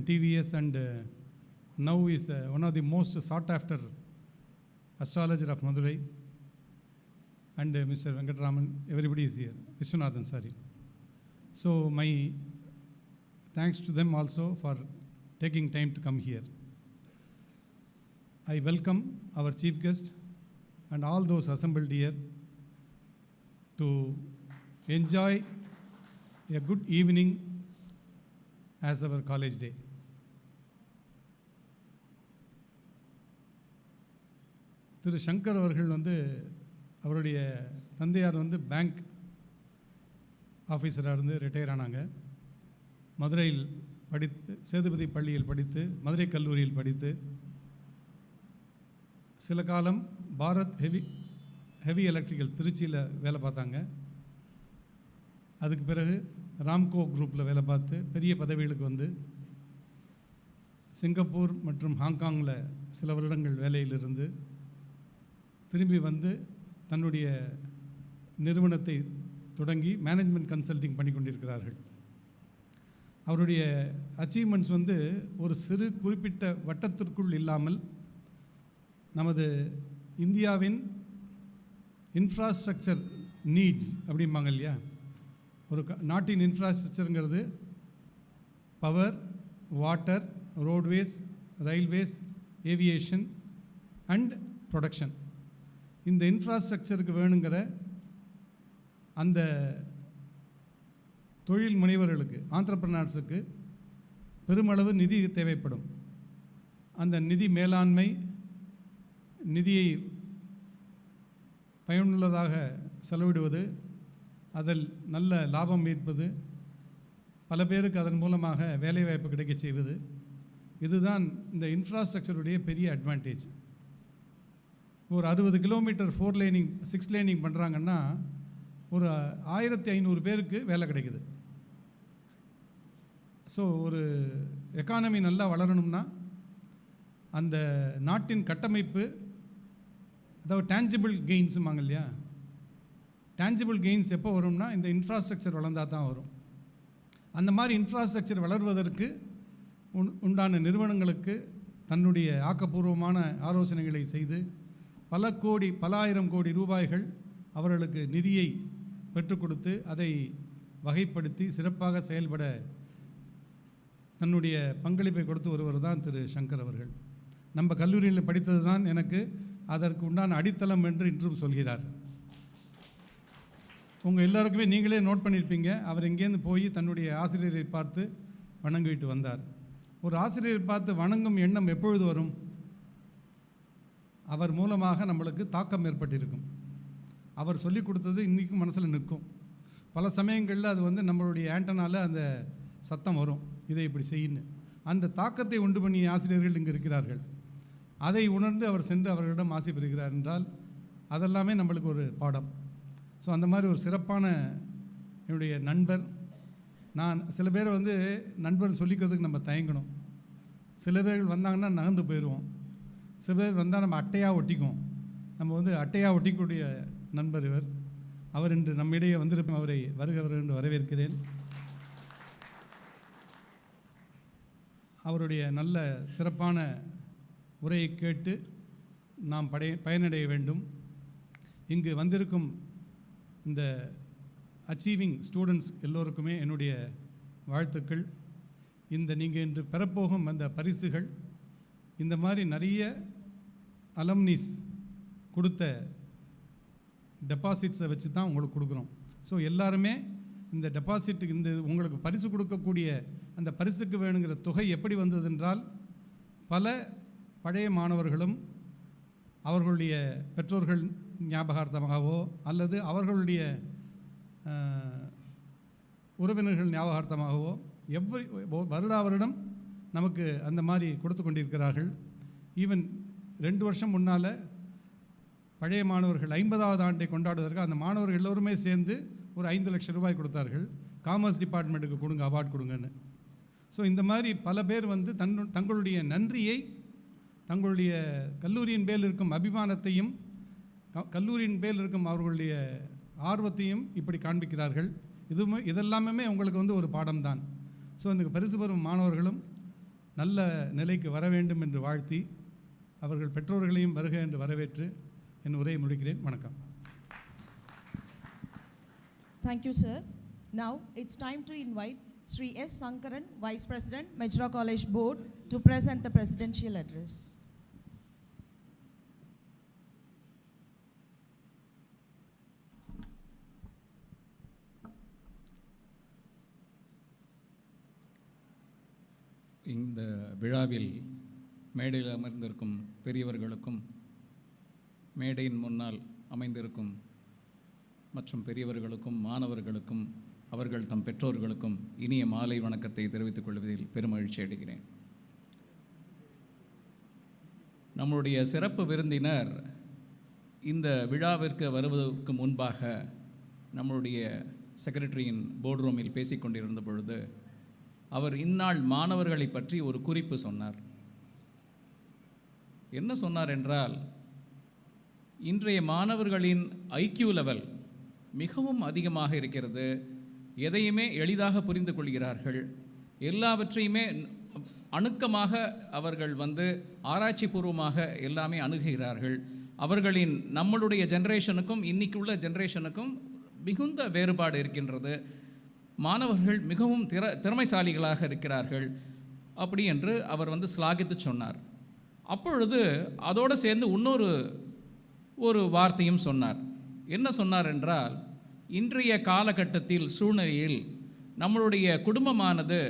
TVS and now is one of the most sought after astrologer of Madurai, and Mr. Venkatraman, everybody is here, Vishwanathan, sorry. So my thanks to them also for taking time to come here. I welcome our chief guest and all those assembled here to enjoy a good evening as our college day. திரு சங்கர் அவர்கள் அவருடைய தந்தையார் bank ஆஃபீஸராக இருந்து retire ஆனாங்க. மதுரையில் படித்து, சேதுபதி பள்ளியில் படித்து, மதுரை கல்லூரியில் படித்து, சில காலம் பாரத் ஹெவி எலக்ட்ரிக்கல் திருச்சியில் வேலை பார்த்தாங்க. அதுக்கு பிறகு ராம்கோ குரூப்பில் வேலை பார்த்து பெரிய பதவிகளுக்கு சிங்கப்பூர் மற்றும் ஹாங்காங்கில் சில வருடங்கள் வேலையிலிருந்து திரும்பி தன்னுடைய நிறுவனத்தை தொடங்கி மேனேஜ்மெண்ட் கன்சல்டிங் பண்ணி கொண்டிருக்கிறார்கள். அவருடைய அச்சீவ்மெண்ட்ஸ் ஒரு சிறு குறிப்பிட்ட வட்டத்திற்குள் இல்லாமல் நமது இந்தியாவின் இன்ஃப்ராஸ்ட்ரக்சர் நீட்ஸ் அப்படிம்பாங்க இல்லையா, ஒரு நாட்டின் இன்ஃப்ராஸ்ட்ரக்சருங்கிறது power, water, roadways, railways, aviation and production. இந்த இன்ஃப்ராஸ்ட்ரக்சருக்கு வேணுங்கிற அந்த தொழில் முனைவர்களுக்கு, ஆண்டர்பிரனர்ஸுக்கு பெருமளவு நிதி தேவைப்படும். அந்த நிதி மேலாண்மை, நிதியை பயனுள்ளதாக செலவிடுவது, அதில் நல்ல லாபம் ஈர்ப்பது, பல பேருக்கு அதன் மூலமாக வேலைவாய்ப்பு கிடைக்க செய்வது, இதுதான் இந்த இன்ஃப்ராஸ்ட்ரக்சருடைய பெரிய அட்வான்டேஜ். ஒரு 60 கிலோமீட்டர் 4 லேனிங் 6 லேனிங் பண்ணுறாங்கன்னா ஒரு 1500 பேருக்கு வேலை கிடைக்குது. ஸோ ஒரு எக்கானமி நல்லா வளரணும்னா அந்த நாட்டின் கட்டமைப்பு, அதாவது டேஞ்சிபிள் கெயின்ஸுமாங்க இல்லையா, டேஞ்சிபிள் கெயின்ஸ் எப்போ வரும்னா இந்த இன்ஃப்ராஸ்ட்ரக்சர் வளர்ந்தால் தான் வரும். அந்த மாதிரி இன்ஃப்ராஸ்ட்ரக்சர் வளர்வதற்கு உண்டான நிறுவனங்களுக்கு தன்னுடைய ஆக்கப்பூர்வமான ஆலோசனைகளை செய்து பல ஆயிரம் கோடி ரூபாய்கள் அவர்களுக்கு நிதியை பெற்றுக் கொடுத்து அதை வகைப்படுத்தி சிறப்பாக செயல்பட தன்னுடைய பங்களிப்பை கொடுத்து ஒருவர் தான் திரு சங்கர் அவர்கள். நம்ம கல்லூரியில் படித்தது தான் எனக்கு அதற்கு உண்டான அடித்தளம் என்று இன்றும் சொல்கிறார். உங்கள் எல்லாருக்குமே நீங்களே நோட் பண்ணியிருப்பீங்க, அவர் இங்கேருந்து போய் தன்னுடைய ஆசிரியரை பார்த்து வணங்கிட்டு வந்தார். ஒரு ஆசிரியரை பார்த்து வணங்கும் எண்ணம் எப்பொழுது வரும்? அவர் மூலமாக நம்மளுக்கு தாக்கம் ஏற்பட்டிருக்கும். அவர் சொல்லிக் கொடுத்தது இன்றைக்கும் மனசில் நிற்கும். பல சமயங்களில் அது நம்மளுடைய ஆண்டனால அந்த சத்தம் வரும், இதை இப்படி செய்யணும். அந்த தாக்கத்தை உண்டு பண்ணிய ஆசிரியர்கள் இங்கே இருக்கிறார்கள். அதை உணர்ந்து அவர் சென்று அவர்களிடம் ஆசை பெறுகிறார் என்றால் அதெல்லாமே நம்மளுக்கு ஒரு பாடம். ஸோ அந்த மாதிரி ஒரு சிறப்பான என்னுடைய நண்பர். நான் சில பேர் நண்பர் சொல்லிக்கிறதுக்கு நம்ம தயங்கணும். சில பேர்கள் வந்தாங்கன்னா நகர்ந்து போயிடுவோம். சில பேர் வந்தால் நம்ம அட்டையாக ஒட்டிக்குவோம். நம்ம அட்டையாக ஒட்டிக்கூடிய நண்பர் இவர். அவர் இன்று நம்மிடையே வந்திருப்போம். அவரை வருக என்று வரவேற்கிறேன். அவருடைய நல்ல சிறப்பான உரையை கேட்டு நாம் பயனடைய வேண்டும். இங்கு வந்திருக்கும் இந்த அச்சீவிங் ஸ்டூடெண்ட்ஸ் எல்லோருக்குமே என்னுடைய வாழ்த்துக்கள். நீங்கள் இன்று பெறப்போகும் அந்த பரிசுகள், இந்த மாதிரி நிறைய அலம்னிஸ் கொடுத்த டெபாசிட்ஸை வச்சு தான் உங்களுக்கு கொடுக்குறோம். ஸோ எல்லாருமே இந்த டெபாசிட்டுக்கு உங்களுக்கு பரிசு கொடுக்கக்கூடிய அந்த பரிசுக்கு வேணுங்கிற தொகை எப்படி வந்ததென்றால், பல பழைய மாணவர்களும் அவர்களுடைய பெற்றோர்கள் ஞாபகார்த்தமாகவோ அல்லது அவர்களுடைய உறவினர்கள் ஞாபகார்த்தமாகவோ வருடம் நமக்கு அந்த மாதிரி கொடுத்து கொண்டிருக்கிறார்கள். ஈவன் 2 வருஷம் முன்னால் பழைய மாணவர்கள் 50வது ஆண்டை கொண்டாடுவதற்கு அந்த மாணவர்கள் எல்லோருமே சேர்ந்து ஒரு 5 லட்சம் ரூபாய் கொடுத்தார்கள். காமர்ஸ் டிபார்ட்மெண்ட்டுக்கு கொடுங்க, அவார்ட் கொடுங்கன்னு. ஸோ இந்த மாதிரி பல பேர் தங்களுடைய நன்றியை, தங்களுடைய கல்லூரியின் பேரில் இருக்கும் அபிமானத்தையும், கல்லூரியின் பேரில் இருக்கும் அவர்களுடைய ஆர்வத்தையும் இப்படி காண்பிக்கிறார்கள். இதெல்லாமே உங்களுக்கு ஒரு பாடம் தான். ஸோ இந்த பரிசு பெறும் மாணவர்களும் நல்ல நிலைக்கு வர வேண்டும் என்று வாழ்த்தி அவர்கள் பெற்றோர்களையும் வருக என்று வரவேற்று என் உரையை முடிக்கிறேன். வணக்கம். Thank you, sir. Now it's time to invite Sri S. Sankaran, Vice President, Madura College Board, to present the presidential address. இந்த விழாவில் மேடையில் அமர்ந்திருக்கும் பெரியவர்களுக்கும் மேடையின் முன்னால் அமைந்திருக்கும் மற்றும் பெரியவர்களுக்கும் மாணவர்களுக்கும் அவர்கள் தம் பெற்றோர்களுக்கும் இனிய மாலை வணக்கத்தை தெரிவித்துக் கொள்வதில் பெருமகிழ்ச்சி அடைகிறேன். நம்முடைய சிறப்பு விருந்தினர் இந்த விழாவிற்கு வருவதற்கு முன்பாக நம்முடைய செக்ரட்டரியின் போர்டு ரூமில் பேசிக்கொண்டிருந்த பொழுது அவர் இந்நாள் மாணவர்களை பற்றி ஒரு குறிப்பு சொன்னார். என்ன சொன்னார் என்றால், இன்றைய மாணவர்களின் ஐக்யூ லெவல் மிகவும் அதிகமாக இருக்கிறது. எதையுமே எளிதாக புரிந்து கொள்கிறார்கள். எல்லாவற்றையுமே அணுக்கமாக அவர்கள் ஆராய்ச்சி பூர்வமாக எல்லாமே அணுகுகிறார்கள். அவர்களின் நம்மளுடைய ஜெனரேஷனுக்கும் இன்னைக்கு உள்ள ஜெனரேஷனுக்கும் மிகுந்த வேறுபாடு இருக்கின்றது. மாணவர்கள் மிகவும் திறமைசாலிகளாக இருக்கிறார்கள் அப்படி என்று அவர் ஸ்லாகித்து சொன்னார். அப்பொழுது அதோடு சேர்ந்து ஒரு வார்த்தையும் சொன்னார். என்ன சொன்னார் என்றால், இன்றைய காலகட்டத்தில் சூழ்நிலையில் நம்மளுடைய குடும்பமானது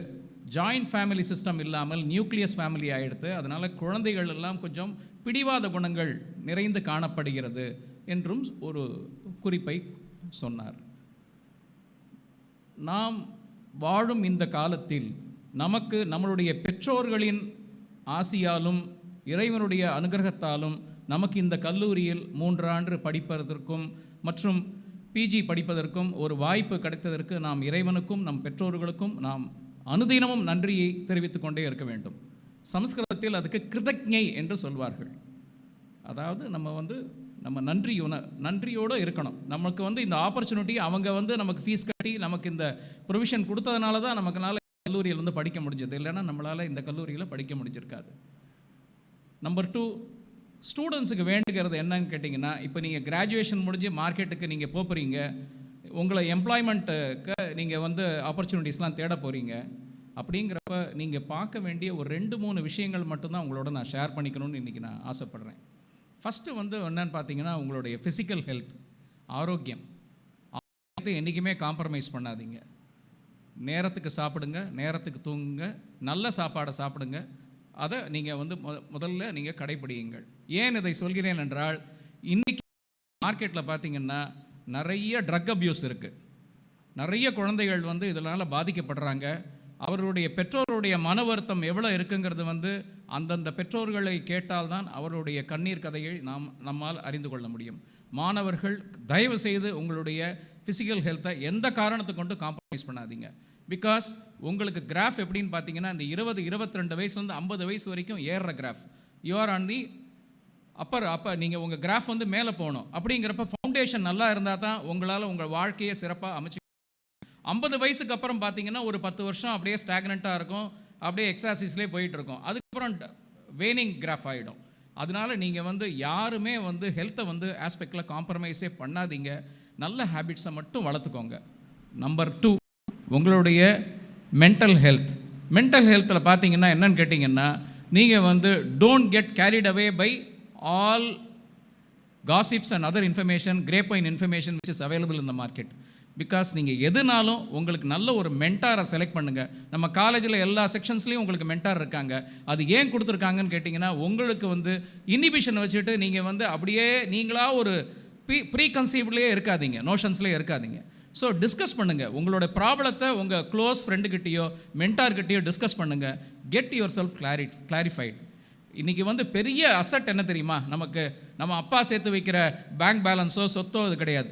ஜாயிண்ட் ஃபேமிலி சிஸ்டம் இல்லாமல் நியூக்ளியஸ் ஃபேமிலி ஆகிடுது. அதனால் குழந்தைகள் எல்லாம் கொஞ்சம் பிடிவாத குணங்கள் நிறைந்து காணப்படுகிறது என்றும் ஒரு குறிப்பை சொன்னார். நாம் வாழும் இந்த காலத்தில் நமக்கு நம்மளுடைய பெற்றோர்களின் ஆசியாலும் இறைவனுடைய அனுகிரகத்தாலும் நமக்கு இந்த கல்லூரியில் 3 ஆண்டு படிப்பதற்கும் மற்றும் பிஜி படிப்பதற்கும் ஒரு வாய்ப்பு கிடைத்ததற்கு நாம் இறைவனுக்கும் நம் பெற்றோர்களுக்கும் நாம் அனுதினமும் நன்றியை தெரிவித்துக் கொண்டே இருக்க வேண்டும். சமஸ்கிருதத்தில் அதுக்கு கிருதஜ்ஞை என்று சொல்வார்கள். அதாவது நம்ம நன்றியோடு இருக்கணும். நமக்கு இந்த ஆப்பர்ச்சுனிட்டி அவங்க நமக்கு ஃபீஸ் கட்டி நமக்கு இந்த ப்ரொவிஷன் கொடுத்ததுனால தான் நமக்குனால கல்லூரியில் படிக்க முடிஞ்சது. இல்லைன்னா நம்மளால் இந்த கல்லூரியில் படிக்க முடிஞ்சிருக்காது. நம்பர் 2, ஸ்டூடெண்ட்ஸுக்கு வேண்டுகிறது என்னன்னு கேட்டிங்கன்னா, இப்போ நீங்கள் கிராஜுவேஷன் முடிஞ்சு மார்க்கெட்டுக்கு நீங்கள் போகிறீங்க, உங்களை எம்ப்ளாய்மெண்ட்டுக்கு நீங்கள் ஆப்பர்ச்சுனிட்டிஸ்லாம் தேட போகிறீங்க. அப்படிங்கிறப்ப நீங்கள் பார்க்க வேண்டிய ஒரு 2-3 விஷயங்கள் மட்டும்தான் உங்களோட நான் ஷேர் பண்ணிக்கணும்னு இன்றைக்கி நான் ஆசைப்பட்றேன். ஃபஸ்ட்டு என்னன்னு பார்த்தீங்கன்னா, உங்களுடைய ஃபிசிக்கல் ஹெல்த், ஆரோக்கியம். ஆரோக்கியத்தை என்றைக்குமே காம்ப்ரமைஸ் பண்ணாதீங்க. நேரத்துக்கு சாப்பிடுங்க, நேரத்துக்கு தூங்குங்க, நல்ல சாப்பாடை சாப்பிடுங்க. அதை நீங்கள் முதல்ல நீங்கள் கடைப்பிடியுங்கள். ஏன் இதை சொல்கிறேன் என்றால், இன்றைக்கி மார்க்கெட்டில் பார்த்தீங்கன்னா நிறைய ட்ரக் அப்யூஸ் இருக்குது. நிறைய குழந்தைகள் இதனால் பாதிக்கப்படுறாங்க. அவருடைய பெற்றோருடைய மன வருத்தம் எவ்வளோ இருக்குங்கிறது அந்தந்த பெற்றோர்களை கேட்டால்தான் அவருடைய கண்ணீர் கதையை நம்மால் அறிந்து கொள்ள முடியும். மாணவர்கள் தயவு செய்து உங்களுடைய ஃபிசிக்கல் ஹெல்த்தை எந்த காரணத்தை கொண்டு காம்ப்ரமைஸ் பண்ணாதீங்க. பிகாஸ் உங்களுக்கு கிராஃப் எப்படின்னு பார்த்தீங்கன்னா, இந்த 20-22 வயசுலேருந்து 50 வயசு வரைக்கும் ஏறுற கிராஃப். யூஆர் ஆன் தி அப்போ நீங்கள் உங்கள் கிராஃப் மேலே போகணும். அப்படிங்கிறப்ப ஃபவுண்டேஷன் நல்லா இருந்தால் தான் உங்களால் உங்கள் வாழ்க்கையை சிறப்பாக அமைச்சு. 50 வயசுக்கு அப்புறம் பார்த்தீங்கன்னா ஒரு 10 வருஷம் அப்படியே ஸ்டாக்னண்ட்டாக இருக்கும், அப்படியே எக்ஸசைஸ்லேயே போயிட்டுருக்கும். அதுக்கப்புறம் வேனிங் கிராஃப் ஆகிடும். அதனால் நீங்கள் யாருமே ஹெல்த்தை ஆஸ்பெக்டில் காம்ப்ரமைஸே பண்ணாதீங்க. நல்ல ஹேபிட்ஸை மட்டும் வளர்த்துக்கோங்க. நம்பர் 2, உங்களுடைய மென்டல் ஹெல்த்தில் பார்த்தீங்கன்னா என்னன்னு கேட்டிங்கன்னா, நீங்கள் don't get carried away by all gossips and other information, grapevine information which is available in the market. Because நீங்கள் எதுனாலும் உங்களுக்கு நல்ல ஒரு மென்டாரை செலக்ட் பண்ணுங்கள். நம்ம காலேஜில் எல்லா செக்ஷன்ஸ்லேயும் உங்களுக்கு மென்டார் இருக்காங்க. அது ஏன் கொடுத்துருக்காங்கன்னு கேட்டிங்கன்னா, உங்களுக்கு இன்ஹிபிஷன் வச்சுட்டு நீங்கள் அப்படியே நீங்களாக ஒரு ப்ரீ கன்சீவ்ட்லேயே இருக்காதீங்க, நோஷன்ஸ்லேயே இருக்காதீங்க. ஸோ டிஸ்கஸ் பண்ணுங்கள். உங்களோட ப்ராப்ளத்தை உங்கள் க்ளோஸ் ஃப்ரெண்டுக்கிட்டேயோ மென்டார்கிட்டையோ டிஸ்கஸ் பண்ணுங்கள். Get your self clarified. இன்றைக்கி பெரிய அசட் என்ன தெரியுமா, நம்ம அப்பா சேர்த்து வைக்கிற பேங்க் பேலன்ஸோ சொத்தோ அது கிடையாது.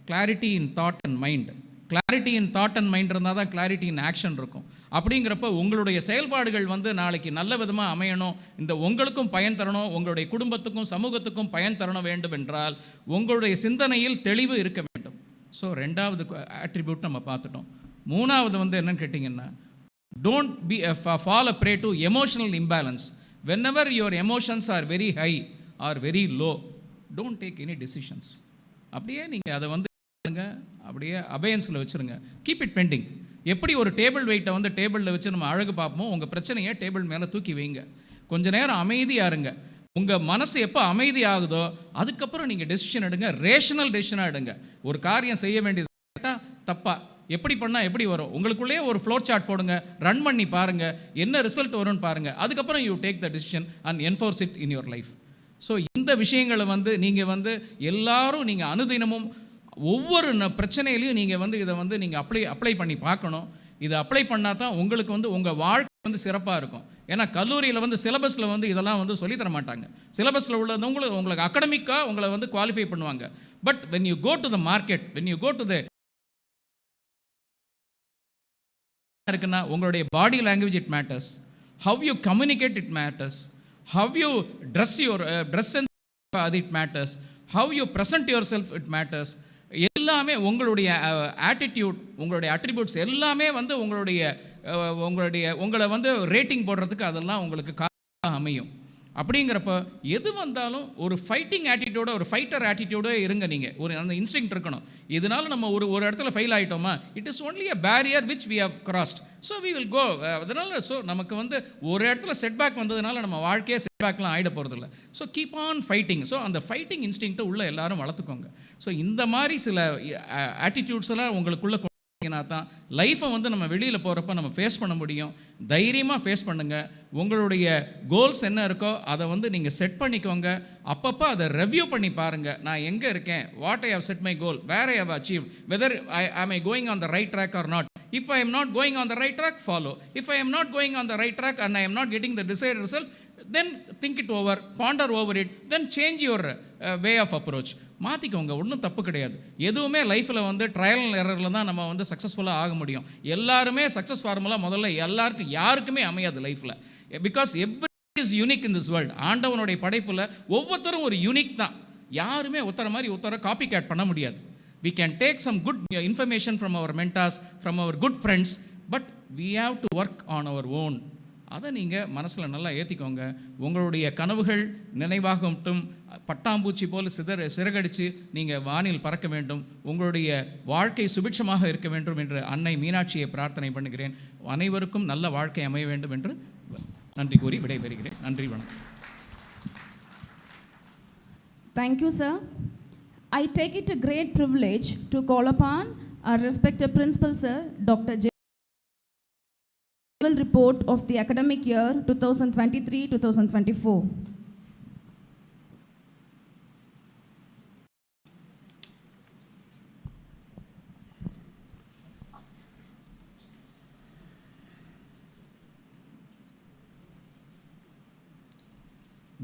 Clarity in thought and mind. Clarity in thought and mind இருந்தால் தான் கிளாரிட்டி இன் ஆக்ஷன் இருக்கும். அப்படிங்கிறப்ப உங்களுடைய செயல்பாடுகள் நாளைக்கு நல்ல விதமாக அமையணும், இந்த உங்களுக்கும் பயன் தரணும், உங்களுடைய குடும்பத்துக்கும் சமூகத்துக்கும் பயன் தரணும் வேண்டும் என்றால் உங்களுடைய சிந்தனையில் தெளிவு இருக்க வேண்டும். ஸோ 2வது ஆட்ரிபியூட் நம்ம பார்த்துட்டோம். 3வது என்னன்னு கேட்டிங்கன்னா, Don't be fall a prey to emotional imbalance. Whenever your emotions are very high or very low, don't take any decisions. அப்படியே நீங்கள் அதை வந்து அப்படியே அபயன்ஸில் வச்சுருங்க. Keep it pending. எப்படி ஒரு டேபிள் வெயிட்டை வந்து டேபிளில் வச்சு நம்ம அழகு பார்ப்போம், உங்கள் பிரச்சனையை டேபிள் மேலே தூக்கி வைங்க. கொஞ்ச நேரம் அமைதியாக இருங்க. உங்கள் மனசு எப்போ அமைதி ஆகுதோ அதுக்கப்புறம் நீங்கள் டெசிஷன் எடுங்க. ரேஷனல் டெசிஷனாக எடுங்க. ஒரு காரியம் செய்ய வேண்டியது கரெக்டாக தப்பா, எப்படி பண்ணால் எப்படி வரும், உங்களுக்குள்ளேயே ஒரு ஃப்ளோ சார்ட் போடுங்க, ரன் பண்ணி பாருங்கள், என்ன ரிசல்ட் வரும்னு பாருங்கள். அதுக்கப்புறம் you take the decision and enforce it in your life. So இந்த விஷயங்களை வந்து நீங்கள் வந்து எல்லாரும் நீங்கள் அனுதினமும் ஒவ்வொரு பிரச்சனையிலையும் நீங்கள் வந்து இதை வந்து நீங்கள் அப்ளை பண்ணி பார்க்கணும். இதை அப்ளை பண்ணால் தான் உங்களுக்கு வந்து உங்கள் வாழ்க்கை வந்து சிறப்பாக இருக்கும். ஏன்னா கல்லூரியில் வந்து சிலபஸில் வந்து இதெல்லாம் வந்து சொல்லித்தர மாட்டாங்க. சிலபஸில் உள்ளது உங்களுக்கு அகடமிக்காக உங்களை வந்து குவாலிஃபை பண்ணுவாங்க. But when you go to the market, when you go to the இருக்குன்னா உங்களுடைய body language it matters, how you communicate it matters, how you dress அது it matters, how you present yourself it matters. எல்லாமே உங்களுடைய attitude, உங்களுடைய attributes எல்லாமே வந்து உங்களை வந்து ரேட்டிங் போடுறதுக்கு அதெல்லாம் உங்களுக்கு காரணமாக அமையும். அப்படிங்கிறப்ப எது வந்தாலும் ஒரு ஃபைட்டிங் ஆட்டிடியூட, ஒரு ஃபைட்டர் ஆட்டிடியூடே இருங்க. நீங்கள் ஒரு அந்த இன்ஸ்டிங்க்ட் இருக்கணும். இதனால நம்ம ஒரு இடத்துல ஃபெயில் ஆகிட்டோமா, it is only a barrier which we have crossed, so we will go. அதனால ஸோ நமக்கு வந்து ஒரு இடத்துல செட்பேக் வந்ததுனால நம்ம வாழ்க்கையே செட்பேக்லாம் ஆகிட போகிறதில்ல. So keep on fighting. So அந்த ஃபைட்டிங் இன்ஸ்டிங்க்ட்டை உள்ள எல்லாரும் வளர்த்துக்கோங்க. ஸோ இந்த மாதிரி சில ஆட்டிடியூட்ஸ் எல்லாம் உங்களுக்குள்ள தான் லைஃப்பை வந்து நம்ம வெளியில் போகிறப்ப நம்ம ஃபேஸ் பண்ண முடியும். தைரியமாக ஃபேஸ் பண்ணுங்கள். உங்களுடைய கோல்ஸ் என்ன இருக்கோ அதை வந்து நீங்கள் செட் பண்ணிக்கோங்க. அப்பப்போ அதை ரெவ்யூ பண்ணி பாருங்கள். நான் எங்கே இருக்கேன், what I have set my goal, where I have achieve, whether am I going on the right track or not. If I am not going on the right track, follow. If I am not going on the right track and I am not getting the desired result, then think it over, ponder over it, then change your way of approach. மாற்றிக்கோங்க. ஒன்றும் தப்பு கிடையாது. எதுவுமே லைஃப்பில் வந்து trial and எரரில் தான் நம்ம வந்து சக்ஸஸ்ஃபுல்லாக ஆக முடியும். எல்லாருமே சக்ஸஸ் ஃபார்முலா முதல்ல யாருக்குமே அமையாது லைஃப்பில். Because every is unique in this world. ஆண்டவனுடைய படைப்பில் ஒவ்வொருத்தரும் ஒரு யூனிக் தான். யாருமே ஒருத்தரை காப்பி கேட் பண்ண முடியாது. We can take some good information from our mentors, from our good friends, but we have to work on our own. அதை நீங்கள் மனசில் நல்லா ஏற்றிக்கோங்க. உங்களுடைய கனவுகள் நினைவாகட்டும். பட்டாம்பூச்சி போல் சிறகடித்து நீங்கள் வானில் பறக்க வேண்டும். உங்களுடைய வாழ்க்கை சுபிட்சமாக இருக்க வேண்டும் என்று அன்னை மீனாட்சியை பிரார்த்தனை பண்ணுகிறேன். அனைவருக்கும் நல்ல வாழ்க்கை அமைய வேண்டும் என்று நன்றி கூறி விடைபெறுகிறேன். நன்றி, வணக்கம். Thank you, sir. I take it a great privilege to call upon our respected principal, sir, Dr. J. Report of the academic year 2023-2024.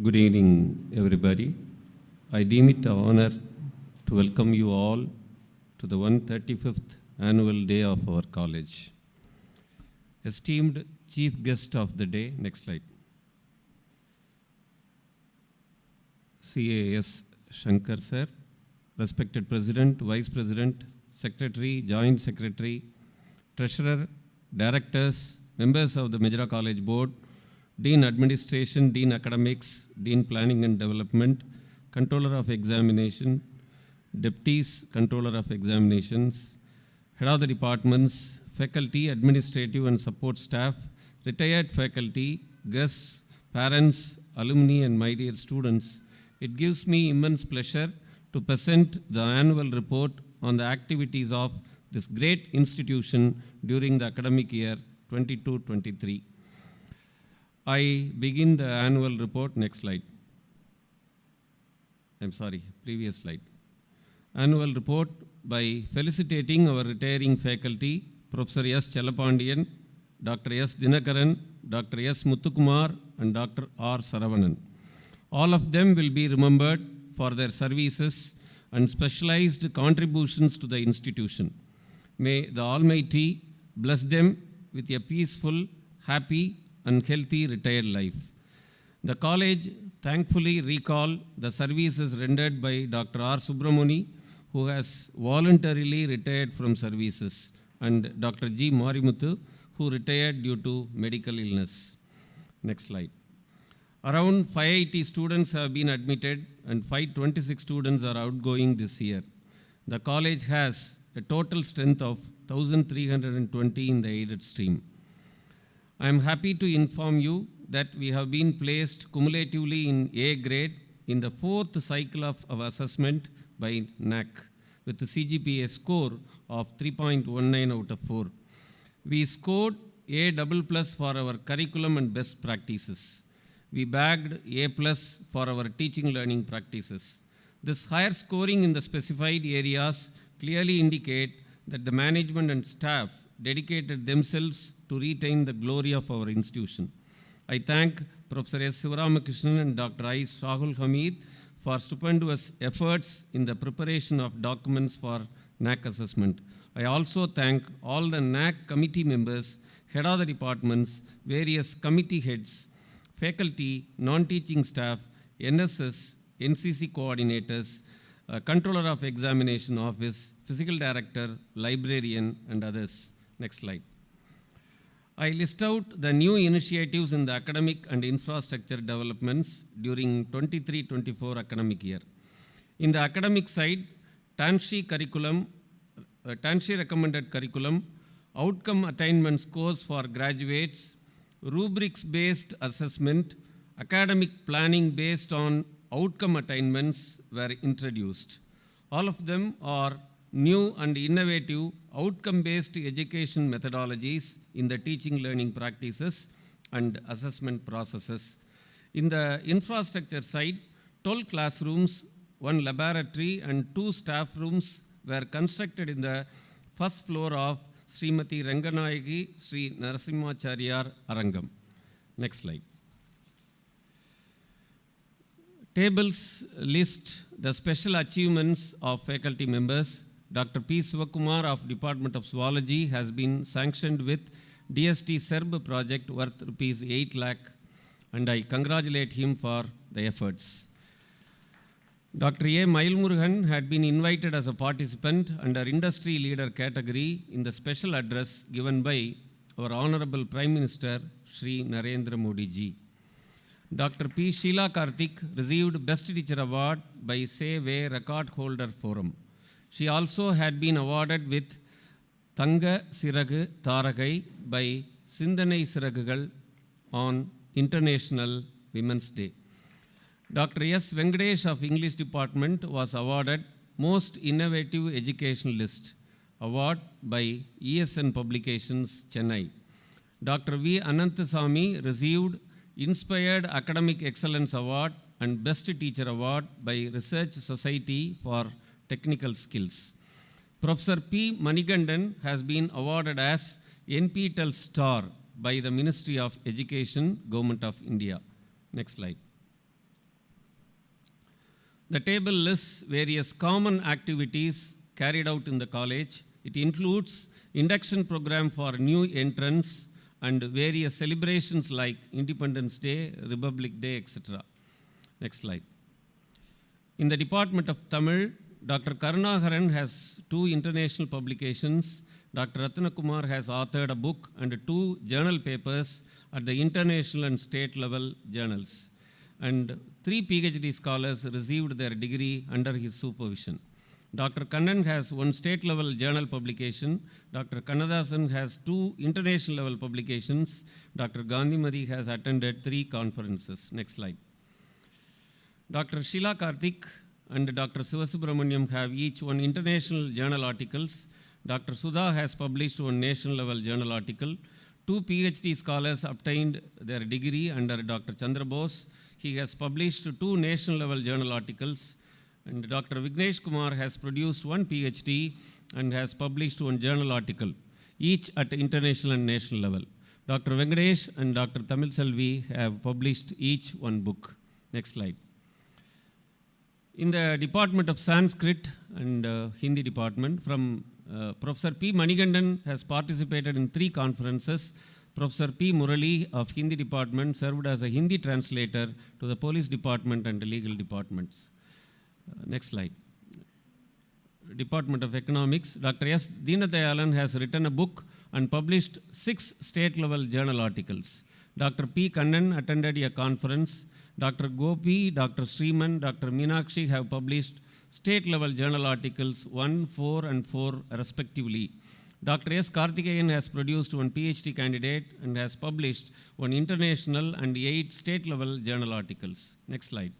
Good evening, everybody. I deem it an honor to welcome you all to the 135th annual day of our college. Esteemed chief guest of the day, next slide, CAS Shankar sir, respected president, vice president, secretary, joint secretary, treasurer, directors, members of the Madura College board, dean administration, dean academics, dean planning and development, controller of examination, deputies, controller of examinations, head of the departments, faculty, administrative and support staff, retired faculty, guests, parents, alumni and my dear students, it gives me immense pleasure to present the annual report on the activities of this great institution during the academic year 22-23. I begin the annual report, next slide. I'm sorry, previous slide. Annual report by felicitating our retiring faculty, Professor S. Chalapandian, Dr. S. Dinakaran, Dr. S. Muthukumar, and Dr. R. Saravanan. All of them will be remembered for their services and specialized contributions to the institution. May the Almighty bless them with a peaceful, happy, and healthy retired life. The college thankfully recall the services rendered by Dr. R. Subramani, who has voluntarily retired from services, and Dr. G. Marimuthu, who retired due to medical illness. Next slide. Around 580 students have been admitted and 526 students are outgoing this year. The college has a total strength of 1,320 in the aided stream. I am happy to inform you that we have been placed cumulatively in A grade in the 4th cycle of our assessment by NAC with the CGPA score of 3.19 out of 4. We scored A++ for our curriculum and best practices. We bagged A+ for our teaching learning practices. This higher scoring in the specified areas clearly indicate that the management and staff dedicated themselves to retain the glory of our institution. I thank Professor S. Sivaramakrishnan and Dr. I. Rahul Hamid for stupendous efforts in the preparation of documents for NAC assessment. I also thank all the NAC committee members, head of the departments, various committee heads, faculty, non-teaching staff, NSS, NCC coordinators, controller of examination office, physical director, librarian, and others. Next slide. I list out the new initiatives in the academic and infrastructure developments during 23-24 academic year. In the academic side, TANSHI recommended curriculum, outcome attainment scores for graduates, rubrics-based assessment, academic planning based on outcome attainments were introduced. All of them are new and innovative outcome-based education methodologies in the teaching learning practices and assessment processes. In the infrastructure side, 12 classrooms, 1 laboratory and 2 staff rooms were constructed in the first floor of Srimati Ranganayaki Sri Narasimhacharyar Arangam. Next slide. Tables list the special achievements of faculty members. Dr. P. Sivakumar of Department of Zoology has been sanctioned with DST SERB project worth rupees 8 lakh and I congratulate him for the efforts. Dr. A. Mailmurugan had been invited as a participant under industry leader category in the special address given by our Honorable Prime Minister Shri Narendra Modi ji. Dr. P. Sheila Karthik received Best Teacher Award by Say Record Holder Forum. She also had been awarded with Thanga Siragu Tharagai by Sindhanai Siragugal on International Women's Day. Dr. S. Venkatesh of English Department was awarded Most Innovative Educationalist Award by ESN Publications, Chennai. Dr. V. Ananthasamy received Inspired Academic Excellence Award and Best Teacher Award by Research Society for Technical Skills. Professor P. Manigandan has been awarded as NPTEL Star by the Ministry of Education, Government of India. Next slide. The table lists various common activities carried out in the college. It includes induction program for new entrants and various celebrations like Independence Day, Republic Day, etc. Next slide. In the Department of Tamil, Dr. Karunaharan has 2 international publications. Dr. Ratnakumar has authored a book and 2 journal papers at the international and state level journals. And 3 PhD scholars received their degree under his supervision. Dr. Kannan has 1 state level journal publication. Dr. Kannadasan has 2 international level publications. Dr. Gandhimati has attended 3 conferences. Next slide. Dr. Sheila Karthik and Dr. Sivasubramaniam have each 1 international journal articles. Dr. Sudha has published 1 national level journal article. 2 PhD scholars obtained their degree under Dr. Chandra Bose. He has published 2 national level journal articles. And Dr. Vignesh Kumar has produced 1 PhD and has published 1 journal article, each at international and national level. Dr. Venkatesh and Dr. Tamil Selvi have published each 1 book. Next slide. In the Department of Sanskrit and Hindi department, from Professor P. Manigandan has participated in 3 conferences. Professor P. Murali of Hindi department served as a Hindi translator to the police department and legal departments. Next slide. Department of Economics, Dr. S. Deenadayalan has written a book and published 6 state-level journal articles. Dr. P. Kannan attended a conference. Dr. Gopi, Dr. Sriman, Dr. Meenakshi have published state-level journal articles 1, 4, and 4 respectively. Dr. S. Karthikeyan has produced one PhD candidate and has published one international and 8 state-level journal articles. Next slide.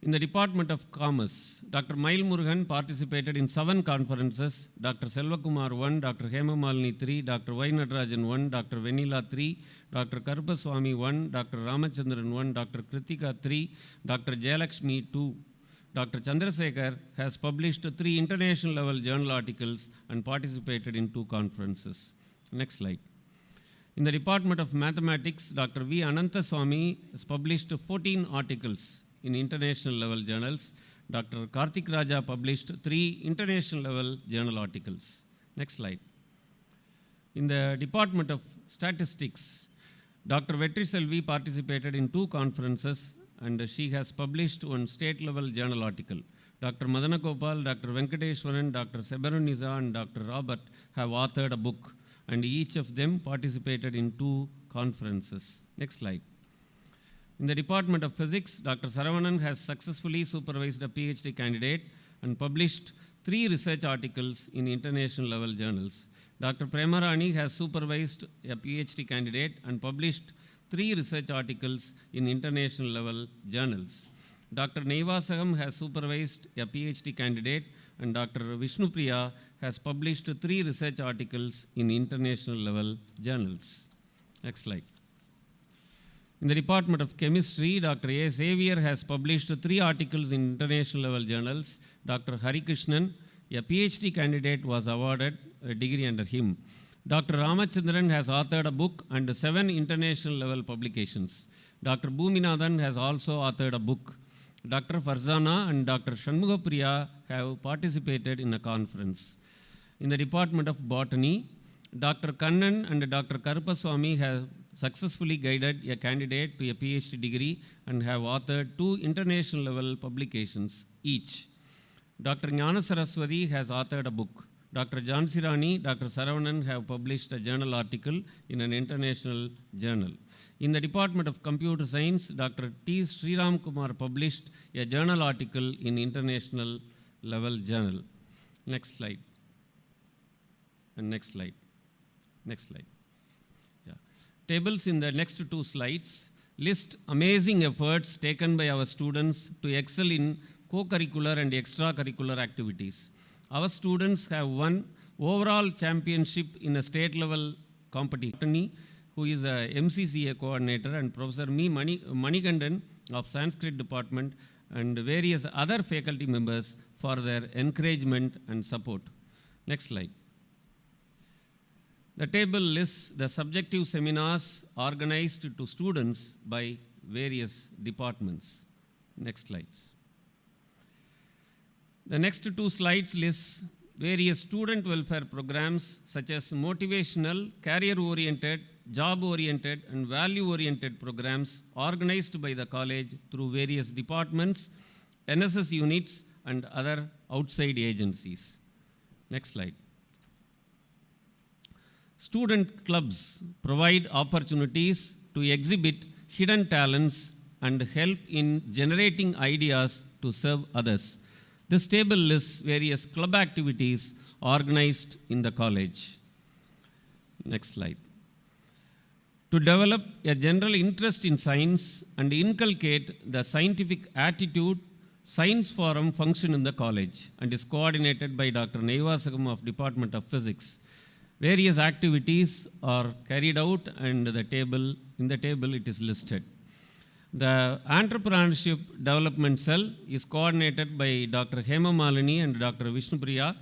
In the Department of Commerce, Dr. Mail Murugan participated in 7 conferences, Dr. Selvakumar 1, Dr. Hemamalini 3, Dr. Y. Natarajan 1, Dr. Venila 3, Dr. Karupaswamy 1, Dr. Ramachandran 1, Dr. Kritika 3, Dr. Jayalakshmi 2. Dr. Chandrasekhar has published 3 international level journal articles and participated in 2 conferences. Next slide. In the Department of Mathematics, Dr. V. Ananthaswamy has published 14 articles in international level journals. Dr. Karthik Raja published 3 international level journal articles. Next slide. In the Department of Statistics, Dr. Vetri Selvi participated in 2 conferences and she has published one state-level journal article. Dr. Madana Gopal, Dr. Venkateshwaran, Dr. Sebaruniza, and Dr. Robert have authored a book, and each of them participated in 2 conferences. Next slide. In the Department of Physics, Dr. Saravanan has successfully supervised a PhD candidate and published 3 research articles in international level journals. Dr. Premarani has supervised a PhD candidate and published 3 research articles in international level journals. Dr. Neivasagam has supervised a PhD candidate and Dr. Vishnupriya has published 3 research articles in international level journals. Next slide. In the Department of Chemistry, Dr. A. Xavier has published 3 articles in international level journals. Dr. Harikrishnan, a PhD candidate, was awarded a degree under him. Dr. Ramachandran has authored a book and 7 international level publications. Dr. Bhuminathan has also authored a book. Dr. Farzana and Dr. Shanmugapriya have participated in a conference. In the Department of Botany, Dr. Kannan and Dr. Karupaswamy have successfully guided a candidate to a PhD degree and have authored 2 international level publications each. Dr. Jnana Saraswati has authored a book. Dr. Jhansi Rani, Dr. Saravanan have published a journal article in an international journal. In the Department of Computer Science, Dr. T. Sriram Kumar published a journal article in international level journal. Next slide. And next slide. Next slide. Yeah. Tables in the next 2 slides list amazing efforts taken by our students to excel in co-curricular and extracurricular activities. Our students have won overall championship in a state level competition, who is a MCCA coordinator, and Professor Manikandan of Sanskrit department and various other faculty members for their encouragement and support. Next slide. The table lists the subjective seminars organized to students by various departments. Next slides. The next 2 slides list various student welfare programs such as motivational, career-oriented, job-oriented, and value-oriented programs organized by the college through various departments, NSS units, and other outside agencies. Next slide. Student clubs provide opportunities to exhibit hidden talents and help in generating ideas to serve others. This table lists various club activities organized in the college. Next slide. To develop a general interest in science and inculcate the scientific attitude, Science Forum functions in the college and is coordinated by Dr. Neivasagam of Department of Physics. Various activities are carried out and in the table it is listed. The Entrepreneurship Development Cell is coordinated by Dr. Hemamalini and Dr. Vishnupriya.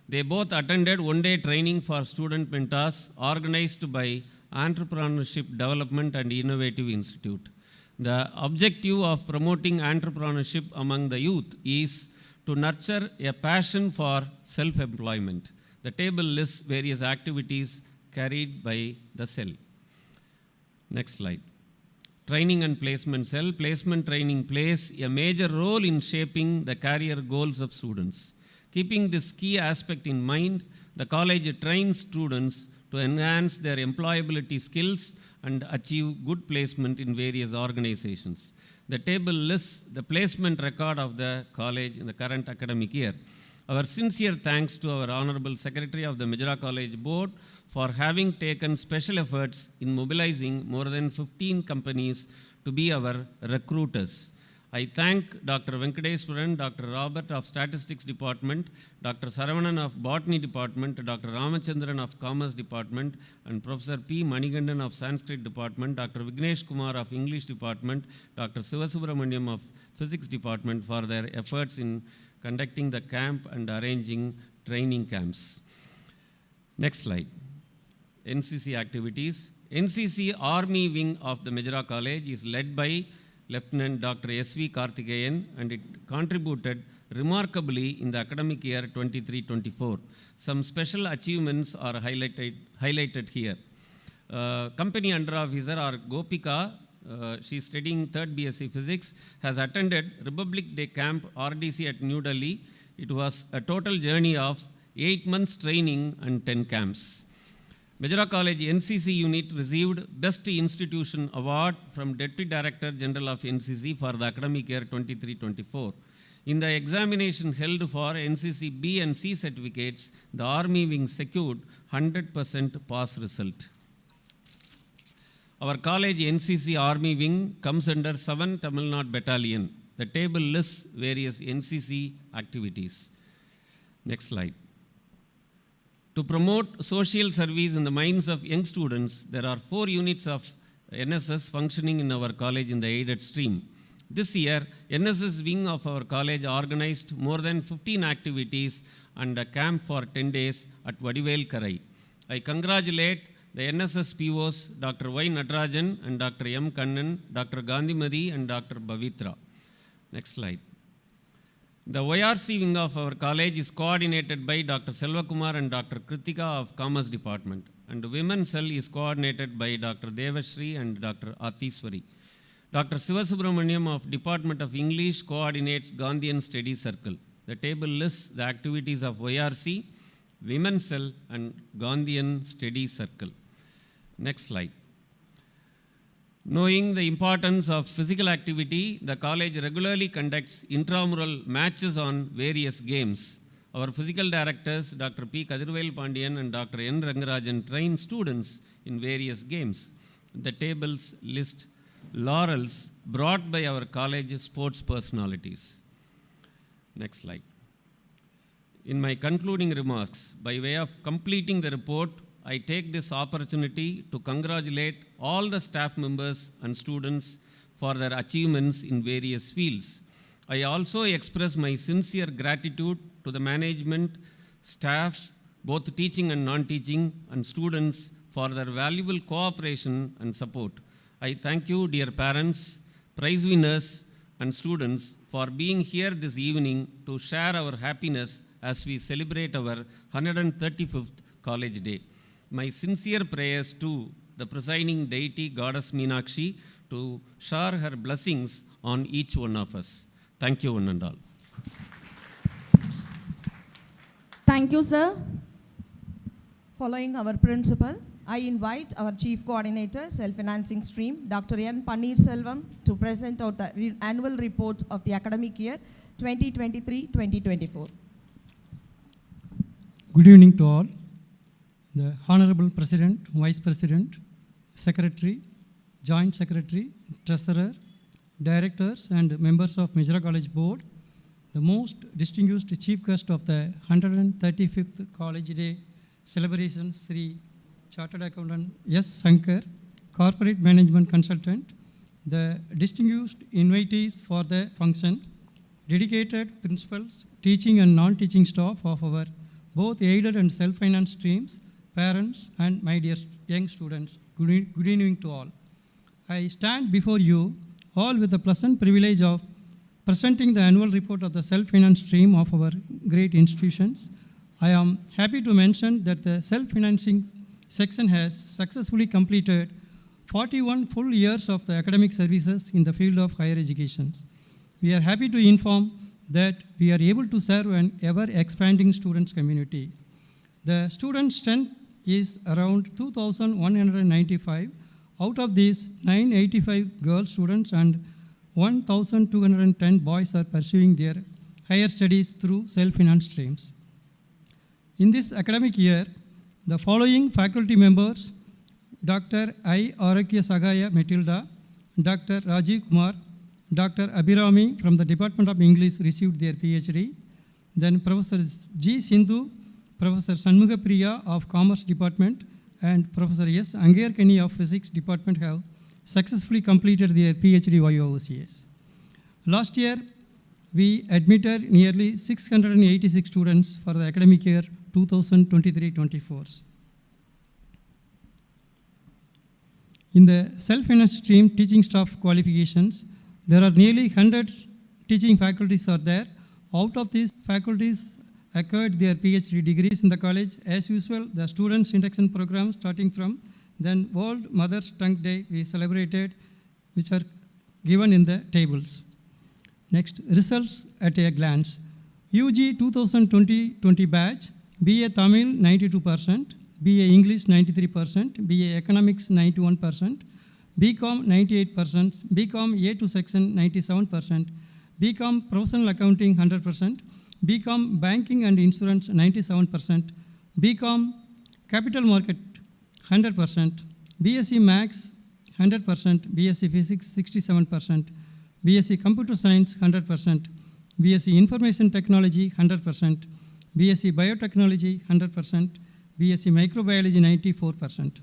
They both attended one-day training for student mentors organized by Entrepreneurship Development and Innovative Institute. The objective of promoting entrepreneurship among the youth is to nurture a passion for self-employment. The table lists various activities carried by the cell. Next slide. Training and Placement Cell. Placement training plays a major role in shaping the career goals of students. Keeping this key aspect in mind, the college trains students to enhance their employability skills and achieve good placement in various organizations. The table lists the placement record of the college in the current academic year. Our sincere thanks to our Honorable Secretary of the Madura College Board for having taken special efforts in mobilizing more than 15 companies to be our recruiters. I thank Dr. Venkateswaran, Dr. Robert of Statistics Department, Dr. Saravanan of Botany Department, Dr. Ramachandran of Commerce Department, and Professor P. Manigandan of Sanskrit Department, Dr. Vignesh Kumar of English Department, Dr. Sivasubramaniam of Physics Department for their efforts in conducting the camp and arranging training camps. Next slide. NCC activities. NCC Army Wing of the Madura College is led by Lieutenant Dr. S.V. Karthikeyan, and it contributed remarkably in the academic year 23-24. Some special achievements are highlighted here. Company Under Officer or Gopika, she is studying 3rd BSc Physics, has attended Republic Day Camp RDC at New Delhi. It was a total journey of 8 months training and 10 camps. Madura College NCC unit received Best Institution Award from Deputy Director General of NCC for the academic year 23-24. In the examination held for NCC B and C certificates, the Army Wing secured 100% pass result. Our college NCC Army Wing comes under 7 Tamil Nadu Battalion. The table lists various NCC activities. Next slide. To promote social service in the minds of young students, there are 4 units of NSS functioning in our college in the aided stream. This year, NSS wing of our college organized more than 15 activities and a camp for 10 days at Vadivel Karai. I congratulate the NSS POs Dr. Y. Natarajan and Dr. M. Kannan, Dr. Gandhimadi and Dr. Bavitra. Next slide. The YRC wing of our college is coordinated by Dr. Selvakumar and Dr. Kritika of Commerce Department, and the Women's Cell is coordinated by Dr. Devashri and Dr. Atiswari. Dr. Sivasubramaniam of Department of English coordinates Gandhian Study Circle. The table lists the activities of YRC, Women's Cell and Gandhian Study Circle. Next slide. Knowing the importance of physical activity, the college regularly conducts intramural matches on various games. Our physical directors, Dr. P. Kadirvel Pandian and Dr. N. Rangarajan, train students in various games. The tables list laurels brought by our college sports personalities. Next slide. In my concluding remarks, by way of completing the report, I take this opportunity to congratulate all the staff members and students for their achievements in various fields. I also express my sincere gratitude to the management, staff, both teaching and non-teaching, and students for their valuable cooperation and support. I thank you, dear parents, prize winners, and students for being here this evening to share our happiness as we celebrate our 135th College Day. My sincere prayers to the presiding deity, Goddess Meenakshi, to shower her blessings on each one of us. Thank you, one and all. Thank you, sir. Following our principal, I invite our Chief Coordinator, Self-Financing Stream, Dr. N. Panneerselvam, to present out the annual report of the academic year 2023-2024. Good evening to all. The Honorable President, Vice President, Secretary, Joint Secretary, Treasurer, Directors and members of Madura College Board, the most distinguished Chief Guest of the 135th College Day celebration, Sri Chartered Accountant S. Sankar, Corporate Management Consultant, the distinguished invitees for the function, dedicated principals, teaching and non-teaching staff of our both aided and self-financed streams, parents, and my dear young students, good evening to all. I stand before you all with the pleasant privilege of presenting the annual report of the self-financed stream of our great institutions. I am happy to mention that the self-financing section has successfully completed 41 full years of the academic services in the field of higher education. We are happy to inform that we are able to serve an ever-expanding students community. The student strength is around 2,195. Out of these, 985 girl students and 1,210 boys are pursuing their higher studies through self-finance streams. In this academic year, the following faculty members, Dr. I. Arakya Sagaya Matilda, Dr. Rajiv Kumar, Dr. Abhirami from the Department of English received their PhD. Then Professor G. Sindhu, Professor Sanmuga Priya of Commerce Department, and Professor S. Angayarkani of Physics Department have successfully completed their PhD via OCS. Last year, we admitted nearly 686 students for the academic year 2023-24. In the self-finance stream teaching staff qualifications, there are nearly 100 teaching faculties are there. Out of these faculties acquired their PhD degrees in the college. As usual, the students induction program starting from then World Mother's Tongue Day we celebrated, which are given in the tables. Next, results at a glance. UG 2020 batch, BA Tamil 92%, BA English 93%, BA Economics 91%, BCom 98%, BCom A to section 97%, BCom Professional Accounting 100%, BCom Banking and Insurance 97%, BCom Capital Market 100%, BSc Max 100%, BSc Physics 67%, BSc Computer Science 100%, BSc Information Technology 100%, BSc Biotechnology 100%, BSc Microbiology 94%.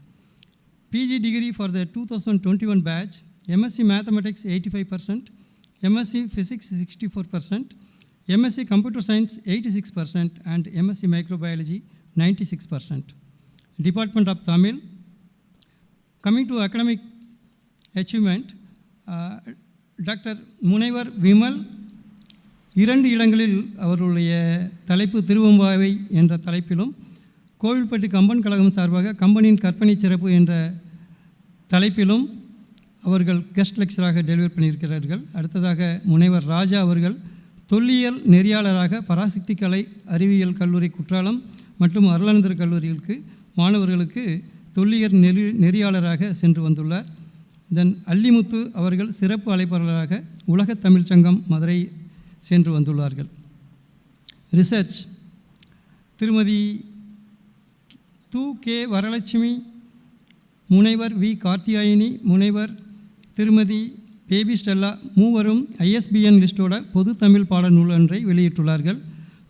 PG degree for the 2021 batch, MSc Mathematics 85%, MSc Physics 64%, MSc Computer Science 86%, and MSc Microbiology 96%. Department of Tamil. Coming to academic achievement, Dr. Munaivar Vimal, 2 இடங்களில் அவருடைய தலைப்பு திருவம்பாவை என்ற தலைப்பிலும், கோவில்பட்டி கம்பன் கழகம் சார்பாக கம்பனின் கற்பனை சிறப்பு என்ற தலைப்பிலும் அவர்கள் guest லெக்சராக deliver பண்ணியிருக்கிறார்கள். அடுத்ததாக முனைவர் ராஜா அவர்கள் தொல்லியல் நெறியாளராக பராசக்தி கலை அறிவியல் கல்லூரி குற்றாலம் மற்றும் அருளானந்தர் கல்லூரிகளுக்கு மாணவர்களுக்கு தொல்லியல் நெறியாளராக சென்று வந்துள்ளார். தென் அல்லிமுத்து அவர்கள் சிறப்பு அழைப்பாளராக உலகத் தமிழ் சங்கம் மதுரை சென்று வந்துள்ளார்கள். ரிசர்ச் திருமதி து கே வரலட்சுமி, முனைவர் வி கார்த்தியாயினி, முனைவர் திருமதி பேபி ஸ்டெல்லா மூவரும் ஐஎஸ்பிஎன் லிஸ்டோட பொது தமிழ் பாடநூல் ஒன்றை வெளியிட்டுள்ளார்கள்.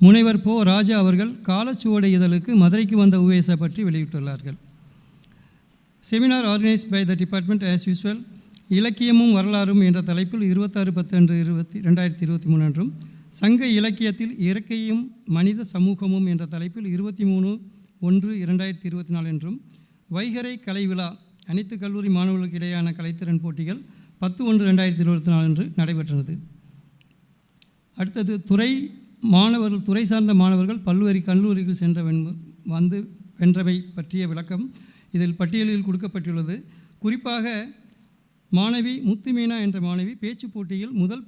முனைவர் போ ராஜா அவர்கள் காலச்சுவடு இதழுக்கு மதுரைக்கு வந்த உவேசை பற்றி வெளியிட்டுள்ளார்கள். Seminar organised by the department as usual, இலக்கியமும் வரலாறும் என்ற தலைப்பில் 26/10/2023 அன்றும், சங்க இலக்கியத்தில் இயற்கையும் மனித சமூகமும் என்ற தலைப்பில் 23/1/2024 என்றும், வைகரை கலை விழா அனைத்து கல்லூரி மாணவர்களுக்கு இடையான கலைத்திறன் போட்டிகள் 10/1/2024 அன்று நடைபெற்றது. அடுத்தது துறை சார்ந்த மாணவர்கள் பல்வேறு கல்லூரிகள் சென்ற வென்றவை பற்றிய விளக்கம் இதில் பட்டியலில் கொடுக்கப்பட்டுள்ளது. குறிப்பாக மாணவி முத்துமீனா என்ற மாணவி பேச்சு போட்டியில் முதல்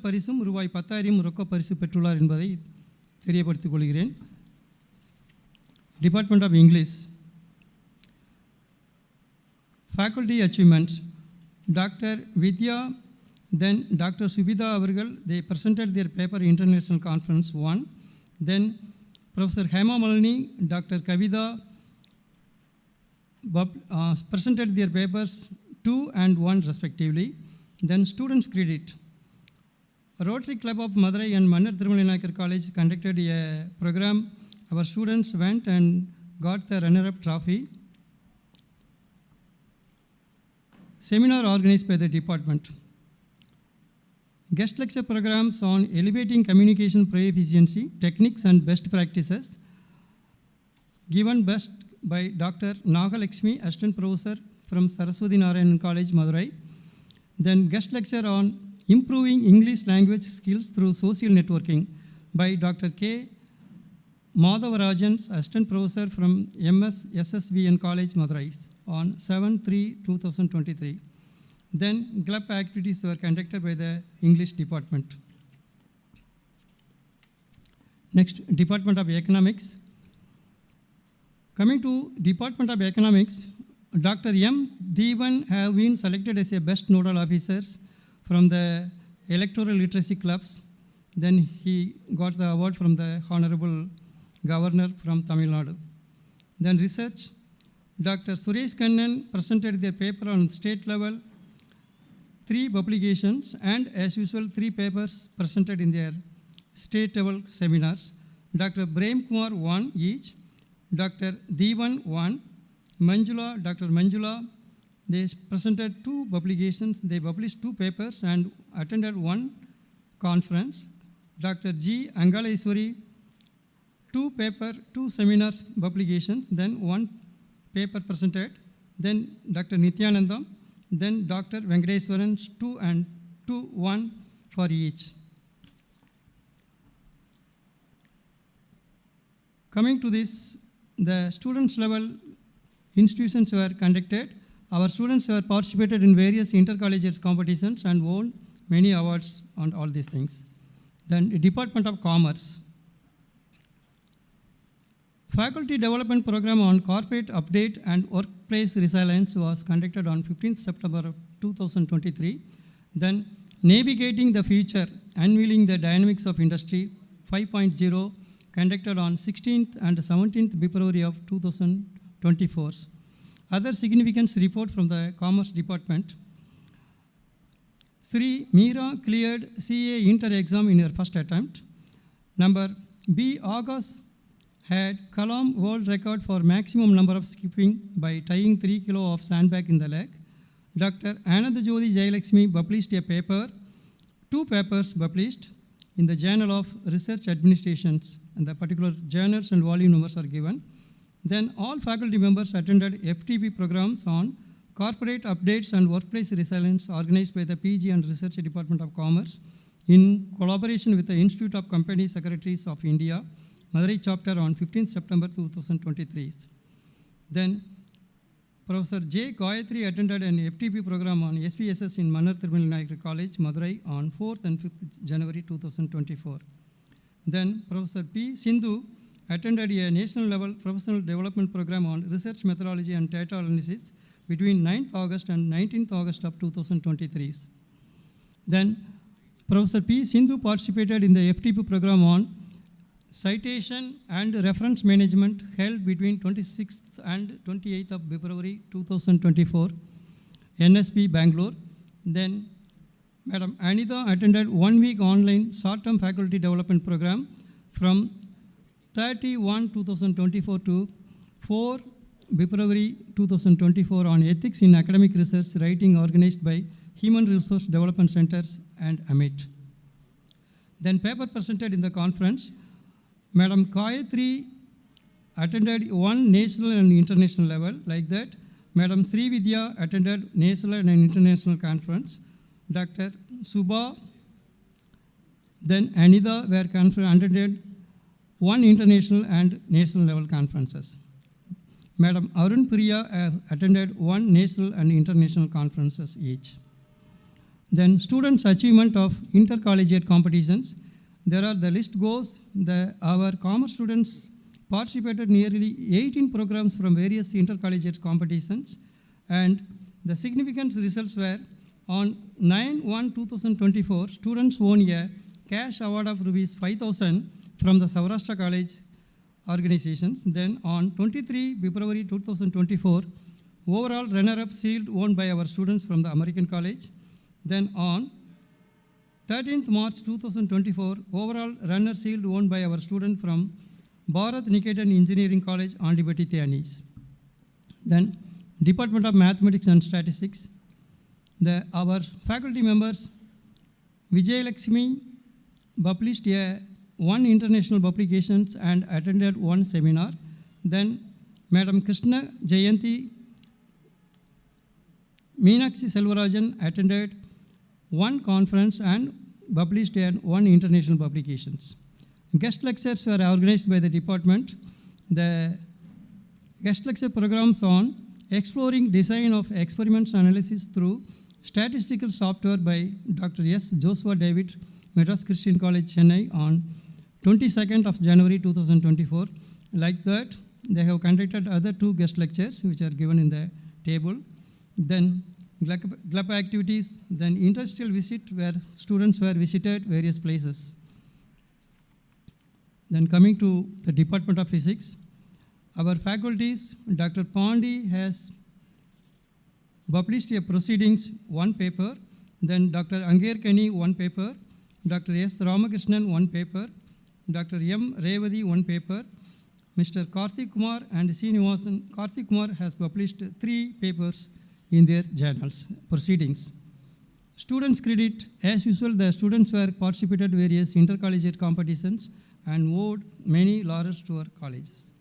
பரிசும் ரூபாய் 10,000 ரொக்க பரிசு பெற்றுள்ளார் என்பதை தெரியப்படுத்திக் கொள்கிறேன். Department of English faculty achievements, Dr. Vidya, then Dr. Subhida avargal, they presented their paper International Conference 1. Then Professor Hema Malini, Dr. Kavida presented their papers 2 and 1 respectively. Then students credit. Rotary Club of Madurai and Mannar Thirumalai College conducted a program. Our students went and got the runner-up trophy. Seminar organized by the department. Guest lecture programs on elevating communication proficiency, techniques and best practices, given best by Dr. Nagalakshmi, Assistant Professor from Saraswati Narayanan College, Madurai. Then guest lecture on improving English language skills through social networking by Dr. K. Madhavarajan, Assistant Professor from MS SSVN College, Madurai, on 7/3/2023. Then club activities were conducted by the English department. Next, Department of Economics. Coming to Department of Economics, Dr. M. Devan have been selected as a best nodal officers from the electoral literacy clubs. Then he got the award from the Honorable Governor from Tamil Nadu. Then research, Dr. Suresh Kannan presented their paper on state level, 3 publications, and as usual 3 papers presented in their state level seminars. Dr. Brahim Kumar 1 each, Dr. Devan 1, Dr. Manjula, they presented 2 publications, they published 2 papers and attended 1 conference. Dr. G. Angaleswari, 2 seminars publications, then 1 paper presented, then Dr. Nityanandam, then Dr. Venkateswaran, 2 and 2, 1 for each. Coming to this, the students level institutions were conducted. Our students have participated in various intercollegiate competitions and won many awards on all these things. Then the Department of Commerce. Faculty Development Program on Corporate Update and Workplace Resilience was conducted on 15th September 2023. Then Navigating the Future, Unveiling the Dynamics of Industry 5.0, conducted on 16th and 17th February of 2024. Other significance report from the Commerce Department. Sri Meera cleared CA Inter exam in her first attempt. Number B. August had Kalam world record for maximum number of skipping by tying 3 kilo of sandbag in the leg. Dr. Anand Jyoti Jayalakshmi published a paper, 2 papers published in the Journal of Research Administrations, and the particular journals and volume numbers are given. Then all faculty members attended FTP programs on corporate updates and workplace resilience organized by the PG and Research Department of Commerce in collaboration with the Institute of Company Secretaries of India, Madurai chapter on 15th September 2023. Then Professor J. Gayatri attended an FTP program on SPSS in Mannar Thirumil Nayak College, Madurai on 4th and 5th January 2024. Then Professor P. Sindhu attended a national level professional development program on research methodology and data analysis between 9th August and 19th August of 2023. Then Professor P. Sindhu participated in the FTP program on citation and reference management held between 26th and 28th of February 2024, NSP Bangalore. Then Madam Anita attended 1-week online short-term faculty development program from 30/1/2024 to 4 February 2024 on ethics in academic research writing organized by Human Resource Development Centers and AMIT. Then paper presented in the conference, Madam Gayatri attended 1 national and international level, like that. Madam Sri Vidya attended national and international conference. Dr. Subha, then Anida were attended 1 international and national level conferences. Madam Arun Priya attended 1 national and international conferences each. Then students' achievement of intercollegiate competitions. There are the list goes, our commerce students participated nearly 18 programs from various intercollegiate competitions, and the significant results were on 9/1/2024, students won a cash award of rupees 5,000 from the Saurashtra College organizations. Then on 23 February 2024, overall runner-up shield won by our students from the American College. Then on 13th March 2024, overall runner shield won by our student from Bharat Niketan Engineering College, Andibati Theanis. Then Department of Mathematics and Statistics. Our faculty members, Vijay Lakshmi published 1 international publications and attended 1 seminar. Then Madam Krishna Jayanti Meenakshi Selvarajan attended 1 conference and published 1 international publications. Guest lectures were organized by the department. The guest lecture programs on exploring design of experiments analysis through statistical software by Dr. S. Joshua David, Madras Christian College, Chennai on 22nd of January 2024. Like that, they have conducted other 2 guest lectures which are given in the table. Then GLUP activities, then industrial visit where students were visited various places. Then coming to the Department of Physics, our faculties, Dr. Pandi has published a proceedings 1 paper, then Dr. Angerkani 1 paper, Dr. S. Ramakrishnan 1 paper, Dr. M. Revadi 1 paper, Mr. Karthik Kumar and Srinivasan. Karthik Kumar has published 3 papers in their journals, proceedings. Students credit, as usual, the students were participated various intercollegiate competitions and award many laurels to our colleges.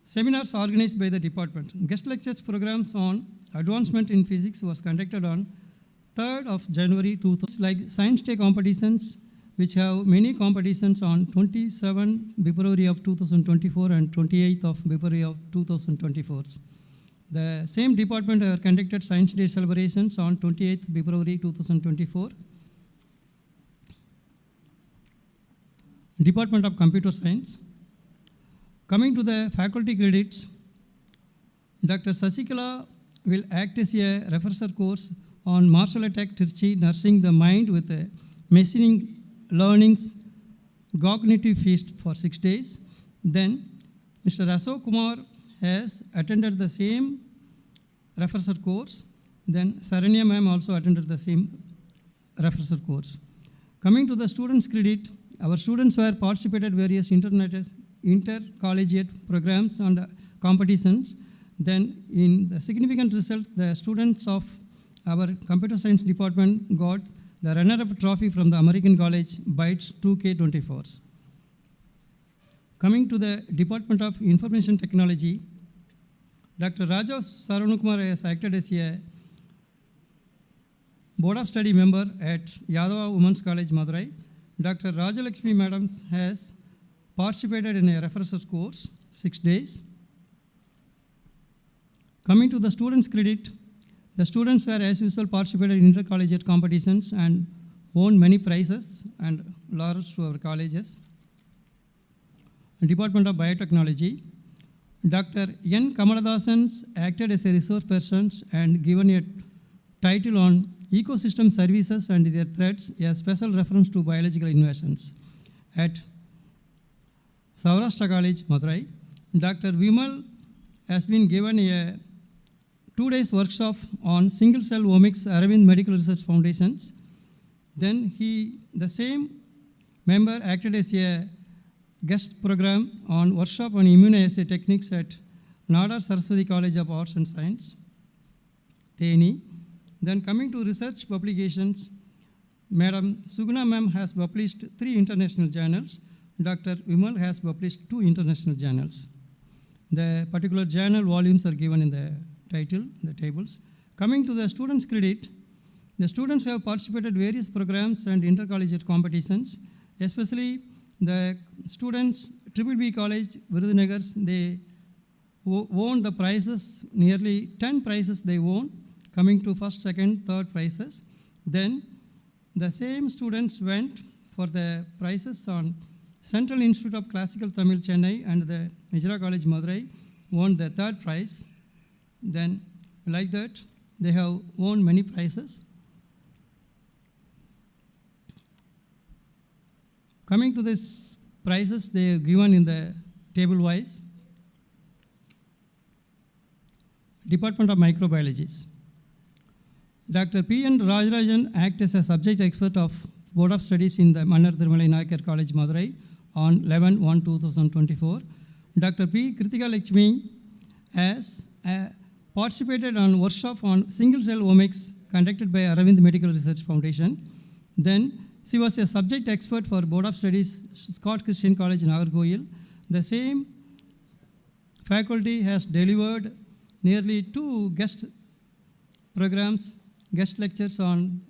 Seminars organized by the department. Guest lectures programs on advancement in physics was conducted on 3rd of January 2000, like Science Day competitions, which have many competitions on 27 February of 2024 and 28th of February of 2024. The same department conducted Science Day celebrations on 28th February 2024. Department of Computer Science. Coming to the faculty credits, Dr. Sasikala will act as a refresher course on Martial Attack Tirchi, Nursing the Mind with a Machining Learning's Cognitive Feast for 6 days. Then Mr. Ashok Kumar has attended the same refresher course. Then Saranya ma'am also attended the same refresher course. Coming to the students' credit, our students were participated various intercollegiate programs and competitions. Then in the significant result, the students of our computer science department got the runner-up trophy from the American College Bytes 2K24s. Coming to the Department of Information Technology, Dr. Raja Saranukumar has acted as a Board of Study member at Yadava Women's College, Madurai. Dr. Rajalakshmi Madam has participated in a refresher course, 6 days. Coming to the students' credit, the students were as usual participated in intercollegiate competitions and won many prizes and laurels to our colleges. Department of Biotechnology, Dr. N. Kamaladasan acted as a resource person and given a title on ecosystem services and their threats, a special reference to biological innovations. At Saurashtra College, Madurai, Dr. Vimal has been given a 2 days workshop on single-cell omics, Aravind Medical Research Foundations. Then the same member acted as a guest program on workshop on immunoassay techniques at Nadar Saraswati College of Arts and Science, Theni. Then coming to research publications, Madam Suguna ma'am has published 3 international journals. Dr. Vimal has published 2 international journals. The particular journal volumes are given in the title, the tables. Coming to the students' credit, the students have participated various programs and intercollegiate competitions, especially the students, B College, Virudunagars, they won the prizes, nearly 10 prizes they won, coming to first, second, third prizes. Then the same students went for the prizes on Central Institute of Classical Tamil, Chennai, and the Madura College, Madurai, won the 3rd prize. Then like that, they have won many prizes. Coming to these prizes, they are given in the table wise. Department of Microbiology. Dr. P. N. Rajarajan acted as a subject expert of Board of Studies in the Mannar Thirumalai Nayakar College, Madurai on 11/1/2024. Dr. P. Kritika Lakshmi has participated on workshop on single-cell omics conducted by Aravind Medical Research Foundation. Then she was a subject expert for Board of Studies, Scott Christian College, Nagarkoil. The same faculty has delivered nearly 2 guest programs, guest lectures on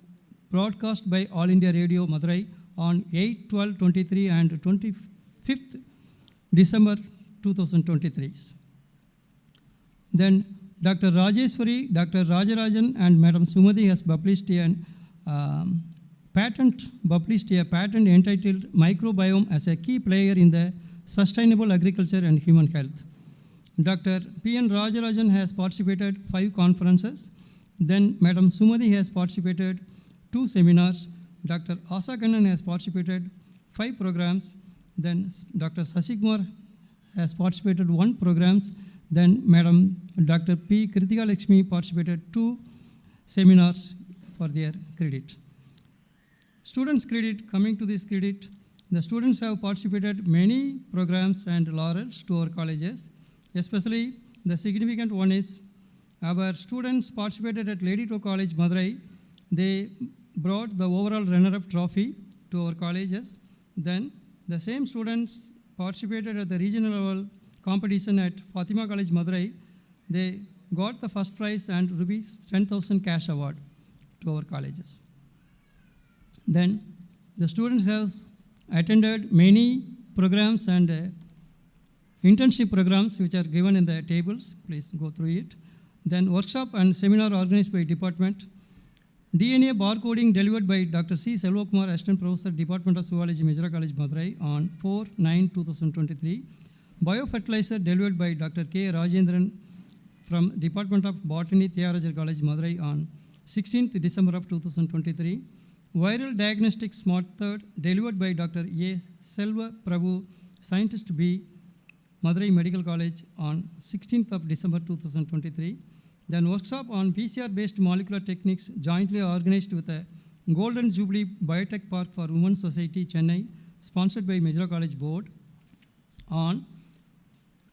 broadcast by All India Radio, Madurai on 8/12/23 and 25th December 2023. Then Dr. Rajeshwari, Dr. Rajarajan and Madam Sumati has published a published a patent entitled Microbiome as a Key Player in the Sustainable Agriculture and Human Health. Dr. P.N. Rajarajan has participated 5 conferences. Then Madam Sumati has participated 2 seminars. Dr. Asa Kannan has participated 5 programs. Then Dr. Sasikumar has participated 1 programs. Then Madam Dr. P. Kritika Lakshmi participated 2 seminars for their credit. Students' credit, coming to this credit, the students have participated many programs and laurels to our colleges. Especially the significant one is our students participated at Lady Toe College, Madurai. They brought the overall runner-up trophy to our colleges. Then the same students participated at the regional level competition at Fatima College, Madurai. They got the first prize and rupees 10,000 cash award to our colleges. Then the students have attended many programs and internship programs which are given in the tables. Please go through it. Then workshop and seminar organized by department. DNA barcoding delivered by Dr. C. Selvakumar, Assistant Professor, Department of Zoology, Madura College, Madurai on 4/9/2023. Biofertilizer delivered by Dr. K. Rajendran from Department of Botany, Theological College, Madurai on 16th December of 2023. Viral diagnostics method delivered by Dr. A. Selva Prabhu, Scientist B, Madurai Medical College on 16th of December 2023. Then workshop on PCR-based molecular techniques jointly organized with the Golden Jubilee Biotech Park for Women's Society, Chennai, sponsored by Madura College Board on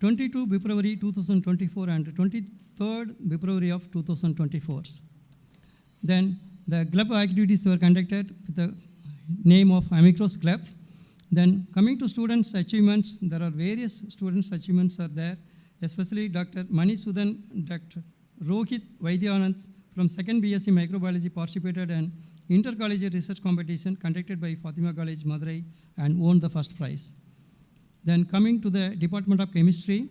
22 February 2024 and 23rd February of 2024. Then the club activities were conducted with the name of Amicros Club. Then coming to students' achievements, there are various students' achievements are there, especially Dr. Mani Sudan, Dr. Rohit Vaidyanand from 2nd BSc Microbiology participated in intercollegiate research competition conducted by Fatima College, Madurai and won the first prize. Then coming to the Department of Chemistry,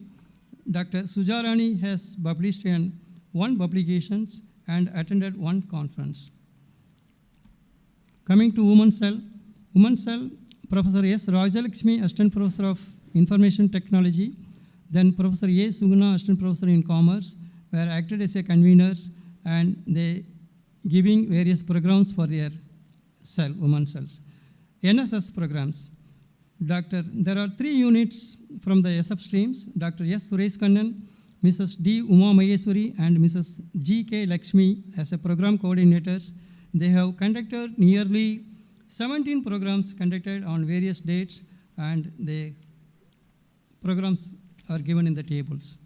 Dr. Sujarani has published in 1 publications and attended 1 conference. Coming to Women's Cell, Professor S. Rajalakshmi, Assistant Professor of Information Technology, then Professor A. Suguna, Assistant Professor in Commerce, were acted as a conveners and they giving various programs for their cell, women's cells. NSS programs. There are 3 units from the SF streams. Dr. S. Suresh Kannan, Mrs. D. Uma Maheswari and Mrs. G. K. Lakshmi as a program coordinators. They have conducted nearly 17 programs conducted on various dates and the programs are given in the tables.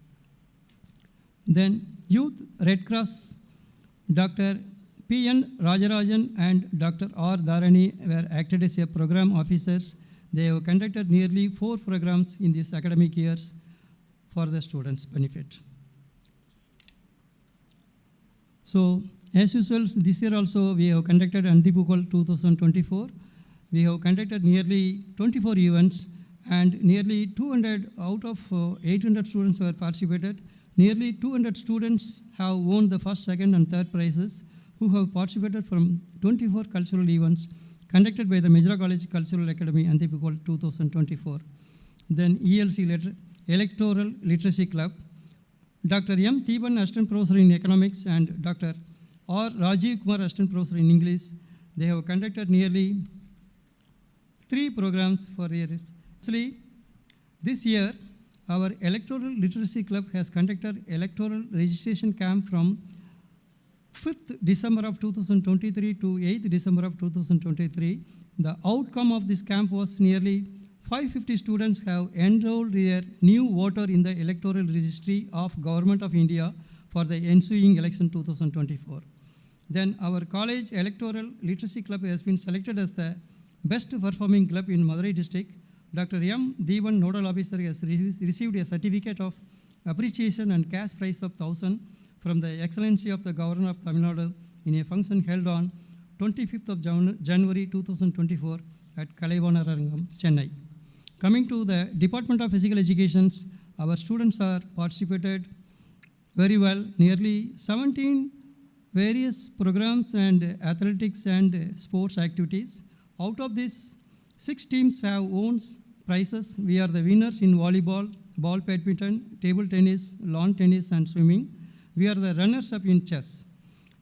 Then Youth Red Cross, Dr. P.N. Rajarajan and Dr. R. Dharani were acted as a program officers. They have conducted nearly 4 programs in these academic years for the students' benefit. So, as usual, this year also we have conducted Andipukal 2024. We have conducted nearly 24 events and nearly 200 out of 800 students were participated. Nearly 200 students have won the first, second and third prizes who have participated from 24 cultural events conducted by the Madura College Cultural Academy Andipukal 2024. Then ELC Electoral Literacy Club. Dr. M. Thiban, Assistant Professor in Economics and Dr. R. Rajiv Kumar, Assistant Professor in English. They have conducted nearly 3 programs for years. Actually, this year, our Electoral Literacy Club has conducted electoral registration camp from 5th December of 2023 to 8th December of 2023. The outcome of this camp was nearly 550 students have enrolled their new voter in the electoral registry of Government of India for the ensuing election 2024. Then our college Electoral Literacy Club has been selected as the best performing club in Madurai district. Dr. M. Devan, Nodal Officer, has received a certificate of appreciation and cash prize of 1,000 from the Excellency of the Governor of Tamil Nadu in a function held on 25th of January 2024 at Kalaivanarangam, Chennai. Coming to the Department of Physical Education, our students are participated very well. Nearly 17 various programs and athletics and sports activities. Out of this, 6 teams have won prizes. We are the winners in volleyball, ball badminton, table tennis, lawn tennis, and swimming. We are the runners-up in chess.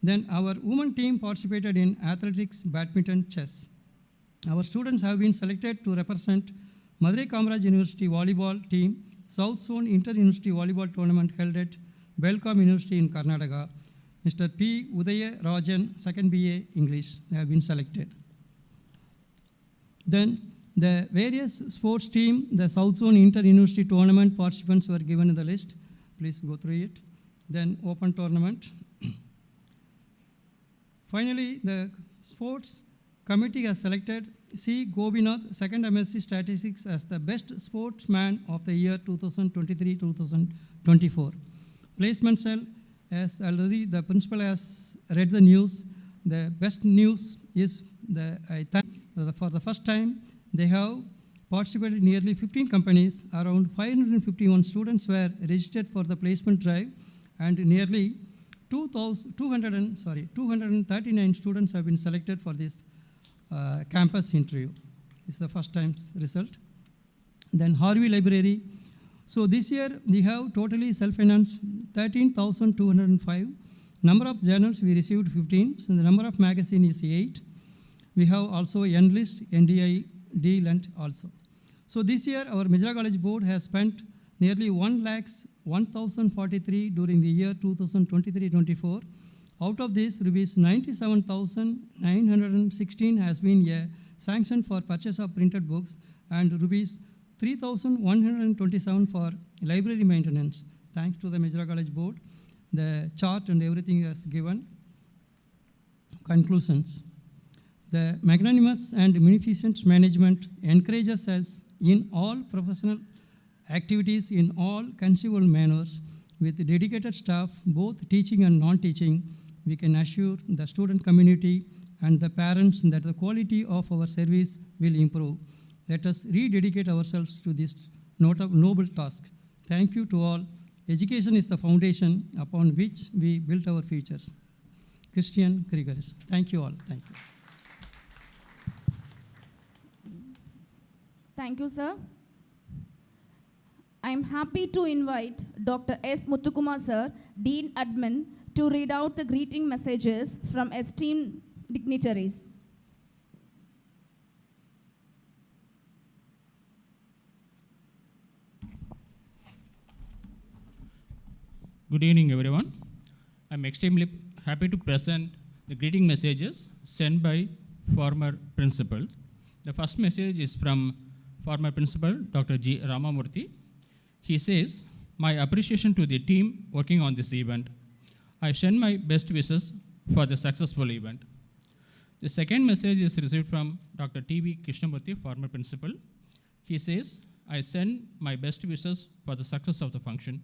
Then our women team participated in athletics, badminton, chess. Our students have been selected to represent Madura Kamaraj University volleyball team, South Zone Inter-University Volleyball Tournament held at Belgaum University in Karnataka. Mr. P. Udaya Rajan, 2nd BA English, have been selected. Then the various sports team, the South Zone Inter-University Tournament participants were given in the list. Please go through it. Then open tournament. Finally, the sports committee has selected C. Gobinath, 2nd MSc Statistics, as the best sportsman of the year 2023-2024. Placement cell, as already the principal has read the news, the best news is for the first time, they have participated nearly 15 companies, around 551 students were registered for the placement drive, and nearly 239 students have been selected for this campus interview. This is the first time's result. Then Harvey Library. So this year we have totally self-financed 13,205. Number of journals we received 15. So the number of magazine is 8. We have also Enlist, NDI, D-Lent also. So this year our Madura College Board has spent nearly 1,01,043 during the year 2023-24. Out of this, rupees 97,916 has been sanctioned for purchase of printed books and rupees 3,127 for library maintenance. Thanks to the Madura College Board. The chart and everything is given. Conclusions. The magnanimous and munificent management encourages us in all professional activities in all conceivable manners with dedicated staff, both teaching and non-teaching. We can assure the student community and the parents that the quality of our service will improve. Let us rededicate ourselves to this noble task. Thank you to all. Education is the foundation upon which we build our futures. Christian Grigoris. Thank you all. Thank you. Thank you, sir. I am happy to invite Dr. S. Muthukumar, sir, Dean Admin, to read out the greeting messages from esteemed dignitaries. Good evening, everyone. I'm extremely happy to present the greeting messages sent by former principal. The first message is from former principal, Dr. G. Ramamurthy. He says, "My appreciation to the team working on this event. I send my best wishes for the successful event." The second message is received from Dr. T.V. Krishnamurthy, former principal. He says, "I send my best wishes for the success of the function.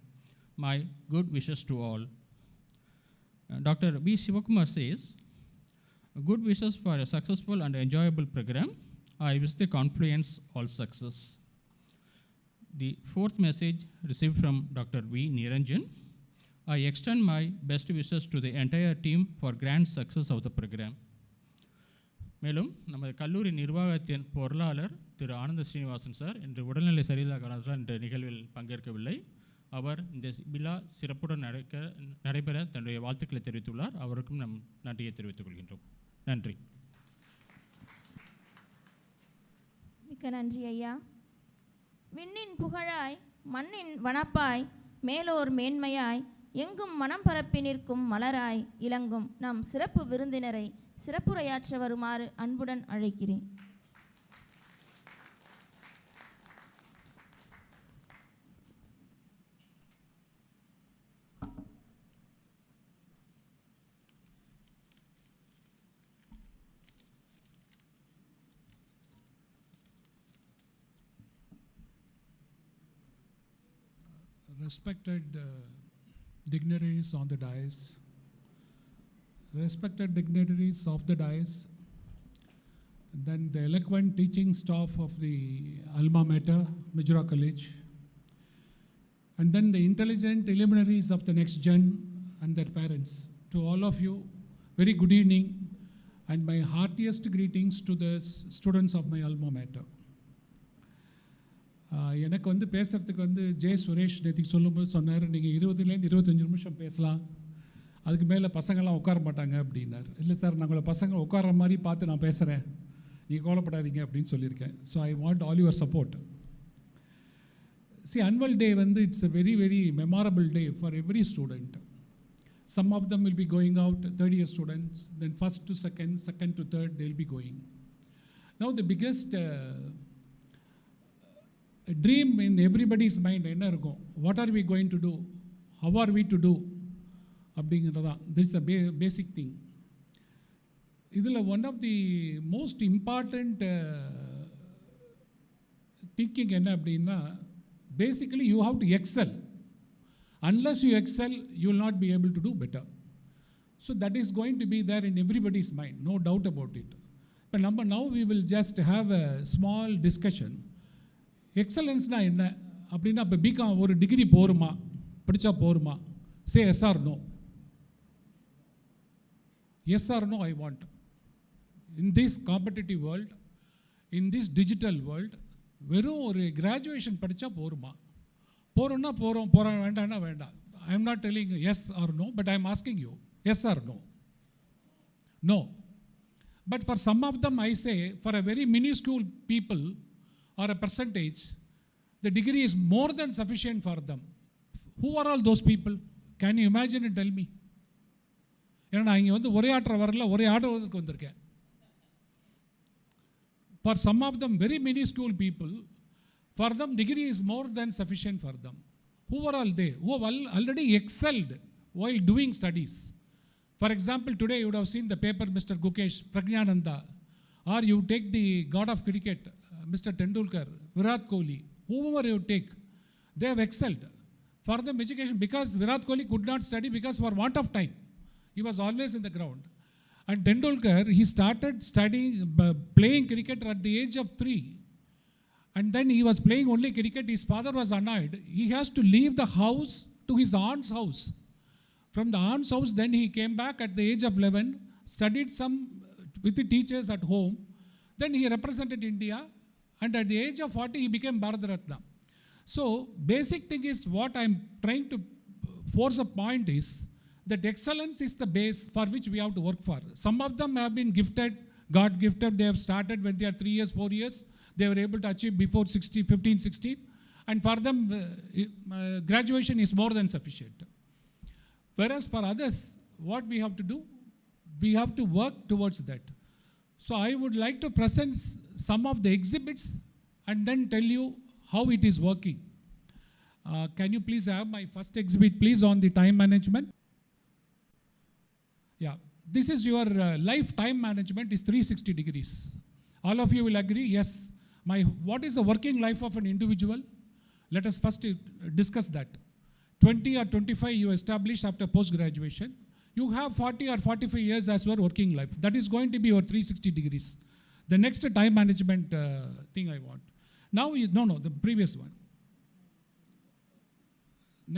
My good wishes to all." Dr. B. Shivakumar says, "Good wishes for a successful and enjoyable program. I wish the confluence all success." The fourth message received from Dr. V. Niranjan. "I extend my best wishes to the entire team for grand success of the program." மேலும் நமது கல்லூரி நிர்வாகத்தின் பொருளாளர் திரு ஆனந்த Srinivasan sir இன்று உடல்நிலை சரியில்லாத காரணத்தால் இந்த நிகழ்வில் பங்கேற்கவில்லை. அவர் இந்த விழா சிறப்புடன் நடைபெற தன்னுடைய வாழ்த்துக்களை தெரிவித்துள்ளார். அவருக்கும் நம் நன்றியை தெரிவித்துக் கொள்கின்றோம். நன்றி. மிக்க நன்றி ஐயா. விண்ணின் புகழாய் மண்ணின் வனப்பாய் மேலோர் மேன்மையாய் எங்கும் மனம் பரப்பி நிற்கும் மலராய் இலங்கும் நம் சிறப்பு விருந்தினரை சிறப்புரையாற்ற வருமாறு அன்புடன் அழைக்கிறேன். Respected dignitaries on the dais, respected dignitaries of the dais, then the eloquent teaching staff of the alma mater, Madura College, and then the intelligent luminaries of the next gen and their parents. To all of you, very good evening and my heartiest greetings to the students of my alma mater. எனக்கு வந்து பேசுகிறதுக்கு வந்து J Suresh நேற்றுக்கு சொல்லும்போது சொன்னார், நீங்கள் 20லேருந்து 25 நிமிஷம் பேசலாம், அதுக்கு மேலே பசங்கள்லாம் உட்கார மாட்டாங்க அப்படின்னார். இல்லை சார், நாங்கள் பசங்க உட்கார மாதிரி பார்த்து நான் பேசுகிறேன், நீங்கள் கவலைப்படாதீங்க அப்படின்னு சொல்லியிருக்கேன். So I want all your support. See, annual day வந்து it's a very, very memorable day for every student. Some of them will be going out, third year students, then first to second, second to third, they'll be going. Now the biggest dream in everybody's mind என்ன இருக்கும், what are we going to do, how are we to do அப்படிங்கிறதான். This is a basic thing. இதில் one of the most important thinking என்ன அப்படின்னா, basically you have to excel. Unless you excel, you will not be able to do better. So that is going to be there in everybody's mind, no doubt about it. But now we will just have a small discussion. Excellence na enna அப்படின்னா, இப்போ BCom ஒரு degree போருமா, படித்தா போருமா? Say yes or no. Yes or no I want. In this competitive world, in this digital world, வெறும் ஒரு graduation படித்தா போருமா? போகிறோன்னா போகிறோம் வேண்டாம்னா வேண்டாம். I am not telling yes or no, but I am asking you yes or no. No. But for some of them I say, for a very minuscule people or a percentage, the degree is more than sufficient for them. Who are all those people? Can you imagine and tell me? ஏன்னா நான் இங்கே வந்து ஒரே ஆற்ற வரல, ஒரே ஆடுறதுக்கு வந்திருக்கேன். For some of them, very minuscule people, for them degree is more than sufficient for them. Who are all they? Who have already excelled while doing studies. For example, today you would have seen the paper Mr. Gukesh Pragnananda, or you take the god of cricket, Mr. Tendulkar, Virat Kohli, whoever you take, they have excelled. For them education, because Virat Kohli could not study because for want of time, he was always in the ground. And Tendulkar, he started studying, playing cricket at the age of 3. And then he was playing only cricket. His father was annoyed. He has to leave the house to his aunt's house. From the aunt's house, then he came back at the age of 11, studied some with the teachers at home. Then he represented India. And at the age of 40, he became Bharat Ratna. So, basic thing is what I'm trying to force a point is, that excellence is the base for which we have to work for. Some of them have been gifted, God gifted, they have started when they are 3 years, 4 years, they were able to achieve before 15, 16, and for them graduation is more than sufficient. Whereas for others, what we have to do, we have to work towards that. So I would like to present some of the exhibits and then tell you how it is working. Can you please have my first exhibit, please, on the time management? Yeah, this is your lifetime management is 360 degrees. All of you will agree, yes. What is the working life of an individual? Let us first discuss that. 20 or 25 you establish after post-graduation. You have 40 or 45 years as your working life. That is going to be your 360 degrees. The next time management thing I want. Now, the previous one.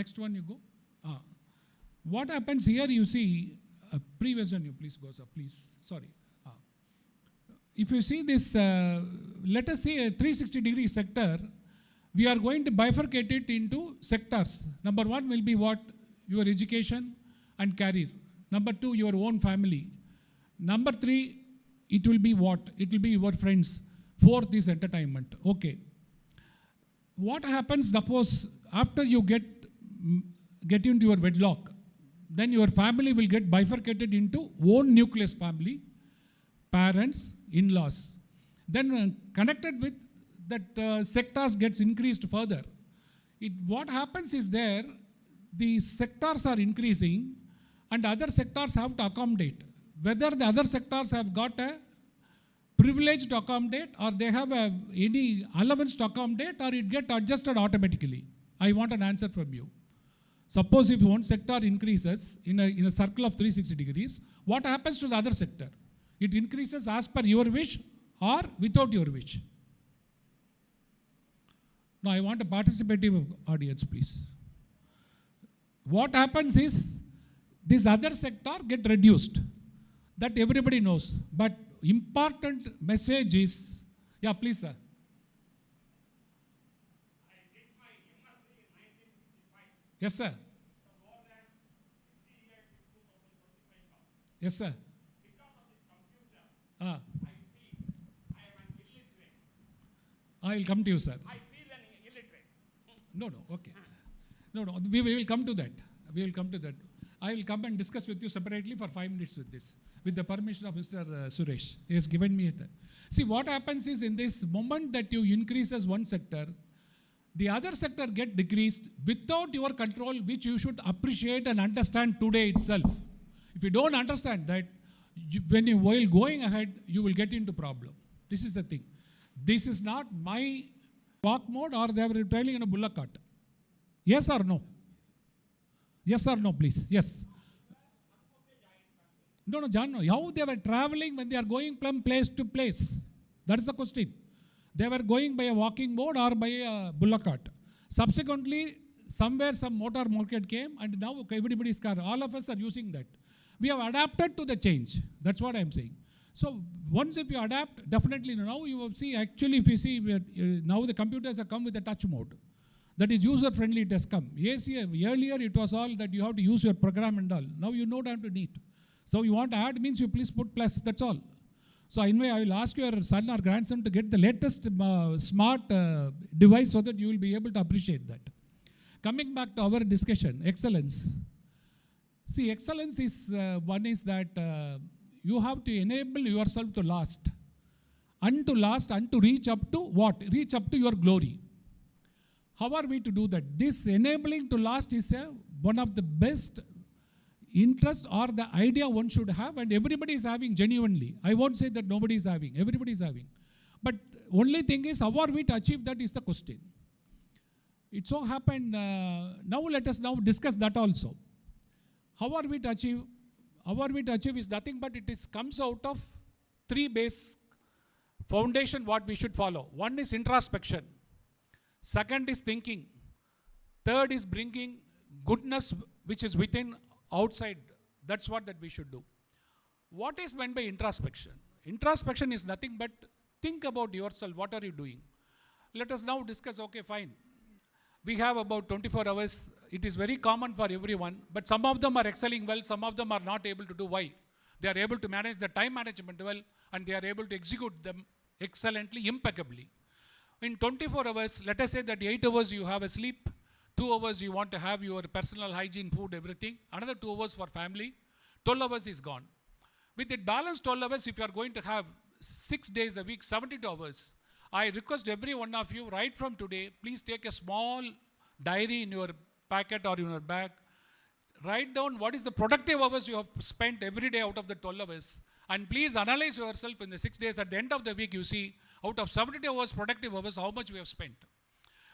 Next one you go. What happens here, you see, previous one, you please go, sir, please. Sorry. If you see this, let us say a 360-degree sector, we are going to bifurcate it into sectors. Number 1 will be what? Your education and career. Number 2, your own family. Number 3, it will be what? It will be your friends. 4th is entertainment. Okay. What happens, suppose, after you get into your wedlock, then your family will get bifurcated into own nucleus family, parents, in-laws. Then connected with that sectors gets increased further. What happens is there, the sectors are increasing and other sectors have to accommodate. Whether the other sectors have got a privilege to accommodate or they have any allowance to accommodate or it get adjusted automatically. I want an answer from you. Suppose if one sector increases in a circle of 360 degrees, what happens to the other sector? It increases as per your wish or without your wish. Now I want a participative audience, please. What happens is this other sector get reduced. that everybody knows. But important message is, yeah, please, sir. Yes, sir. Yes, sir. I will come to you, sir. I feel illiterate. No, okay. No, we will come to that. We will come to that. I will come and discuss with you separately for 5 minutes with this, with the permission of Mr. Suresh. He has given me it. See, what happens is, in this moment that you increase as one sector, the other sector get decreased without your control, which you should appreciate and understand today itself. If you don't understand that, while going ahead, you will get into problem. This is the thing. This is not my walk mode, or they were trailing in a bullock cart. Yes or no? Yes or no, please? Yes. No, John, no. How they were traveling when they are going from place to place? That is the question. They were going by a walking mode or by a bullock cart. Subsequently, somewhere some motor market came, and now everybody's car. All of us are using that. We have adapted to the change. That's what I'm saying. So once if you adapt, definitely now you will see, actually if you see, now the computers have come with a touch mode. That is user friendly, it has come. Yes, earlier it was all that you have to use your program and all. Now you know down to need. So you want to add means you please put plus, that's all. So anyway, I will ask your son or grandson to get the latest smart device so that you will be able to appreciate that. Coming back to our discussion, excellence. See, excellence is, one is that you have to enable yourself to last. And to reach up to what? Reach up to your glory. How are we to do that? This enabling to last is one of the best interest or the idea one should have, and everybody is having genuinely. I won't say that nobody is having. Everybody is having. But only thing is, how are we to achieve that is the question. It so happened, now let us now discuss that also. How are we to achieve? How are we to achieve is nothing but comes out of 3 base foundation what we should follow. One is introspection. Second is thinking. Third is bringing goodness which is within, outside. That's what that we should do. What is meant by introspection? Introspection is nothing but think about yourself. What are you doing? Let us now discuss, okay, fine. We have about 24 hours. It is very common for everyone, but some of them are excelling well, some of them are not able to do. Why? They are able to manage the time management well, and they are able to execute them excellently, impeccably. In 24 hours, let us say that 8 hours you have a sleep, 2 hours you want to have your personal hygiene, food, everything, another 2 hours for family, 12 hours is gone. With that balanced 12 hours, if you are going to have 6 days a week, 72 hours, I request every one of you, right from today, please take a small diary in your packet or in your bag. Write down what is the productive hours you have spent every day out of the 12 hours. And please analyze yourself in the 6 days. At the end of the week, you see, out of 72 hours, productive hours, how much we have spent.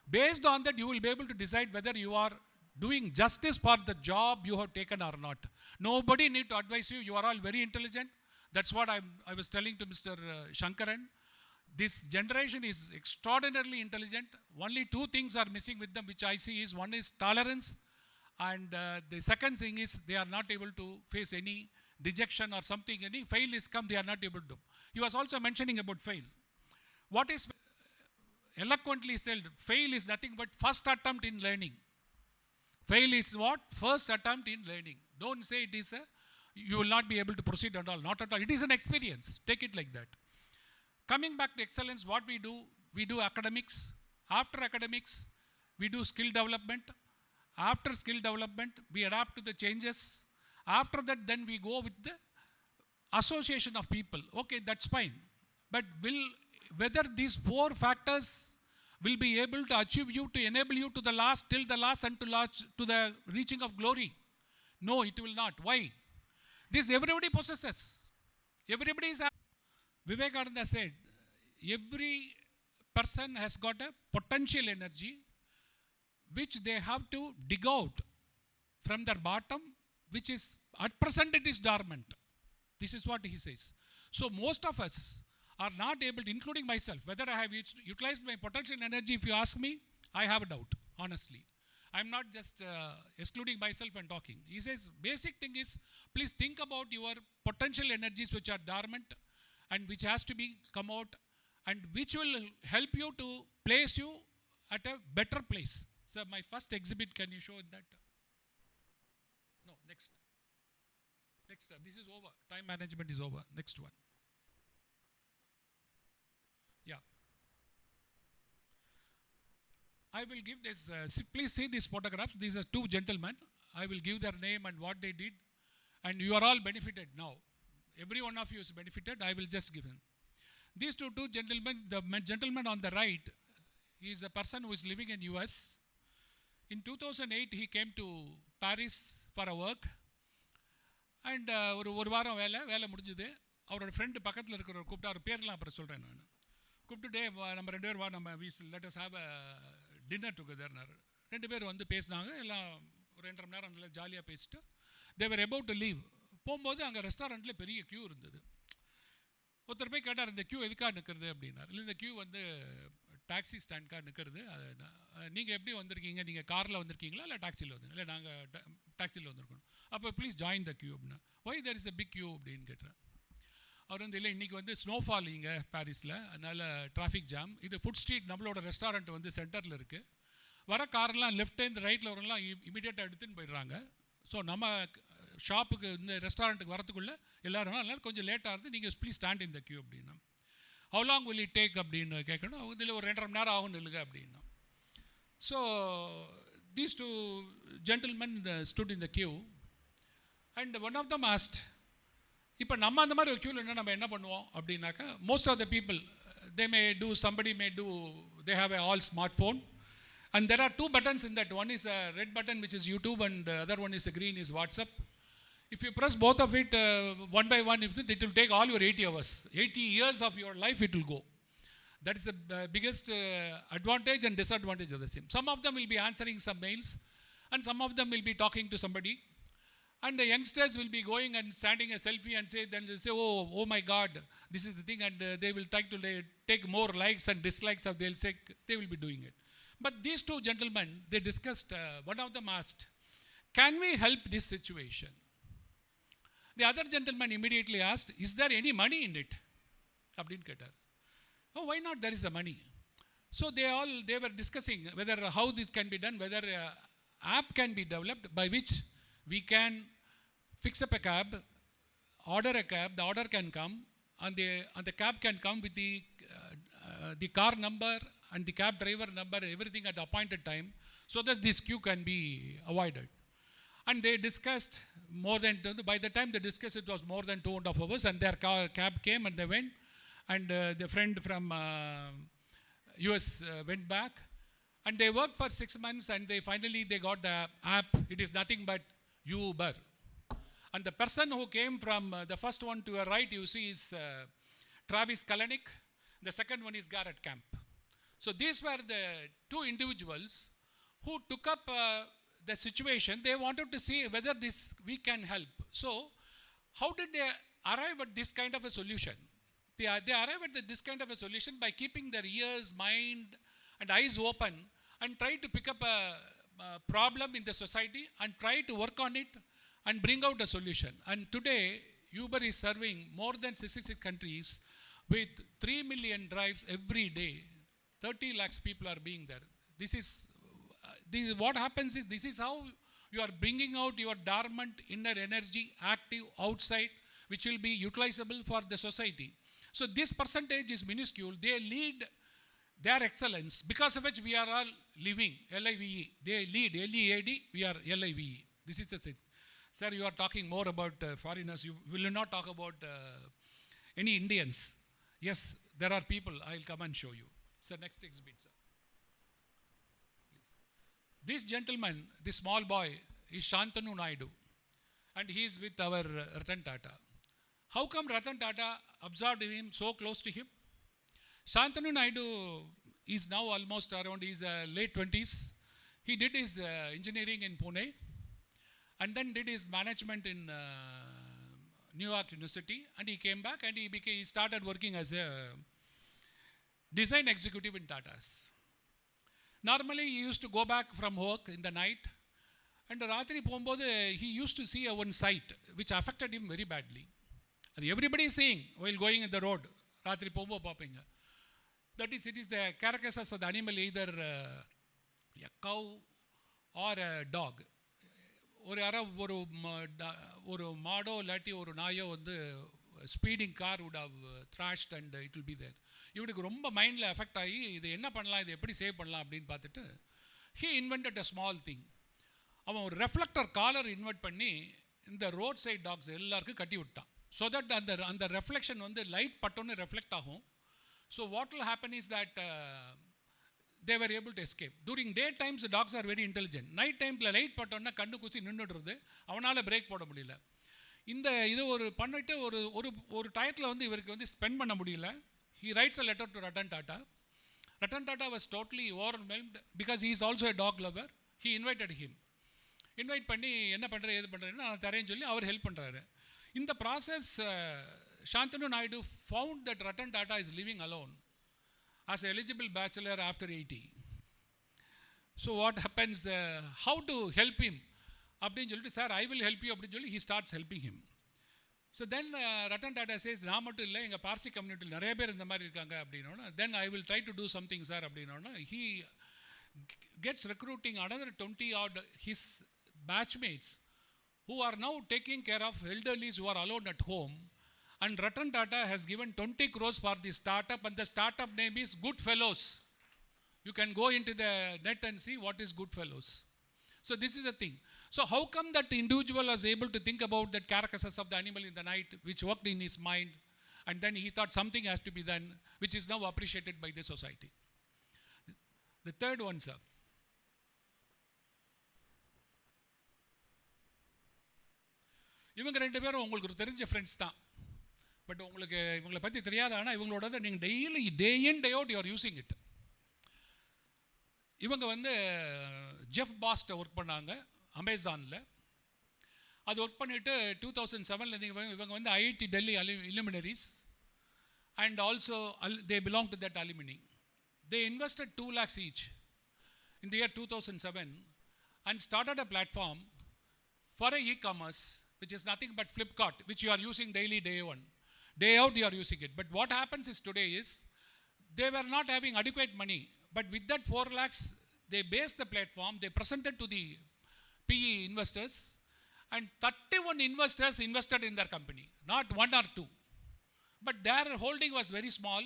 Based on that, you will be able to decide whether you are doing justice for the job you have taken or not. Nobody need to advise you. You are all very intelligent. That's what I was telling to Mr. Shankaran. This generation is extraordinarily intelligent. Only 2 things are missing with them, which I see is, one is tolerance, and the second thing is they are not able to face any dejection or something. Any fail is come, they are not able to. He was also mentioning about fail. What is eloquently said, fail is nothing but first attempt in learning. Fail is what? First attempt in learning. Don't say it is you will not be able to proceed at all. Not at all. It is an experience. Take it like that. Coming back to excellence, what we do academics. After academics, we do skill development. After skill development, we adapt to the changes. After that, then we go with the association of people. Okay, that's fine. But whether these 4 factors will be able to achieve you, to enable you to the last, till the last, and to the reaching of glory? No, it will not. Why? This everybody possesses. Everybody is. Vivekananda said, every person has got a potential energy which they have to dig out from their bottom, which is, at present it is dormant. This is what he says. So most of us are not able to, including myself, whether I have utilized my potential energy, if you ask me, I have a doubt, honestly. I'm not just excluding myself and talking. He says, basic thing is, please think about your potential energies which are dormant and which has to be come out, and which will help you to place you at a better place. So my first exhibit, can you show that? No, next. Next, this is over. Time management is over. Next one. Yeah. I will give this, please see these photographs. These are two gentlemen. I will give their name and what they did. And you are all benefited now. Every one of you is benefited. I will just give him. These two gentlemen, the gentleman on the right, he is a person who is living in US. In 2008, he came to Paris for a work. And ஒரு வாரம் வேலை முடிஞ்சுது. அவரோட friend பக்கத்தில் இருக்கிற கூப்பிட்டு அவர் பேர்லாம் அப்புறம் சொல்கிறேன் நான். கூப்பிட்டுட்டே நம்ம 2 பேர் வா, நம்ம let us have a dinner together. 2 பேர் வந்து பேசினாங்க. எல்லாம் ஒரு 2.5 மணி நேரம் நல்லா ஜாலியாக பேசிட்டு they were about to leave. போகும்போது அங்கே ரெஸ்டாரண்ட்டில் பெரிய க்யூ இருந்தது. ஒருத்தர் போய் கேட்டார், இந்த க்யூ எதுக்காக நிற்கிறது அப்படின்னார். இல்லை, இந்த க்யூ வந்து டாக்ஸி ஸ்டாண்ட்காக நிற்கிறது. நீங்கள் எப்படி வந்திருக்கீங்க? நீங்கள் காரில் வந்திருக்கீங்களா இல்லை டாக்ஸியில் வந்தீங்க? இல்லை, நாங்கள் டாக்ஸியில் வந்திருக்கோம். அப்போ ப்ளீஸ் ஜாயின் த க்யூ அப்படின்னா. Why there is a big queue அப்படின்னு கேட்டேன். அவர் வந்து இல்லை, இன்றைக்கி வந்து ஸ்னோஃபால் இங்கே பாரிஸில், அதனால் டிராஃபிக் ஜாம். இது ஃபுட் ஸ்ட்ரீட், நம்மளோட ரெஸ்டாரண்ட் வந்து சென்டரில் இருக்குது. வர கார்லாம் லெஃப்ட் ஹேண்ட் ரைட்டில் வரலாம் இமீடியட்டாக எடுத்துன்னு போயிடுறாங்க. ஸோ நம்ம ஷாப்புக்கு இந்த ரெஸ்டாரண்ட்டுக்கு வரத்துக்குள்ளே எல்லோரும் அதனால் கொஞ்சம் லேட்டாக இருந்து நீங்கள் please stand in the queue அப்படின்னா. How long will it take அப்படின்னு கேட்கணும். இதில் ஒரு 2.5 மணி நேரம் ஆகும் இல்லைங்க அப்படின்னா. So these two gentlemen stood in the queue and one of them asked, இப்போ நம்ம அந்த மாதிரி ஒரு க்யூவில் என்ன நம்ம என்ன பண்ணுவோம் அப்படின்னாக்கா, most of the people somebody may do, they have a all smartphone. And there are 2 buttons in that. One is a red button, which is YouTube, and the other one is a green, is WhatsApp. If you press both of it one by one, it will take all your 80 hours. 80 years of your life it will go. That is the biggest advantage and disadvantage of the same. Some of them will be answering some mails, and some of them will be talking to somebody. And the youngsters will be going and standing a selfie and then they say, oh my God, this is the thing, and they will try to take more likes and dislikes of, they'll say, they will be doing it. But these 2 gentlemen, they discussed, one of them asked, can we help this situation? The other gentleman immediately asked, is there any money in it? Abdin Ketar. Oh, why not? There is a money. So they were discussing whether how this can be done, whether app can be developed by which we can fix up a cab, order a cab, the order can come, and the cab can come with the car number and the cab driver number, everything at the appointed time, so that this queue can be avoided. And they discussed more than, by the time they discussed, it was more than 2.5 hours, and their cab came and they went, and the friend from US went back, and they worked for 6 months, and finally they got the app. It is nothing but Uber. And the person who came from the first one to your right, you see, is Travis Kalanick. The second one is Garrett Camp. So these were the 2 individuals who took up the situation. They wanted to see whether we can help. So how did they arrive at this kind of a solution? They arrive at this kind of a solution by keeping their ears, mind and eyes open and try to pick up a problem in the society and try to work on it and bring out a solution. And today Uber is serving more than 66 countries with 3 million drives every day. 30 lakhs people are being there. This is what happens is, this is how you are bringing out your dormant inner energy active outside, which will be utilizable for the society. So this percentage is minuscule. They lead their excellence, because of which we are all living. LIVE. They lead LEAD, we are LIVE. This is the thing. Sir, you are talking more about foreigners. You will not talk about any Indians. Yes, there are people. I'll come and show you. So next exhibit, sir. Please. This gentleman, this small boy, is Shantanu Naidu, and he is with our Ratan Tata. How come Ratan Tata observed him so close to him? Shantanu Naidu is now almost around his late 20s. He did his engineering in Pune, and then did his management in New York University, and he came back and he started working as a design executive in Tata's. Normally he used to go back from work in the night, and ராத்திரி போகும்போது he used to see one sight which affected him very badly. அது everybody is seeing while going in the road. ராத்திரி போகும்போது பார்ப்பீங்க. That is, it is the carcasses of the animal, either a cow or a dog. ஒரு மாடோ இல்லாட்டி ஒரு நாயோ வந்து speeding car would have thrashed and it will be there. இவனுக்கு ரொம்ப மைண்டில் எஃபெக்ட் ஆகி இது என்ன பண்ணலாம், இது எப்படி சேவ் பண்ணலாம் அப்படின்னு பார்த்துட்டு he invented a small thing. அவன் ஒரு ரெஃப்ளெக்டர் காலர் இன்வெர்ட் பண்ணி இந்த ரோட் சைட் டாக்ஸ் எல்லாருக்கும் கட்டி விட்டான். ஸோ தட் அந்த ரெஃப்ளெக்ஷன் வந்து லைட் பட்டோன்னு ரெஃப்ளெக்ட் ஆகும். So what will happen is that they were able to escape. During day times the dogs are very intelligent. Night timeல light பட்டோன்னா கண்ணு குசி நின்றுடுறது, அவனால் பிரேக் போட முடியல. இது ஒரு பண்ணிட்டு ஒரு டயத்தில் வந்து இவருக்கு வந்து ஸ்பெண்ட் பண்ண முடியல. He writes a letter to Ratan Tata. Ratan Tata was totally overwhelmed because he is also a dog lover. He invited him. Invite பண்ணி என்ன பண்ணுற ஏது பண்ணுறேன்னு நான் தரேன்னு சொல்லி அவர் ஹெல்ப் பண்ணுறாரு. இந்த process Shantanu Naidu found that Ratan Tata is living alone as an eligible bachelor after 80. So what happens, how to help him அப்படின்னு சொல்லிட்டு, sir I will help you அப்படின்னு சொல்லி he starts helping him. So then Ratan Tata says, நான் மட்டும் இல்லை, எங்கள் பார்சி கம்யூனிட்டியில் நிறைய பேர் இந்த மாதிரி இருக்காங்க அப்படின்னோன்னா, then I will try to do something sir அப்படின்னோன்னா, he gets recruiting another 20 odd his batchmates who are now taking care of elderlies who are alone at home. And Ratan Tata has given 20 crores for the startup, and the startup name is Goodfellows. You can go into the net and see what is Goodfellows. So this is a thing. So how come that individual was able to think about that carcasses of the animal in the night, which worked in his mind, and then he thought something has to be done, which is now appreciated by the society. The third one, sir. இவங்க ரெண்டு பேரும் உங்களுக்கு தெரிஞ்ச friends தான், but உங்களுக்கு இவங்களை பற்றி தெரியாது. ஆனால் இவங்களோட நீங்கள் daily day in day out you are using it. இவங்க வந்து ஜெஃப் பாஸ்ட்டை ஒர்க் பண்ணாங்க அமேசானில். அது ஒர்க் பண்ணிவிட்டு 2007 இவங்க வந்து IIT Delhi illuminaries and also they belong to that alumni. They invested 2 lakhs each in the year 2007 and started a platform for a e-commerce, which is nothing but Flipkart, which you are using daily, day one. Day out you are using it. But what happens is today is they were not having adequate money. But with that 4 lakhs, they based the platform, they presented to the PE investors, and 31 investors invested in their company, not 1 or 2. But their holding was very small,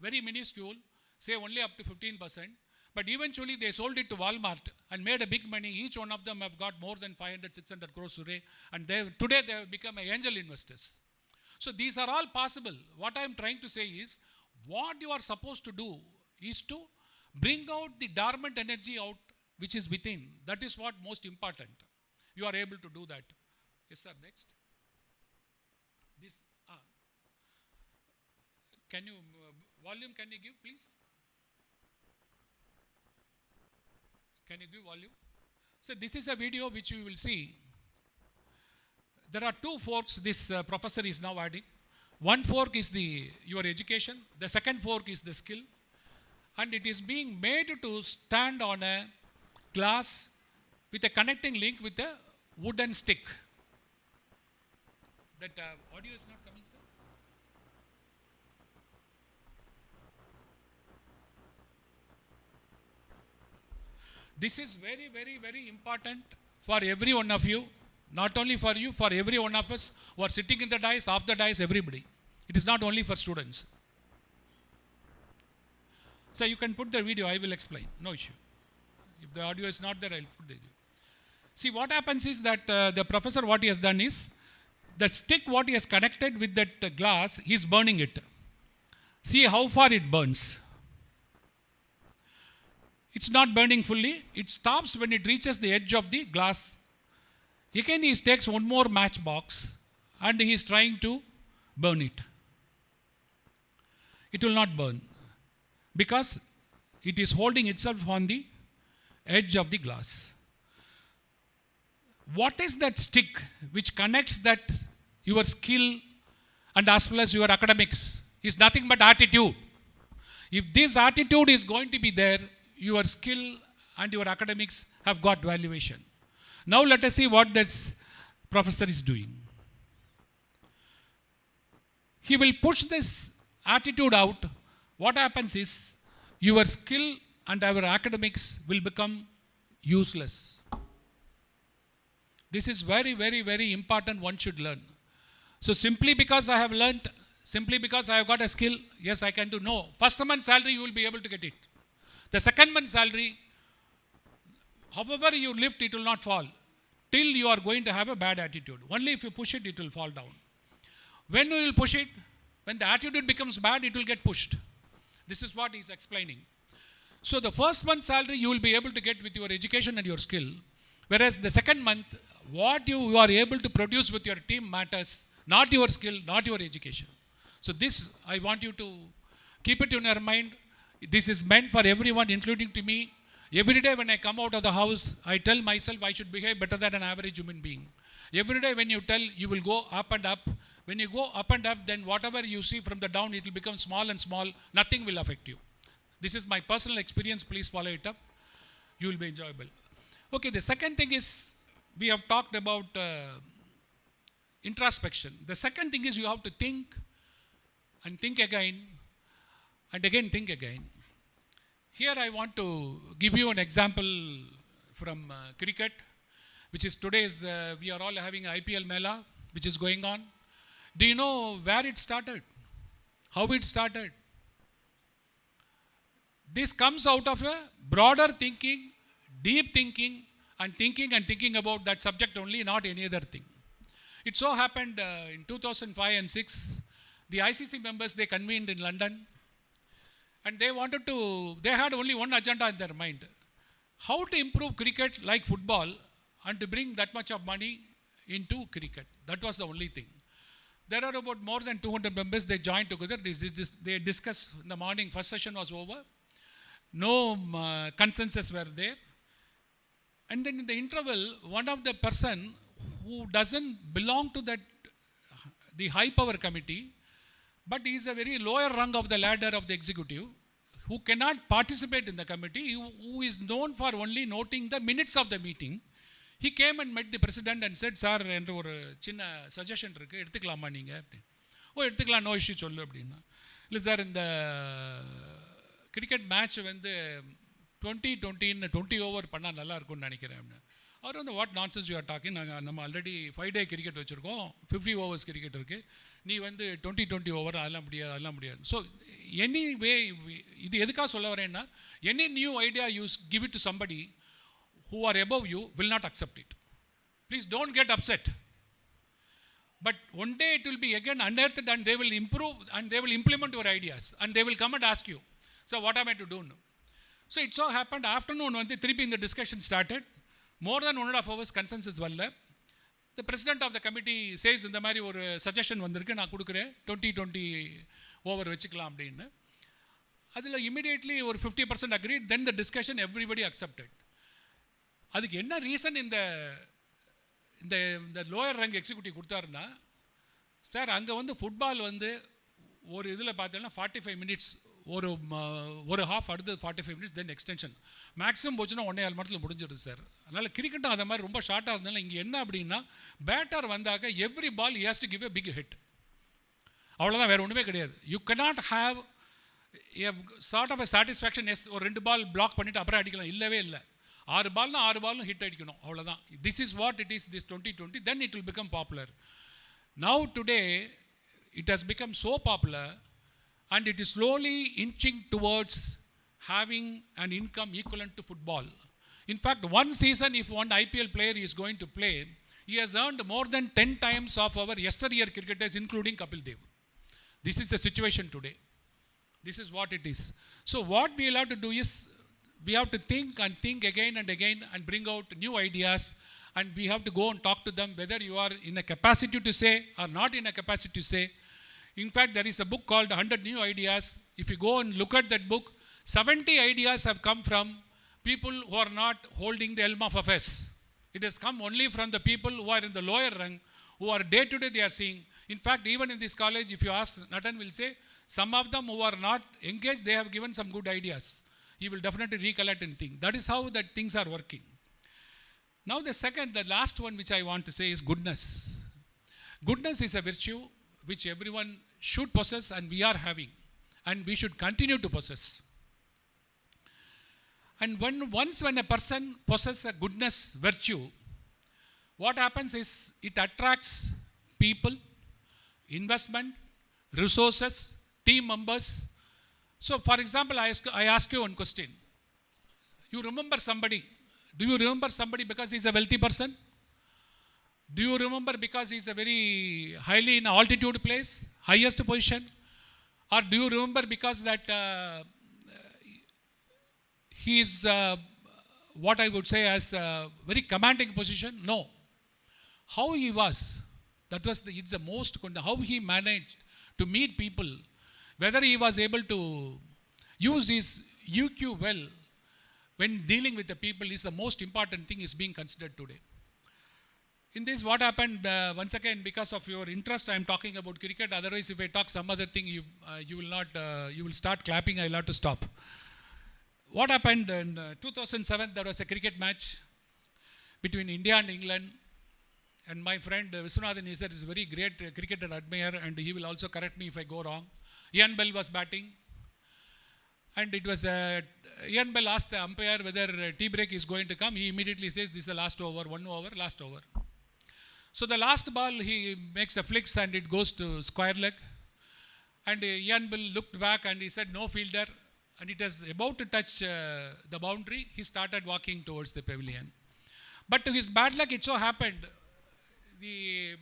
very minuscule, say only up to 15%. But eventually they sold it to Walmart and made a big money. Each one of them have got more than 500-600 crores today, and today they have become angel investors. So these are all possible. What I am trying to say is, what you are supposed to do is to bring out the dormant energy out which is within. That is what most important. You are able to do that. Yes, sir. Next. This. Can you volume? Can you give, please? Can you give volume? So this is a video which you will see. There are 2 forks this professor is now adding. One fork is your education. The second fork is the skill. And it is being made to stand on a glass with a connecting link with a wooden stick. That audio is not coming, sir? This is very, very, very important for every one of you. Not only for you, for every one of us who are sitting in the dais, off the dais, everybody. It is not only for students. So you can put the video, I will explain, no issue. If the audio is not there, I will put the video. See, what happens is that the professor, what he has done is, the stick what he has connected with that glass, he is burning it. See how far it burns. It's not burning fully, it stops when it reaches the edge of the glass. Again he takes one more matchbox and he is trying to burn it. It will not burn because it is holding itself on the edge of the glass. What is that stick which connects that your skill and as well as your academics? Is nothing but attitude. If this attitude is going to be there, your skill and your academics have got valuation. Now let us see what this professor is doing. He will push this attitude out. What happens is your skill and our academics will become useless. This is very, very, very important. One should learn. So simply because I have learnt, simply because I have got a skill, yes, I can do. No. First month salary, you will be able to get it. The second month salary, however you lift, it will not fall. Till you are going to have a bad attitude. Only if you push it, it will fall down. When you will push it, when the attitude becomes bad, it will get pushed. This is what he is explaining. So the first month salary you will be able to get with your education and your skill. Whereas the second month, what you are able to produce with your team matters, not your skill, not your education. So this, I want you to keep it in your mind. This is meant for everyone, including to me. Every day when I come out of the house, I tell myself I should behave better than an average human being. Every day when you tell, you will go up and up. When you go up and up, then whatever you see from the down, it will become small and small. Nothing will affect you. This is my personal experience. Please follow it up. You will be enjoyable. Okay, the second thing is, we have talked about introspection. The second thing is you have to think and think again and again think again. Here I want to give you an example from cricket, which is today's, we are all having IPL Mela, which is going on. Do you know where it started? How it started? This comes out of a broader thinking, deep thinking, and thinking about that subject only, not any other thing. It so happened in 2005 and 6, the ICC members, they convened in London, and they wanted to, they had only one agenda in their mind. How to improve cricket like football and to bring that much of money into cricket. That was the only thing. There are about more than 200 members, they joined together, they discussed in the morning, first session was over. No consensus were there. And then in the interval, one of the person who doesn't belong to that, the high power committee, but he is a very lower rung of the ladder of the executive, who cannot participate in the committee, who is known for only noting the minutes of the meeting. He came and met the president and said, "Sir, என்று ஒரு சின்ன suggestion இருக்குது, எடுத்துக்கலாமா நீங்கள்?" அப்படி. ஓ, எடுத்துக்கலாம், no issue சொல்லு அப்படின்னா. இல்லை சார், இந்த கிரிக்கெட் மேட்ச் வந்து 20 ஓவர் பண்ணால் நல்லா இருக்கும்னு நினைக்கிறேன் அப்படின்னு. அவர் வந்து, what nonsense you are talking, நாங்கள் நம்ம ஆல்ரெடி 5 டே கிரிக்கெட் வச்சுருக்கோம், 50 ஓவர்ஸ் கிரிக்கெட் இருக்குது, நீ வந்து 20 ஓவர் அதெல்லாம் முடியாது. ஸோ எனி வே, இது எதுக்காக சொல்ல வரேன்னா, any new idea you give it to somebody who are above you will not accept it. Please don't get upset. But one day it will be again unearthed and they will improve and they will implement your ideas and they will come and ask you, "So what am I to do now?" So it so happened afternoon when the the discussion started, more than 1.5 hours consensus valla. The president of the committee says, இந்த மாதிரி ஒரு suggestion வந்திருக்கு, நான் கொடுக்குறேன், 20 over வச்சுக்கலாம் அப்படின்னு. அதில் immediately ஒரு 50% agreed. Then the discussion everybody accepted. அதுக்கு என்ன ரீசன் இந்த லோயர் ரேங்க் எக்ஸிக்யூட்டிவ் கொடுத்தாருன்னா, சார் அங்கே வந்து ஃபுட்பால் வந்து ஒரு இதில் பார்த்தீங்கன்னா 45 மினிட்ஸ், ஒரு ஹாஃப், அடுத்தது 45 மினிட்ஸ், தென் எக்ஸ்டென்ஷன், மேக்ஸிமம் போச்சுன்னா 1.5 மணி நேரத்தில் முடிஞ்சிடுது சார். அதனால் கிரிக்கெட்டும் அந்த மாதிரி ரொம்ப ஷார்ட்டாக இருந்தாலும் இங்கே என்ன அப்படின்னா, பேட்டர் வந்தாக்க every ball he has to give a big hit. அவ்வளோதான், வேறு ஒன்றுமே கிடையாது. You cannot have a sort of a satisfaction. Yes, ஒரு 2 பால் பிளாக் பண்ணிவிட்டு அப்புறம் அடிக்கலாம், இல்லவே இல்லை. 6 பாலும் ஹிட் அடிக்கணும், அவ்வளோதான். This is what it is, this 2020, then it will become popular. Now today it has become so popular and it is slowly inching towards having an income equivalent to football. In fact, one season if one IPL player is going to play, he has earned more than 10 times of our yesteryear cricketers, including Kapil Dev. This is the situation today. This is what it is. So what we will have to do is, we have to think and think again and again and bring out new ideas, and we have to go and talk to them whether you are in a capacity to say or not in a capacity to say. In fact, there is a book called 100 New Ideas. If you go and look at that book, 70 ideas have come from people who are not holding the helm of affairs. It has come only from the people who are in the lower rank, who are day to day they are seeing. In fact, even in this college, if you ask, Natan will say, some of them who are not engaged, they have given some good ideas. he will definitely recollect and think. That is how that things are working. Now the last one which I want to say is goodness. Goodness is a virtue which everyone should possess, and we are having, and we should continue to possess. And when a person possesses a goodness virtue, what happens is it attracts people, investment, resources, team members. So for example, I ask you one question. You remember somebody. Do you remember somebody because he's a wealthy person? Do you remember because he's a very highly in altitude place, highest position? Or do you remember because that he is what I would say as a very commanding position? No. How he was, it's the most, how he managed to meet people, whether he was able to use his EQ well when dealing with the people is the most important thing is being considered today. In this, what happened, once again, because of your interest, I am talking about cricket. Otherwise, if I talk some other thing, you will not, you will start clapping, I will have to stop. What happened in 2007, there was a cricket match between India and England. And my friend Viswanathan Nizar is a very great cricketer admirer, and he will also correct me if I go wrong. Ian Bell was batting. And it was, Ian Bell asked the umpire whether tea break is going to come. He immediately says, this is the last over, 1 over, last over. So the last ball, he makes a flicks and it goes to square leg. And Ian Bell looked back and he said, no fielder. And it was about to touch the boundary. He started walking towards the pavilion. But to his bad luck, it so happened, the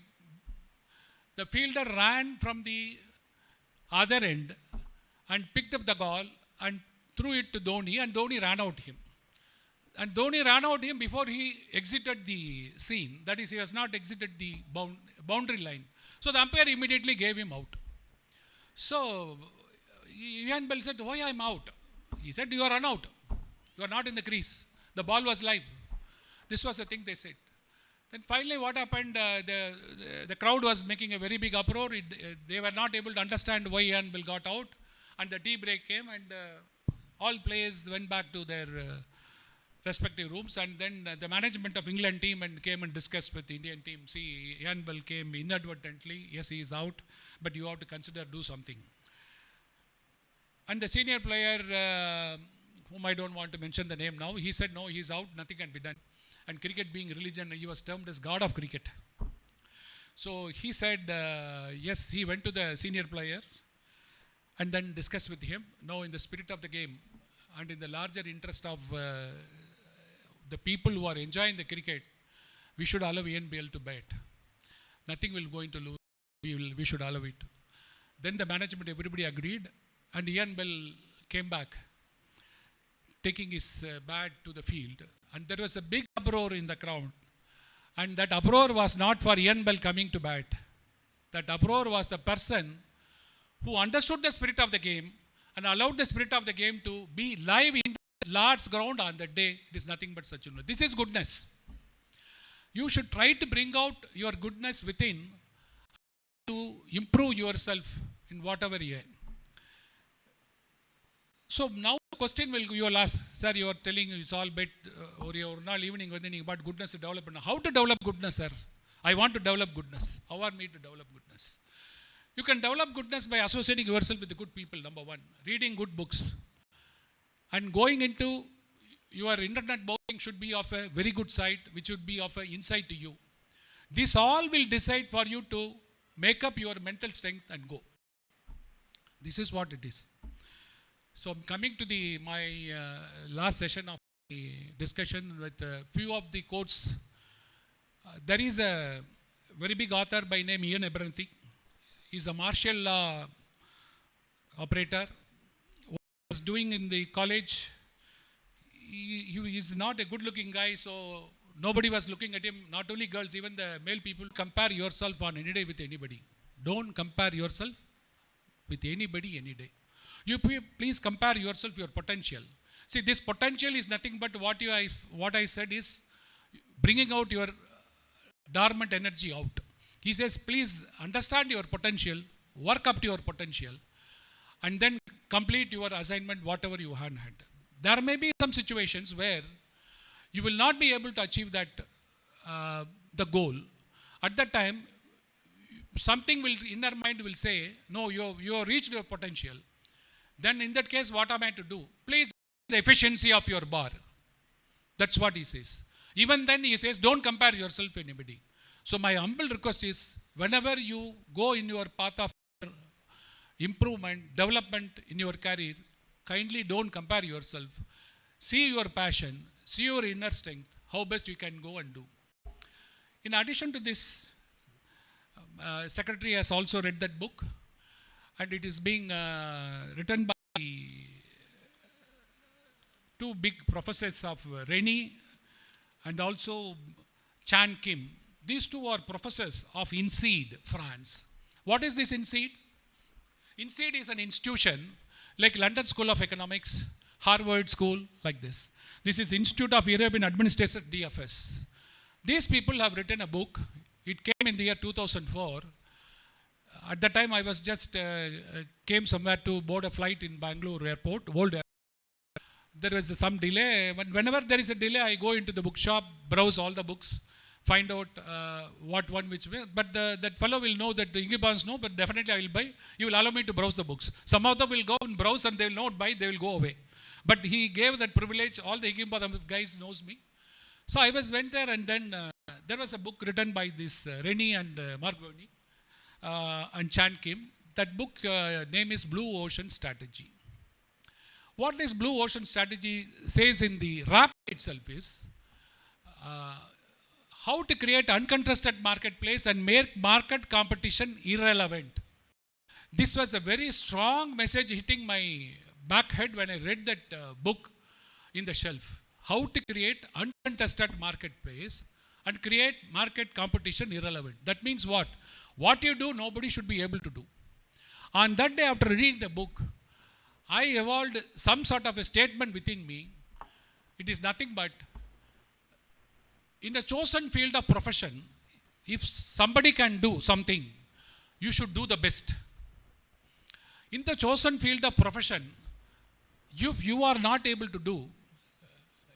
fielder ran from the other end and picked up the ball and threw it to Dhoni, and Dhoni ran out him. And Dhoni ran out him before he exited the scene. That is, he has not exited the boundary line. So the umpire immediately gave him out. So Ian Bell said, why I'm out? He said, you are run out. You are not in the crease. The ball was live. This was the thing they said. Then finally what happened, the crowd was making a very big uproar. They were not able to understand why Ian Bell got out. And the tea break came, and all players went back to their respective rooms. And then the management of England team came and discussed with the Indian team. See, Ian Bell came inadvertently. Yes, he is out, but you have to consider do something. And the senior player, whom I don't want to mention the name now, he said, no, he is out, nothing can be done. And cricket being religion, he was termed as God of cricket. So he said, yes, he went to the senior player and then discussed with him. No, in the spirit of the game and in the larger interest of the people who are enjoying the cricket, we should allow Ian Bell to bat. Nothing will go into lose. We should allow it. Then the management, everybody agreed, and Ian Bell came back, taking his bat to the field. And there was a big uproar in the crowd. And that uproar was not for Ian Bell coming to bat. That uproar was the person who understood the spirit of the game and allowed the spirit of the game to be live in the Lord's ground on that day. It is nothing but such. This is goodness. You should try to bring out your goodness within to improve yourself in whatever you are. So now the question you will ask, sir, you are telling it's all bit or not evening about goodness to develop. How to develop goodness, sir? I want to develop goodness. How are me to develop goodness? You can develop goodness by associating yourself with the good people, number one. Reading good books. And going into your internet browsing should be of a very good site, which should be of an insight to you. This all will decide for you to make up your mental strength and go. This is what it is. So I'm coming to my last session of the discussion with a few of the quotes. There is a very big author by name Ian Abernethy. He's a martial law operator. What he was doing in the college, he is not a good looking guy, so nobody was looking at him, not only girls, even the male people. Compare yourself on any day with anybody. Don't compare yourself with anybody any day. You please compare yourself, your potential. See, this potential is nothing but what I said is bringing out your dormant energy out. He says, please understand your potential, work up to your potential, and then complete your assignment, whatever you had. there may be some situations where you will not be able to achieve that the goal. At that time, something will, inner mind will say, no, you have reached your potential. Then in that case, what am I to do? Please, the efficiency of your bar. That's what he says. Even then he says, don't compare yourself to anybody. So my humble request is, whenever you go in your path of improvement, development in your career, kindly don't compare yourself. See your passion, see your inner strength, how best you can go and do. In addition to this, Secretary has also read that book, and it is being written by two big professors of Rennie and also Chan Kim. These two are professors of INSEAD, France. What is this INSEAD? INSEAD is an institution like London School of Economics, Harvard School, like this. This is Institute of European Administration, DFS. These people have written a book. It came in the year 2004. At that time, I was just came somewhere to board a flight in Bangalore airport, World Airport. There was some delay. Whenever there is a delay, I go into the bookshop, browse all the books, find out what one which way. But that fellow will know that the Ingy Bonds know, but definitely I will buy. He will allow me to browse the books. Some of them will go and browse and they will not buy, they will go away. But he gave that privilege. All the Ingy Bonds guys knows me. So I went there, and then there was a book written by this Rennie and Margoni and Chan Kim. That book name is Blue Ocean Strategy. What this Blue Ocean Strategy says in the wrap itself is how to create uncontested marketplace and make market competition irrelevant. This was a very strong message hitting my back head when I read that book in the shelf. How to create uncontested marketplace and create market competition irrelevant. That means what? What you do, nobody should be able to do. On that day, after reading the book, I evolved some sort of a statement within me. It is nothing but, in the chosen field of profession, if somebody can do something, you should do the best. In the chosen field of profession, if you are not able to do,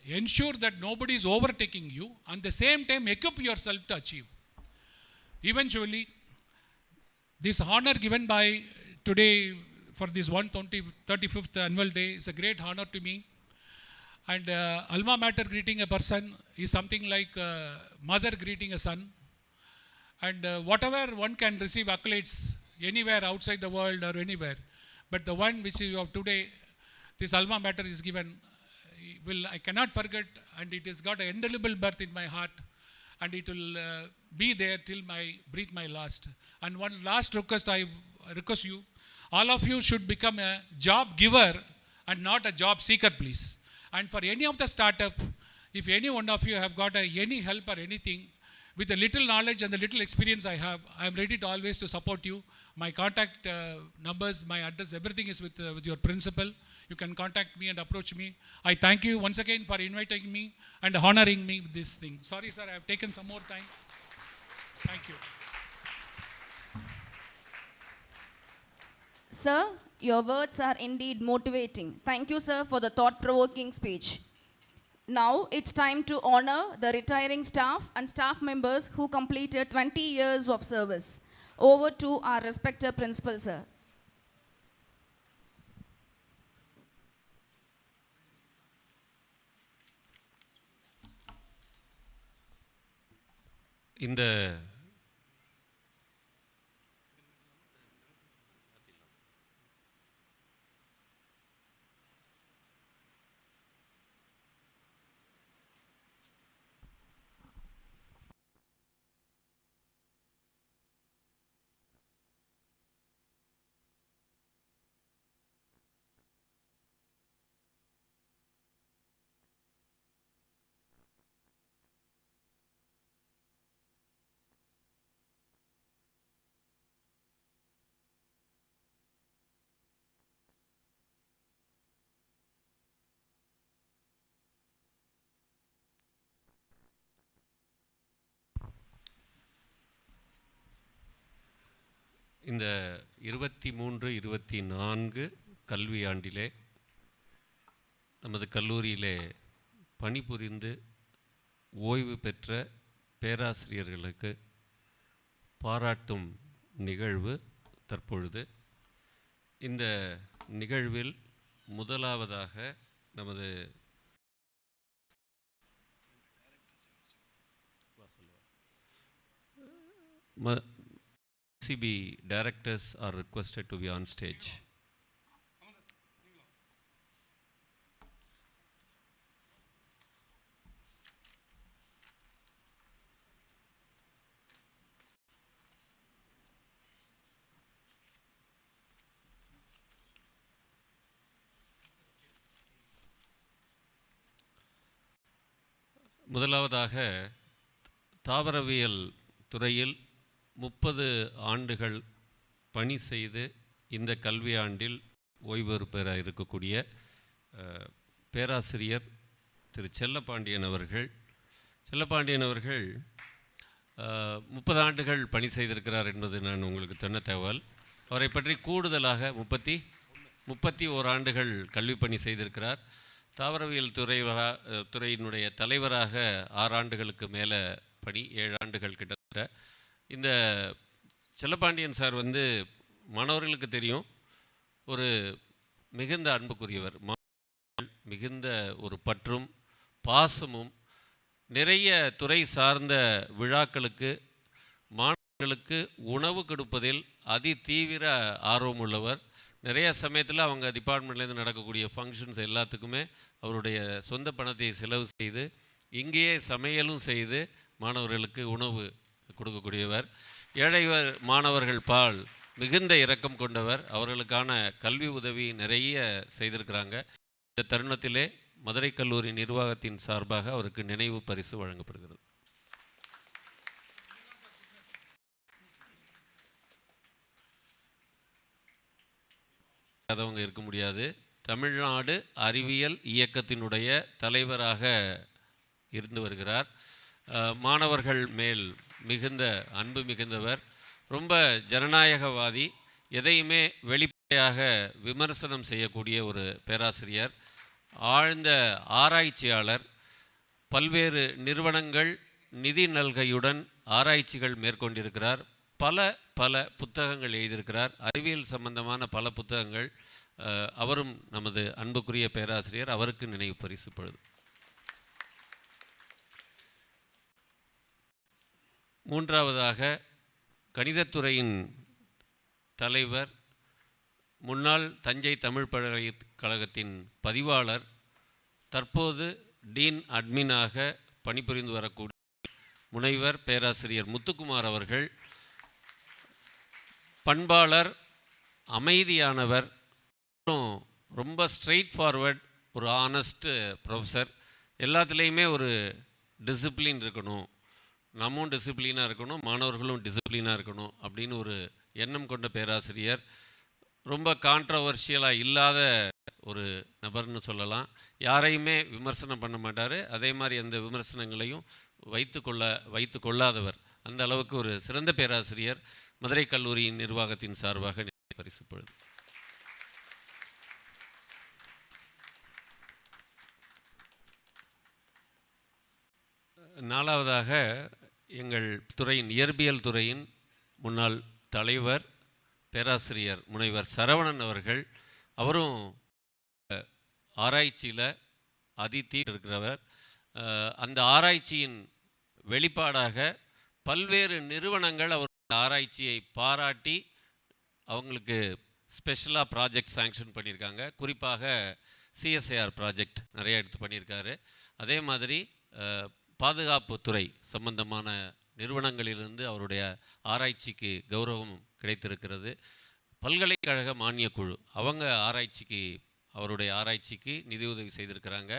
ensure that nobody is overtaking you, and at the same time equip yourself to achieve. Eventually, this honor given by today for this 135th annual day is a great honor to me. And alma mater greeting a person is something like a mother greeting a son. And whatever one can receive accolades anywhere outside the world or anywhere, but the one which you have today, this alma mater is given, I cannot forget, and it has got an indelible birth in my heart, and it will be there till I breathe my last. And one last request, I request you, all of you should become a job giver and not a job seeker, please. And for any of the startup, if any one of you have got any help or anything, with the little knowledge and the little experience I have, I am ready to always to support you. My contact numbers, my address, everything is with your principal. You can contact me and approach me. I thank you once again for inviting me and honoring me with this thing. Sorry, sir, I have taken some more time. Thank you. Sir, your words are indeed motivating. Thank you, sir, for the thought-provoking speech. Now it's time to honor the retiring staff and staff members who completed 20 years of service. Over to our respected principal, sir. இந்த இந்த 23-24 கல்வியாண்டிலே நமது கல்லூரியிலே பணிபுரிந்து ஓய்வு பெற்ற பேராசிரியர்களுக்கு பாராட்டும் நிகழ்வு தற்பொழுது. இந்த நிகழ்வில் முதலாவதாக நமது CB directors are requested to be on stage. முதலாவதாக தாவரவியல் துறையில் 30 ஆண்டுகள் பணி செய்து இந்த கல்வியாண்டில் ஓய்வு பெற இருக்கக்கூடிய பேராசிரியர் திரு செல்லப்பாண்டியன் அவர்கள். செல்லப்பாண்டியன் அவர்கள் 30 ஆண்டுகள் பணி செய்திருக்கிறார் என்பது நான் உங்களுக்கு சொன்ன தகவல். அவரை பற்றி கூடுதலாக 31 ஆண்டுகள் கல்வி பணி செய்திருக்கிறார். தாவரவியல் துறையினுடைய தலைவராக 6 ஆண்டுகளுக்கு மேலே பணி, 7 ஆண்டுகள் கிட்டத்தட்ட. இந்த செல்லப்பாண்டியன் சார் மாணவர்களுக்கு தெரியும், ஒரு மிகுந்த அன்புக்குரியவர், மிகுந்த ஒரு பற்றும் பாசமும், நிறைய துறை சார்ந்த விழாக்களுக்கு மாணவர்களுக்கு உணவு கொடுப்பதில் அதி தீவிர ஆர்வம் உள்ளவர். நிறைய சமயத்தில் அவங்க டிபார்ட்மெண்ட்லேருந்து நடக்கக்கூடிய ஃபங்க்ஷன்ஸ் எல்லாத்துக்குமே அவருடைய சொந்த பணத்தை செலவு செய்து இங்கேயே சமையலும் செய்து மாணவர்களுக்கு உணவு கொடுக்கக்கூடியவர். ஏழை மாணவர்கள் பால் மிகுந்த இரக்கம் கொண்டவர். அவர்களுக்கான கல்வி உதவி நிறைய செய்திருக்கிறாங்க. இந்த தருணத்திலே மதுரை கல்லூரி நிர்வாகத்தின் சார்பாக அவருக்கு நினைவு பரிசு வழங்கப்படுகிறது. அதவங்க இருக்க முடியாது. தமிழ்நாடு அறிவியல் இயக்கத்தினுடைய தலைவராக இருந்து வருகிறார். மாணவர்கள் மேல் மிகுந்த அன்பு மிகுந்தவர். ரொம்ப ஜனநாயகவாதி. எதையுமே வெளிப்படையாக விமர்சனம் செய்யக்கூடிய ஒரு பேராசிரியர். ஆழ்ந்த ஆராய்ச்சியாளர். பல்வேறு நிறுவனங்கள் நிதி நல்கையுடன் ஆராய்ச்சிகள் மேற்கொண்டிருக்கிறார். பல புத்தகங்கள் எழுதியிருக்கிறார். அறிவியல் சம்பந்தமான பல புத்தகங்கள். அவரும் நமது அன்புக்குரிய பேராசிரியர். அவருக்கு நினைவு பரிசு பொழுது. மூன்றாவதாக கணிதத்துறையின் தலைவர், முன்னாள் தஞ்சை தமிழ் பல்கலைக்கழகத்தின் பதிவாளர், தற்போது டீன் அட்மினாக பணிபுரிந்து வரக்கூடிய முனைவர் பேராசிரியர் முத்துக்குமார் அவர்கள். பண்பாளர், அமைதியானவர், ரொம்ப ஸ்ட்ரெயிட் ஃபார்வர்ட், ஒரு ஆனஸ்ட்டு ப்ரொஃபஸர். எல்லாத்துலேயுமே ஒரு டிசிப்ளின் இருக்கணும், நம்மும் டிசிப்ளினாக இருக்கணும், மாணவர்களும் டிசிப்ளினாக இருக்கணும் அப்படின்னு ஒரு எண்ணம் கொண்ட பேராசிரியர். ரொம்ப கான்ட்ரவர்ஷியலாக இல்லாத ஒரு நபர்னு சொல்லலாம். யாரையுமே விமர்சனம் பண்ண மாட்டார். அதே மாதிரி அந்த விமர்சனங்களையும் வைத்து கொள்ளாதவர். அந்த அளவுக்கு ஒரு சிறந்த பேராசிரியர். மதுரை கல்லூரியின் நிர்வாகத்தின் சார்பாக பரிசு பொழுது. நாலாவதாக எங்கள் துறையின் இயற்பியல் துறையின் முன்னாள் தலைவர் பேராசிரியர் முனைவர் சரவணன் அவர்கள். அவரும் ஆராய்ச்சியில் அதிதீவிர இருக்கிறவர். அந்த ஆராய்ச்சியின் வெளிப்பாடாக பல்வேறு நிறுவனங்கள் அவர் ஆராய்ச்சியை பாராட்டி அவங்களுக்கு ஸ்பெஷலாக ப்ராஜெக்ட் சாங்ஷன் பண்ணியிருக்காங்க. குறிப்பாக சிஎஸ்ஐஆர் ப்ராஜெக்ட் நிறைய எடுத்து பண்ணியிருக்காரு. அதே மாதிரி பாதுகாப்புத்துறை சம்பந்தமான நிறுவனங்களிலிருந்து அவருடைய ஆராய்ச்சிக்கு கௌரவம் கிடைத்திருக்கிறது. பல்கலைக்கழக மானியக்குழு அவங்க அவருடைய ஆராய்ச்சிக்கு நிதியுதவி செய்திருக்கிறாங்க.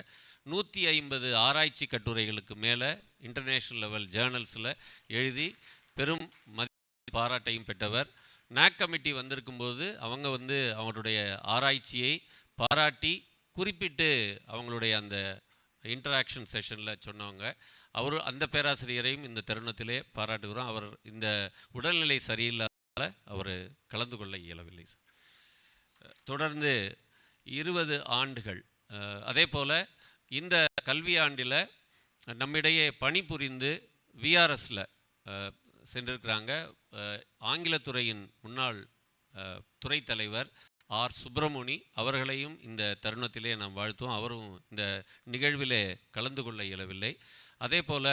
150 ஆராய்ச்சி கட்டுரைகளுக்கு மேலே இன்டர்நேஷ்னல் லெவல் ஜேர்னல்ஸில் எழுதி பெரும் பாராட்டையும் பெற்றவர். நாக் கமிட்டி வந்திருக்கும்போது அவங்க அவருடைய ஆராய்ச்சியை பாராட்டி குறிப்பிட்டு அவங்களுடைய அந்த இன்டராக்ஷன் செஷனில் சொன்னவங்க. அந்த பேராசிரியரையும் இந்த தருணத்திலே பாராட்டுகிறோம். அவர் இந்த உடல்நிலை சரியில்லாத அவர் கலந்து கொள்ள இயலவில்லை. தொடர்ந்து 20 ஆண்டுகள், அதே போல் இந்த கல்வியாண்டில் நம்மிடையே பணிபுரிந்து விஆர்எஸில் சென்றிருக்கிறாங்க ஆங்கிலத்துறையின் முன்னாள் துறை தலைவர் ஆர் சுப்பிரமணி அவர்களையும் இந்த தருணத்திலே நாம் வாழ்த்துவோம். அவரும் இந்த நிகழ்விலே கலந்து கொள்ள இயலவில்லை. அதே போல்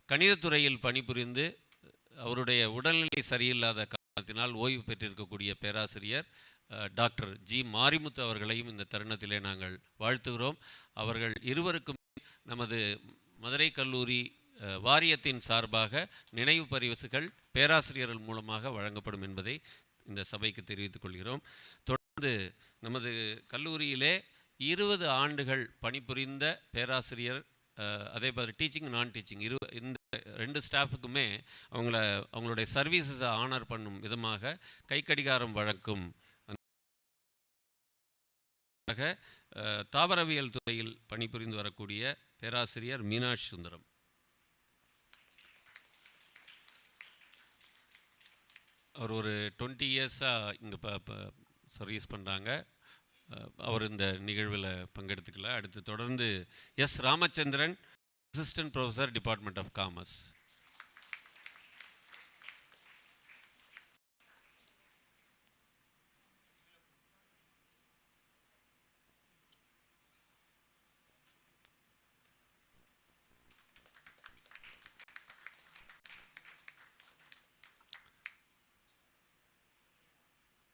கணிதத்துறையில் பணிபுரிந்து அவருடைய உடல்நிலை சரியில்லாத காரணத்தினால் ஓய்வு பெற்றிருக்கக்கூடிய பேராசிரியர் டாக்டர் ஜி மாரிமுத்து அவர்களையும் இந்த தருணத்திலே நாங்கள் வாழ்த்துகிறோம். அவர்கள் இருவருக்கும் நமது மதுரை கல்லூரி வாரியத்தின் சார்பாக நினைவு பரிசுகள் பேராசிரியர்கள் மூலமாக வழங்கப்படும் என்பதை இந்த சபைக்கு தெரிவித்துக் கொள்கிறோம். தொடர்ந்து நமது கல்லூரியிலே 20 ஆண்டுகள் பணிபுரிந்த பேராசிரியர் அதே மாதிரி டீச்சிங் நான் டீச்சிங் இந்த 2 ஸ்டாஃபுக்குமே அவங்களுடைய சர்வீசஸை ஆனர் பண்ணும் விதமாக கைக்கடிகாரம் வழங்கும் தாவரவியல் துறையில் பணிபுரிந்து வரக்கூடிய பேராசிரியர் மீனாட்சி சுந்தரம். அவர் ஒரு 20 இயர்ஸாக இங்கே சர்வீஸ் பண்ணுறாங்க. அவர் இந்த நிகழ்வில் பங்கெடுத்துக்கல. அடுத்து தொடர்ந்து S Ramachandran, assistant professor, department of commerce.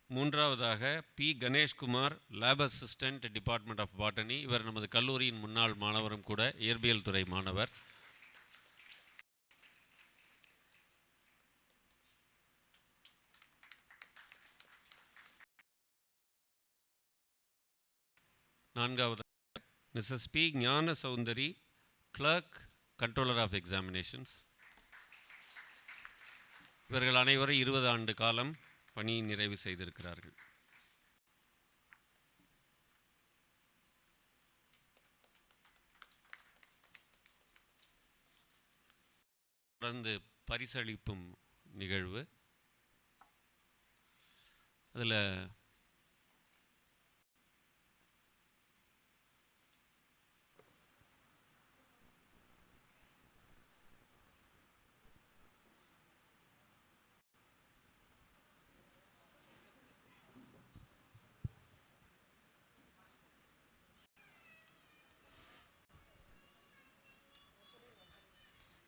மூன்றாவதாக P Ganeshkumar, lab assistant, department of botany. இவர் நமது கல்லூரியின் முன்னாள் மாணவரும் கூட, இயற்பியல் துறை மாணவர். நான்காவதாக Mrs P Gnana Soundari, clerk, controller of examinations. இவர்கள் அனைவரும் 20 ஆண்டு காலம் பணி நிறைவு செய்திருக்கிறார்கள். தொடர்ந்து பரிசளிப்பும் நிகழ்வு. அதில்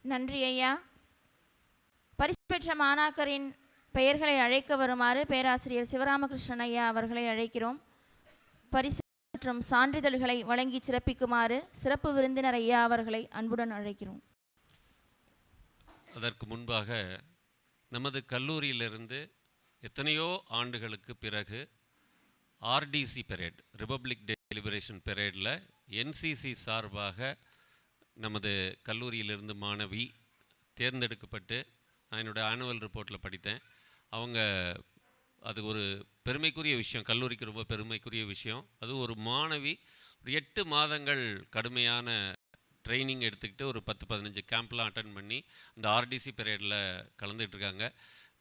நன்றி ஐயா. பரிசு பெற்ற மாணாக்கரின் பெயர்களை அழைக்க வருமாறு பேராசிரியர் சிவராமகிருஷ்ணன் ஐயா அவர்களை அழைக்கிறோம். பரிசு மற்றும் சான்றிதழ்களை வழங்கி சிறப்பிக்குமாறு சிறப்பு விருந்தினர் ஐயா அவர்களை அன்புடன் அழைக்கிறோம். அதற்கு முன்பாக நமது கல்லூரியிலிருந்து எத்தனையோ ஆண்டுகளுக்கு பிறகு RDC parade, Republic Day celebration பெரேடில் என்சிசி சார்பாக நமது கல்லூரியிலிருந்து மாணவி தேர்ந்தெடுக்கப்பட்டு, நான் என்னோடய ஆனுவல் ரிப்போர்ட்டில் படித்தேன். அவங்க அது ஒரு பெருமைக்குரிய விஷயம், கல்லூரிக்கு ரொம்ப பெருமைக்குரிய விஷயம். அது ஒரு மாணவி ஒரு 8 மாதங்கள் கடுமையான ட்ரைனிங் எடுத்துக்கிட்டு ஒரு 10-15 கேம்ப்லாம் அட்டன் பண்ணி இந்த ஆர்டிசி பெரேடில் கலந்துகிட்ருக்காங்க.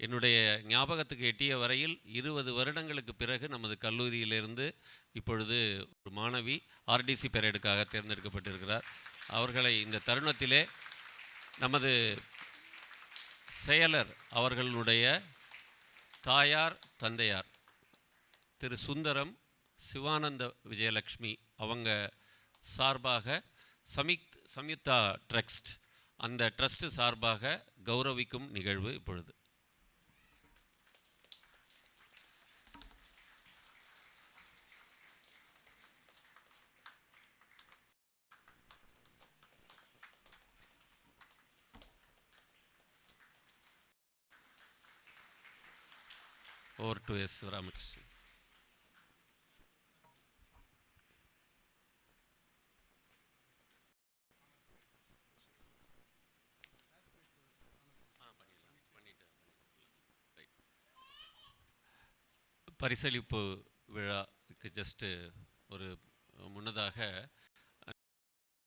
என்னுடைய ஞாபகத்துக்கு எட்டிய வரையில் 20 வருடங்களுக்கு பிறகு நமது கல்லூரியிலிருந்து இப்பொழுது ஒரு மாணவி ஆர்டிசி பெரேடுக்காக தேர்ந்தெடுக்கப்பட்டிருக்கிறார். அவர்களை இந்த தருணத்திலே நமது செயலர் அவர்களுடைய தாயார் தந்தையார் திரு சுந்தரம், சிவானந்த விஜயலக்ஷ்மி அவங்க சார்பாக சம்யுக்தா ட்ரஸ்ட், அந்த ட்ரஸ்ட் சார்பாக கௌரவிக்கும் நிகழ்வு இப்பொழுது. Over to S. Ramakrishnan. பரிசளிப்பு விழாவுக்கு ஜஸ்ட்டு ஒரு முன்னதாக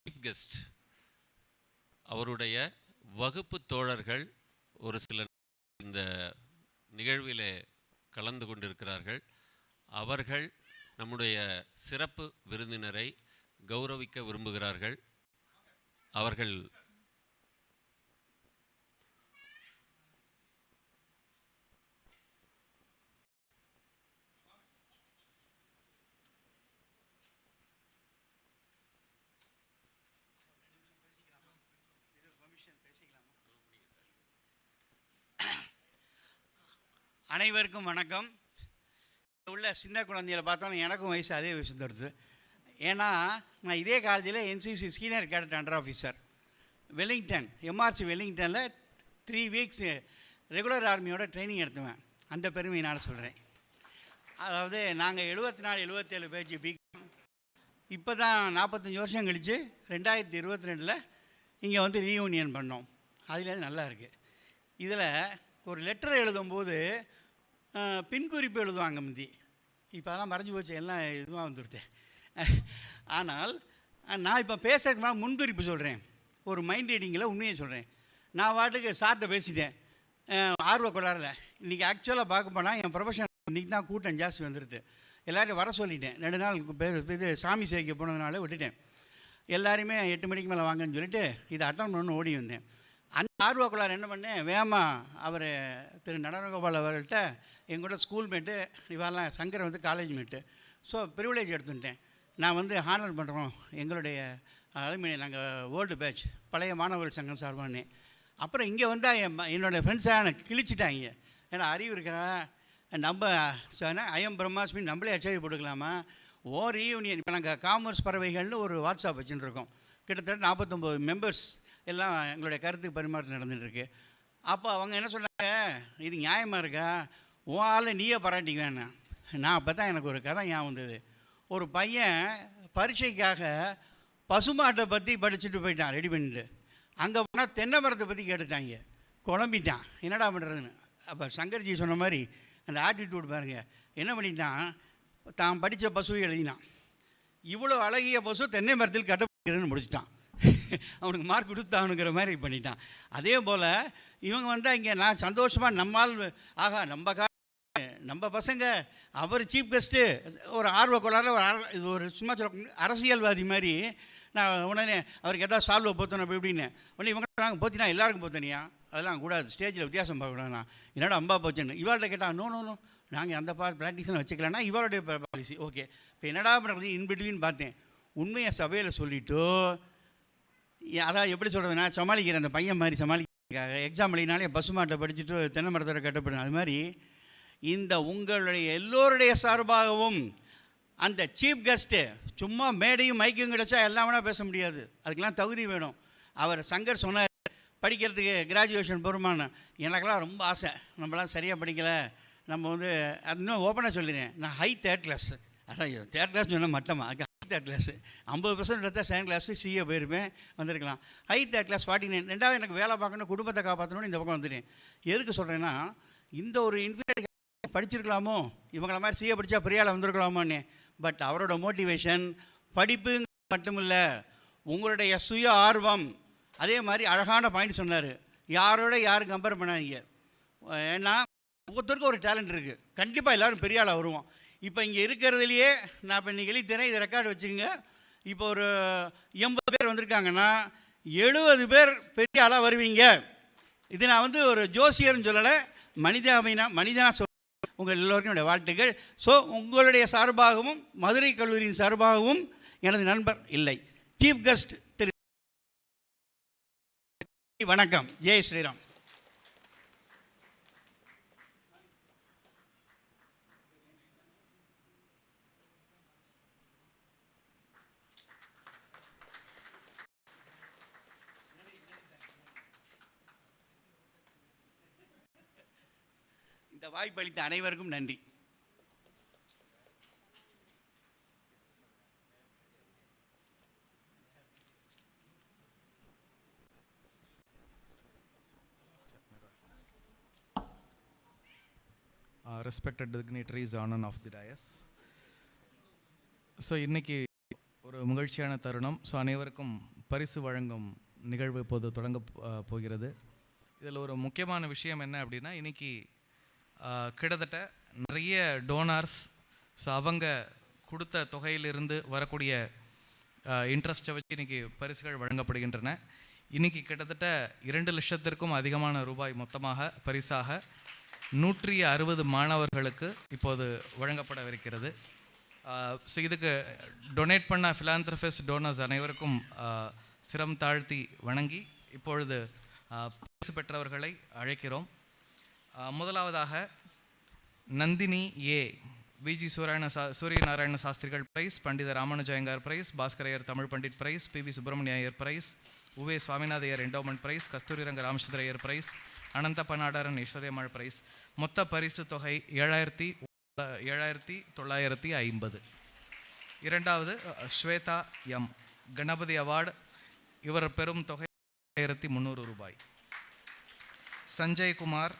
சீஃப் கெஸ்ட் அவருடைய வகுப்பு தோழர்கள் ஒரு சிலர் இந்த நிகழ்விலே கலந்து கொண்டிருக்கிறார்கள். அவர்கள் நம்முடைய சிறப்பு விருந்தினரை கௌரவிக்க விரும்புகிறார்கள். அவர்கள் அனைவருக்கும் வணக்கம். உள்ள சின்ன குழந்தைகளை பார்த்தோன்னா எனக்கும் வயசு அதே வயசு தருது. ஏன்னா நான் இதே காலேஜில் NCC senior cadet under officer Wellington, MRC வெல்லிங்டனில் 3 வீக்ஸ் ரெகுலர் ஆர்மியோட ட்ரைனிங் எடுத்துவேன். அந்த பெருமையை நான் சொல்கிறேன். அதாவது நாங்கள் 74 77 பேஜ் பிகாம் இப்போ தான் 45 வருஷம் கழித்து 2022 இங்கே வந்து ரீயூனியன் பண்ணோம். அதில் நல்லா இருக்குது. இதில் ஒரு லெட்டர் எழுதும்போது பின்குறிப்பு எழுதுவாங்க முந்தி. இப்போ அதெல்லாம் மறைஞ்சி போச்சு, எல்லாம் இதுவாக வந்துடுது. ஆனால் நான் இப்போ பேசுறதுக்கு மேலே முன்குறிப்பு சொல்கிறேன். ஒரு மைண்ட் ரீடிங்கில் உண்மையை சொல்கிறேன். நான் வாட்டுக்கு சார்கிட்ட பேசிட்டேன் ஆர்வ கொள்ளாரில். இன்றைக்கி ஆக்சுவலாக பார்க்க போனால் என் ப்ரொஃபஷன் இன்றைக்கி தான் கூட்டம் ஜாஸ்தி வந்துடுது. எல்லோரும் வர சொல்லிட்டேன். 2 நாள் இது சாமி சேவைக்கு போனதுனால விட்டுட்டேன். எல்லாருமே 8 மணிக்கு மேலே வாங்கன்னு சொல்லிட்டு இதை அட்டன் பண்ணு ஓடி வந்தேன். அந்த ஆர்வக்குள்ளார் என்ன பண்ணேன், வேகமாக அவர் திரு நடனகோபால் அவர்கள்ட்ட எங்கூட ஸ்கூல் மேட்டு, இவெல்லாம் சங்கர் வந்து காலேஜ் மேட்டு. ஸோ ப்ரிவிலேஜ் எடுத்துட்டேன். நான் வந்து ஹானர் பண்ணுறோம் எங்களுடைய அலுமினி, நாங்கள் ஓல்டு பேட்ச் பழைய மாணவர்கள் சங்கம் சார்பானே. அப்புறம் இங்கே வந்தால் என்னோடய ஃப்ரெண்ட்ஸாக எனக்கு கிழிச்சிட்டாங்க. ஏன்னா அறிவு இருக்கா நம்ம சொன்னால் ஐஎம் பிரம்மாஸ்மின் நம்மளே அச்சேவி போட்டுக்கலாமா. ரீயூனியன் இப்போ நாங்கள் காமர்ஸ் பறவைகள்னு ஒரு வாட்ஸ்அப் வச்சுட்டு இருக்கோம். கிட்டத்தட்ட 49 மெம்பர்ஸ் எல்லாம் எங்களுடைய கருத்து பரிமாற்றம் நடந்துகிட்ருக்கு. அப்போ அவங்க என்ன சொன்னாங்க, இது நியாயமாக இருக்கா, உன் ஆள் நீயே பாராட்டிக்க வேணாம். நான் அப்போ தான் எனக்கு ஒரு கதை ஞாபகம் வந்தது. ஒரு பையன் பரீட்சைக்காக பசுமாட்டை பற்றி படிச்சுட்டு போயிட்டான் ரெடி பண்ணிட்டு. அங்கே போனால் தென்னை மரத்தை பற்றி கேட்டுட்டாங்க. குழம்பிட்டான், என்னடா பண்ணுறதுன்னு. அப்போ சங்கர்ஜி சொன்ன மாதிரி அந்த ஆட்டிடியூட் பாருங்கள். என்ன பண்ணிட்டான், தான் படித்த பசுவை எழுதினான். இவ்வளோ அழகிய பசு தென்னை மரத்தில் கட்டப்படுகிறதுன்னு முடிச்சிட்டான். அவனுக்கு மார்க் கொடுத்தானுங்கிற மாதிரி பண்ணிட்டான். அதே போல் இவங்க வந்தால் இங்கே நான் சந்தோஷமாக நம்மால் ஆகா நம்ம பசங்க அவர் சீஃப் கெஸ்ட்டு ஒரு ஆர்வ கோளாறில் இது ஒரு சும்மா சொல்ல அரசியல்வாதி மாதிரி. நான் உடனே அவருக்கு எதாவது சால்வை போத்தணும் அப்படி இப்படின்னு உடனே இவங்க நாங்கள் போத்தினா எல்லாருக்கும் போத்தனியா, அதெல்லாம் கூடாது, ஸ்டேஜில் வித்தியாசம் பார்க்கக்கூடாதுண்ணா. என்னடா அம்பா போச்சுன்னு இவாள்கிட்ட கேட்டால் நோ நாங்கள் அந்த ப்ராக்டிஸ்லாம் வச்சுக்கலான்னா இவருடைய பாலிசி. ஓகே, இப்போ என்னடா பண்ணுறது இன்பிட்வீன் பார்த்தேன். உண்மையை சபையில் சொல்லிவிட்டு அதான் எப்படி சொல்கிறது, நான் சமாளிக்கிறேன் அந்த பையன் மாதிரி சமாளிக்கிறதுக்காக. எக்ஸாம் எழுதினாலே பசுமாட்டை படிச்சுட்டு தென்னை மரத்தோட கட்டப்படும். அது மாதிரி இந்த உங்களுடைய எல்லோருடைய சார்பாகவும் அந்த சீஃப் கெஸ்ட்டு சும்மா மேடையும் மைக்கும் கிடச்சா எல்லாம் வேணால் பேச முடியாது, அதுக்கெல்லாம் தகுதி வேணும். அவர் சங்கர் சொன்னார் படிக்கிறதுக்கு கிராஜுவேஷன் பொறுமான்னு. எனக்கெல்லாம் ரொம்ப ஆசை, நம்மளாம் சரியாக படிக்கலை. நம்ம வந்து அது இன்னும் ஓப்பனாக சொல்லிடுறேன், நான் ஹை 3rd கிளாஸ், அதான் 3rd கிளாஸ் சொன்னால் மட்டமாக ஹை 3rd கிளாஸு 50% எடுத்தால் 2nd கிளாஸு சிஏ போயிருப்பேன், வந்திருக்கலாம். High 3rd class 49. 2வது எனக்கு வேலை பார்க்கணும், குடும்பத்தை காப்பாற்றணும்னு இந்த பக்கம் வந்துட்டேன். எதுக்கு சொல்கிறேன்னா, இந்த ஒரு இன்ஃபீரியர் படிச்சிருக்கலாமோ, இவங்கள மாதிரி சிஏ படித்தா பெரியால் வந்திருக்கலாமோன்னு. பட் அவரோட மோட்டிவேஷன் படிப்பு மட்டும் இல்லை, உங்களுடைய சுய ஆர்வம். அதே மாதிரி அழகான பாயிண்ட் சொன்னார், யாரோட யாரும் கம்பேர் பண்ணாதீங்க. ஏன்னா ஒவ்வொருத்தருக்கும் ஒரு டேலண்ட் இருக்குது, கண்டிப்பாக எல்லோரும் பெரிய ஆளாக வருவோம். இப்போ இங்கே இருக்கிறதுலையே நான் இப்போ இன்றைக்கி எழுதித்தரேன், இதை ரெக்கார்டு வச்சுக்கோங்க. இப்போ ஒரு 80 பேர் வந்திருக்காங்கன்னா 70 பேர் பெரிய ஆளாக வருவீங்க. இது நான் வந்து ஒரு ஜோசியர்னு சொல்லலை, மனிதனாக சொல்ல. உங்கள் எல்லோருக்கும் என்னுடைய வாழ்த்துக்கள். ஸோ உங்களுடைய சார்பாகவும் மதுரை கல்லூரியின் சார்பாகவும் எனது நண்பர் இல்லை சீஃப் கெஸ்ட் திரு வணக்கம். ஜெய் ஸ்ரீராம். இந்த வாய்ப்பளித்த அனைவருக்கும் நன்றி. Respected dignitaries on and off the dais. So இன்றைக்கி ஒரு மகிழ்ச்சியான தருணம். ஸோ அனைவருக்கும் பரிசு வழங்கும் நிகழ்வு இப்போது தொடங்க போகிறது. இதில் ஒரு முக்கியமான விஷயம் என்ன அப்படின்னா, இன்றைக்கி கிட்டத்தட்ட நிறைய டோனார்ஸ், ஸோ அவங்க கொடுத்த தொகையிலிருந்து வரக்கூடிய இன்ட்ரெஸ்ட்டை வச்சு இன்றைக்கி பரிசுகள் வழங்கப்படுகின்றன. இன்றைக்கி கிட்டத்தட்ட 2 லட்சத்திற்கும் அதிகமான ரூபாய் மொத்தமாக பரிசாக 160 மாணவர்களுக்கு இப்போது வழங்கப்படவிருக்கிறது. ஸோ இதுக்கு டொனேட் பண்ண ஃபிலாந்த்ரபிஸ்ட் டோனர்ஸ் அனைவருக்கும் சிரம் தாழ்த்தி வணங்கி இப்பொழுது பரிசு பெற்றவர்களை அழைக்கிறோம். முதலாவதாக நந்தினி ஏ, VG Suryanarayana Sastrigal prize, Pandita Ramanujayangar prize, Bhaskaraiyar Tamil Pandit prize, PV Subramania Iyer prize, உவே Swaminatha Iyer endowment prize, Kasturi Ranga Ramachandra Iyer prize, Ananda Pannadaran Yasodammal prize. மொத்த பரிசு தொகை 7,950. இரண்டாவது ஸ்வேதா எம், கணபதி அவார்டு, இவர் பெறும் தொகை 1,300 ரூபாய். Sanjay Kumar,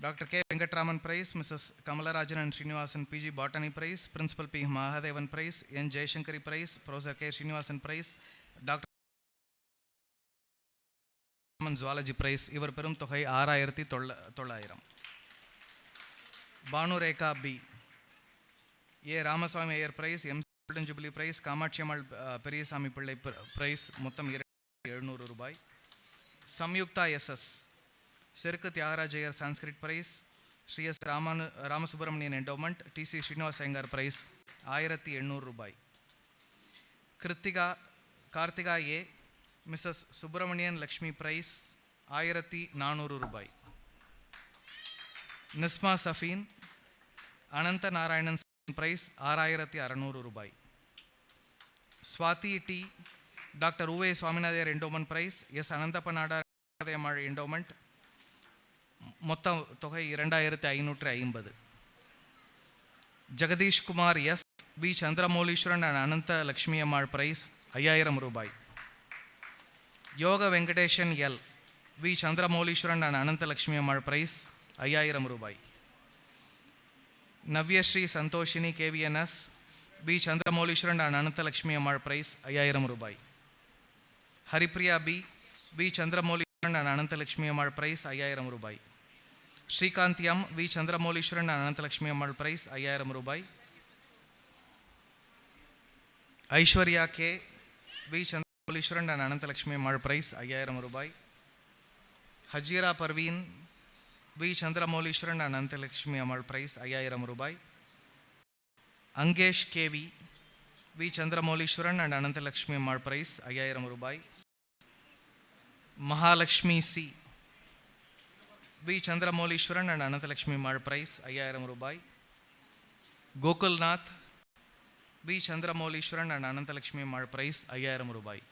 doctor K Venkatraman prize, Mrs Kamalarajan and Srinivasan PG botany prize, principal P Mahadevan prize, N Jayasankari prize, professor K Srinivasan prize, doctor zoology prize, இவர் பெறும் தொகை 6,900. Bhanurekha P, A Ramasamy Iyer prize, M golden jubilee prize, Kamatchi Ammal Periyasamy Pillai prize, மொத்தம் 2,700 ரூபாய். Samyuktha SS, Cherukku Thyagaraj Iyer Sanskrit prize, Sri S Ramasubramanian endowment, DC Srinivas Iyengar prize 1,800 ரூபாய். Karthika A, Mrs Subramanian Lakshmi prize 1,400 ரூபாய். Nisma Safeen, Ananda Narayanan prize 6,600 ரூபாய். Swathi D, doctor உவே Swaminathaiyar endowment prize, S Ananthappanadar endowment, மொத்த தொகை 2,550. Jagadish Kumar S, V Chandramouleeswaran and Ananda Lakshmi Ammal prize 5,000 ரூபாய். Yoga Venkatesan L, V Chandramouleeswaran and Ananda Lakshmi Ammal prize 5,000 ரூபாய். Navyasri Santhoshini KVNS, V Chandramouleeswaran and Ananda Lakshmi Ammal prize 5,000 ரூபாய். Haripriya P, V Chandramouleeswaran and Ananda Lakshmi Ammal prize 5,000 ரூபாய். Srikanth M, V Chandramouleeswaran and Ananda Lakshmi Ammal prize 5,000 ரூபாய். Aishwarya K, V Chandramouleeswaran and Ananda Lakshmi Ammal prize 5,000 ரூபாய். Hajira Parveen, V Chandramouleeswaran and Ananda Lakshmi Ammal prize 5,000 ரூபாய். Ankesh KV, V Chandramouleeswaran and Ananda Lakshmi Ammal prize 5,000 ரூபாய். Mahalakshmi C, V Chandramouleeswaran and Anandalakshmi Ammal prize 5,000 ரூபாய். Gokulnath, V Chandramouleeswaran and Anandalakshmi Ammal prize 5,000 ரூபாய்.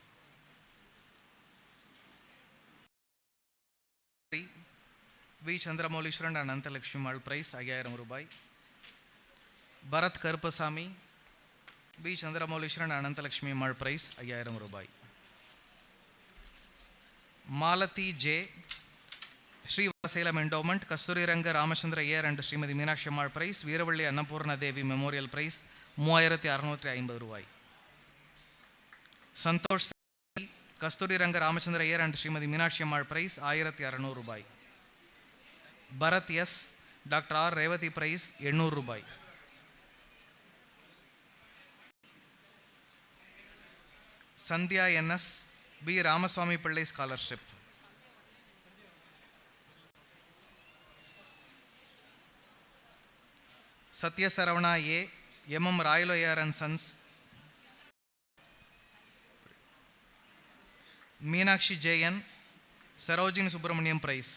V Chandramouleeswaran and Anandalakshmi Ammal prize 5,000 ரூபாய். Bharath Karuppasamy, V Chandramouleeswaran and Anandalakshmi Ammal prize 5,000 ரூபாய். Malathi J, Srivaselam endowment, Kasturi Ranga Ramachandra Iyer and Srimathi Meenakshi Ammal prize, Veeravalli Annapurna Devi memorial prize 3,650 ரூபாய். Santhosh, Kasturi Ranga Ramachandra Iyer and Srimathi Meenakshi Ammal prize 1,600 ரூபாய். Bharath S, doctor R Revathi prize 800 ரூபாய். Sandhya NS, P Ramaswamy Pillai scholarship. Sathyasaravana A, MM Rayaloyar and sons. Meenakshi JN, Sarojini Subramaniam prize.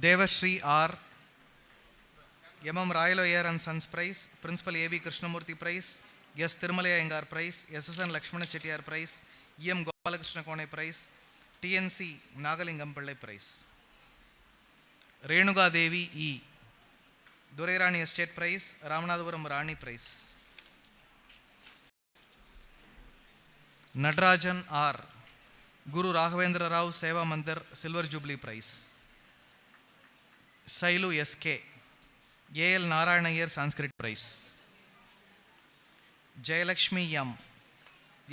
Devashree R, M M Rayaloyar and sons prize, principal A V Krishnamurthy prize, S Tirumalaiyangar prize, S S N Lakshmana Chettiar prize, E M Gopalakrishna Konai prize, T N C Nagalingam Pillai prize. Renuka Devi E, Durairani estate prize, Ramanathapuram Rani prize. Natarajan R, Guru Raghavendra Rao Seva Mandir silver jubilee prize. Sailu S K, A L Narayanaiyer Sanskrit prize. Jayalakshmi M,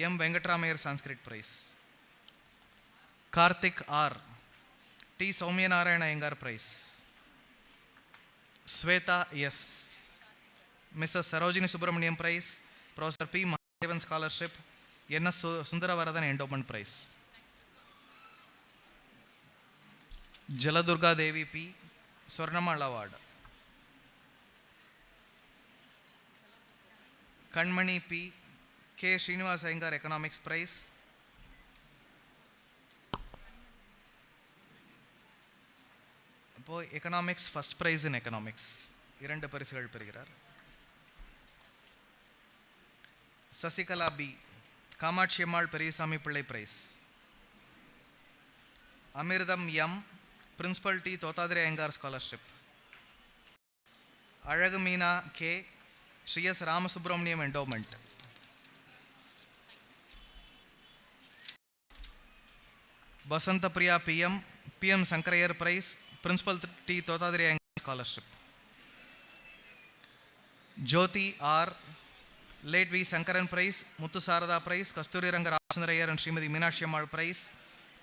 M Venkatramaiyer Sanskrit prize. Karthik R, T Sowmyanarayana Iyengar prize. Swetha S, Mrs. Sarojini Subramaniam Prize, Professor P. Mahadevan Scholarship, N.S. Sundaravaradan Endowment Prize. Jaladurga Devi P. Swarnamal Award. Kanmani P. K. Srinivas Iyengar Economics Prize. Economics first prize in economics. இரண்டு பரிசுகள் பெறுகிறார். Sasikala P. Kamakshi Ammal Periyasamy Pillai prize. Amirtham M. Principal T. Thothadri Iyengar scholarship. Azhagu Meena K. Sri S Ramasubramaniam endowment. Vasantha Priya P M. P M Sankaraiyar prize. Principal T. Totadri Scholarship. Jyoti R. Late V. Sankaran Prize, Muthu Sarada Prize, Kasturi Ranga Ramachandra and Srimati Meenakshi Ammal Prize,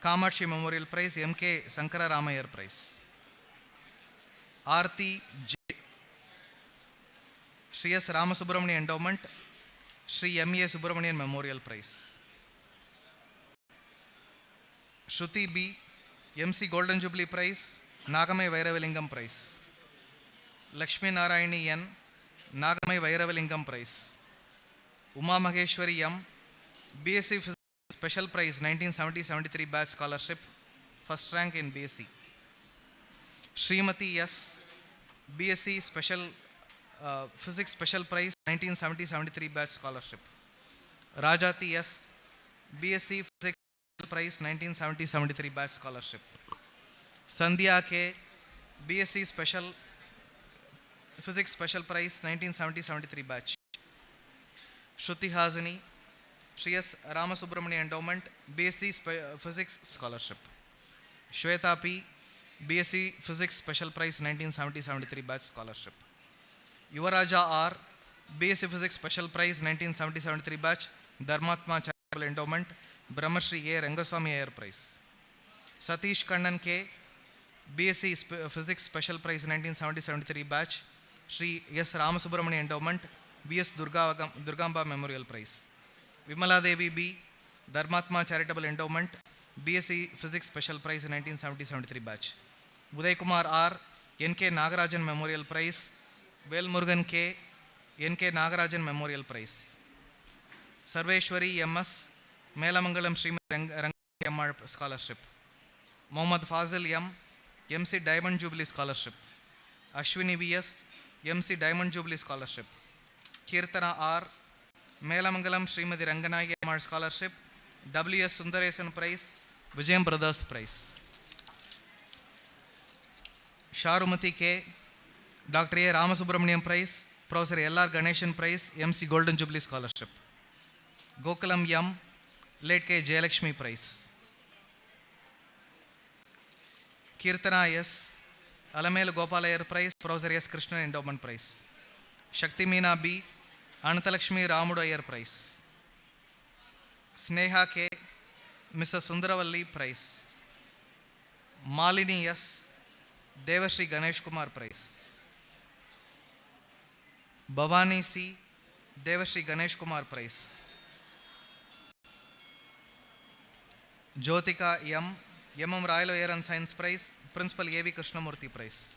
Kamachi Memorial Prize, M.K. Sankara Ramayar Prize. Aarti J. Sri S. Ramasubramanian Endowment, Sri M.A. Subramanian Memorial Prize. Shruti B. MC Golden Jubilee Prize, Nagamai Vairavalingam Prize. Lakshmi Narayani N. Nagamai Vairavalingam Prize. Uma Maheshwari M. BSc Physics Special Prize 1970-73 Batch Scholarship, first rank in BSc. Srimati S. BSc Special Physics Special Prize 1970-73 Batch Scholarship. Rajati S. BSc Physics Special Prize 1970-73 Batch Scholarship. Sandhya K. BSc Special Physics Special Prize 1970-73 Batch. Shruti Hasani, Sri S. Ramasubramanian Endowment, BSc Physics Scholarship. Shweta P. BSc Physics Special Prize 1970-73 Batch Scholarship. Yuvaraja R. BSc Physics Special Prize 1970-73 Batch, Dharmatma Charitable Endowment, Brahmashri A. Rangaswamy Ayer Prize. Satish Kannan K. BSc Physics Special Prize 1970-73 Batch, Sri S. Ramasubramanian Endowment, B.S. Durgamba Memorial Prize. Vimala Devi B. Dharmatma Charitable Endowment, BSc Physics Special Prize 1970-73 Batch. Uday Kumar R. N.K. Nagarajan Memorial Prize, Velmurugan K. N.K. Nagarajan Memorial Prize. Sarveshwari M.S. Melamangalam Srimati Rangati Ammal Scholarship. Mohammad Fazil M. MC Diamond Jubilee Scholarship. Ashwini V.S. MC Diamond Jubilee Scholarship. Kirtana R. Melamangalam Srimati Ranganagi Ammal Scholarship, W.S. Sundaresan Prize, Vijayam Brothers Prize. Sharumati K. Dr. A. Ramasubramaniam Prize, Professor L.R. Ganeshan Prize, MC Golden Jubilee Scholarship. Gokulam M. Late K. Jayalakshmi Prize. Kirtana S. Alamel Gopalayer Prize, Professor S. Krishnan Endowment Prize. Shakti Meena B. Anantalakshmi Ramudu Ayer Prize. Sneha K. Mrs. Sundaravalli Prize. Malini S. Devashri Ganesh Kumar Prize. Bhavani C. Devashri Ganesh Kumar Prize. Jyotika M. M.M. Rayalo Air and Science Prize, Principal A.V. Krishnamurthy Prize.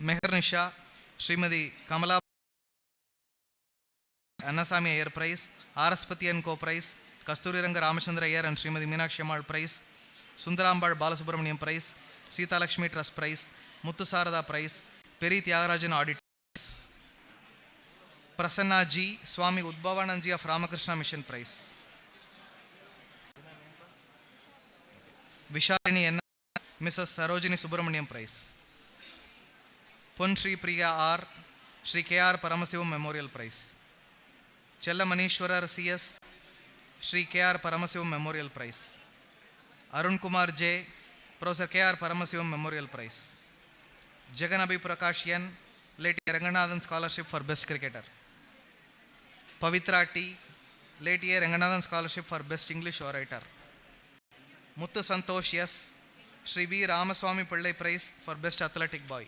Meher Nisha, Srimati Kamala Annasamy Ayer Prize, Araspati and Co Prize, Kasturi Ranga Ramachandra Ayer and Srimati Meenakshi Ammal Prize, Sundarambad Balasubramaniam Prize, Sita Lakshmi Trust Prize, Muthu Sarada Prize, Peri Tyagarajan Audit Prize. Prasanna G. Swami Udbhavananji of Ramakrishna Mission Prize. Vishalini N. Mrs. Sarojini Subramaniam Prize. Pun Sri Priya R. Sri K.R. Paramasivam Memorial Prize. Chella Manishwarar C.S. Sri K.R. Paramasivam Memorial Prize. Arun Kumar J. Professor K.R. Paramasivam Memorial Prize. Jaganabi Prakash N. Late Ranganathan Scholarship for Best Cricketer. Pavitra T. Late Ranganathan Scholarship for Best English Orator. Muthu Santosh S. Sri V. Ramaswamy Pillai Prize for Best Athletic Boy.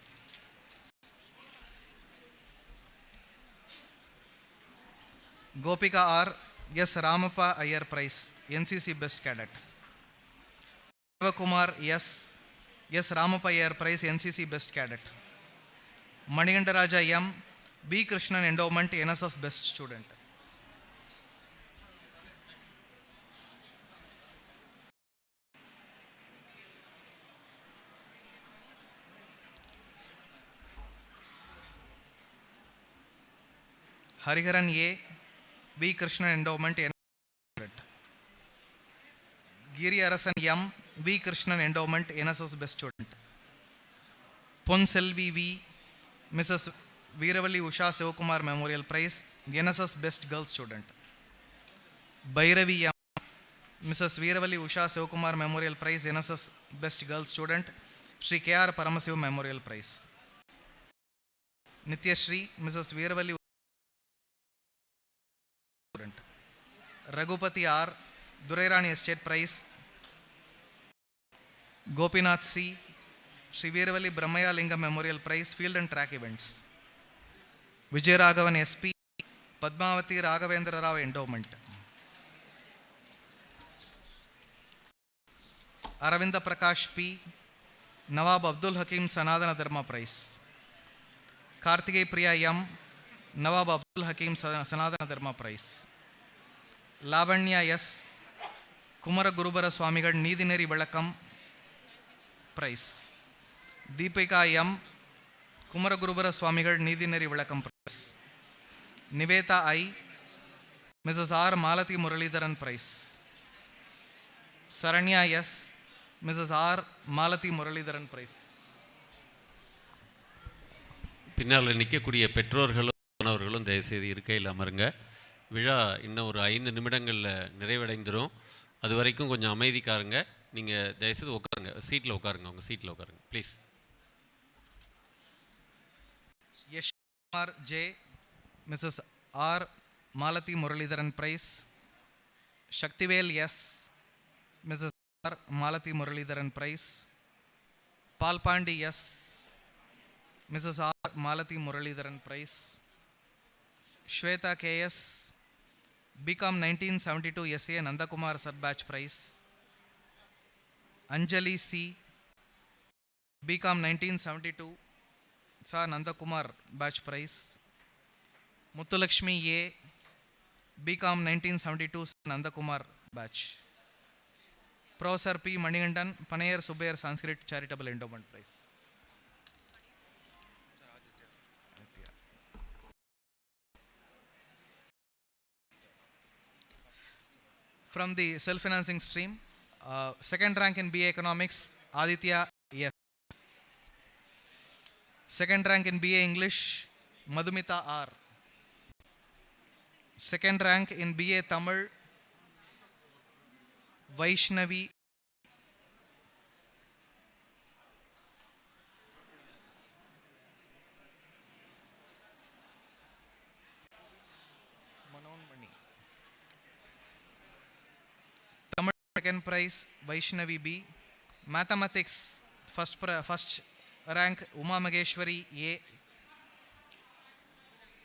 Gopika R. S. Ramappa Iyer Prize, NCC Best Cadet. Kumar S. S. Ramappa Iyer Prize, NCC Best Cadet. Manigandaraja M. B. Krishnan Endowment, NSS Best Student. Hariharan A. B. Krishnan Endowment, NSS Student. Giri Arasan M. V. Krishnan Endowment, NSS Best Student. Ponselvi V. Mrs. Veeravalli Usha Sivakumar Memorial Prize, NSS Best Girl Student. Bhairavi M. Mrs. Veeravalli Usha Sivakumar Memorial Prize, NSS Best Girl Student. Shri K.R. Paramasiva Memorial Prize. Nityashri, Mrs. Veeravalli Student. Raghupati R. Durairani Estate Prize. Gopinath C. Shri Veeravalli Brahmaya Lingam Memorial Prize, Field and Track Events. Vijay Raghavan SP, Padmavati Raghavendra Rao Endowment. Aravinda Prakash P. Nawab Abdul Hakim Sanadana Dharma Prize. Karthikey Priya M. Nawab Abdul Hakim Sanadana Dharma Prize. Lavanya S. Kumara Gurubara Swamigal Needineri Velakam Prize. Deepika M. Kumara Gurubara Swamigal Needineri Velakam Prize. Niveta I. Mrs. R. Malati Muralidharan Prize. Saranya S. Mrs. R. Malati Muralidharan Prize. பின்னால் நிற்கக்கூடிய பெற்றோர்களும் மாணவர்களும் தயவுசெய்து இருக்கையில் அமருங்க. விழா இன்னும் ஒரு 5 நிமிடங்களில் நிறைவடைந்துடும். அது வரைக்கும் கொஞ்சம் அமைதிக்காருங்க. நீங்கள் தயவுசெய்து உட்காருங்க, சீட்டில் உட்காருங்க, உங்கள் சீட்டில் உட்காருங்க please. Yash Kumar J. Mrs. R. Malati Muralidharan Prize. Shaktivel S. Mrs. R. Malati Muralidharan Prize. Palpandi S. Mrs. R. Malati Muralidharan Prize. Shweta K.S. BCom 1972 SA Nandakumar Sarbatch Prize. Anjali C. BCom 1972 Sa Nandakumar Batch Prize. Muthulakshmi A. BCom 1972 Sa Nandakumar Batch. Professor P. Manigandan Panayar Subbayar Sanskrit Charitable Endowment Prize. From the self-financing stream, second rank in BA Economics, Aditya S. Second rank in BA English, Madhumita R. Second rank in BA Tamil, Vaishnavi. Tamil second prize, Vaishnavi B. Mathematics first rank, Uma Mageshwari A.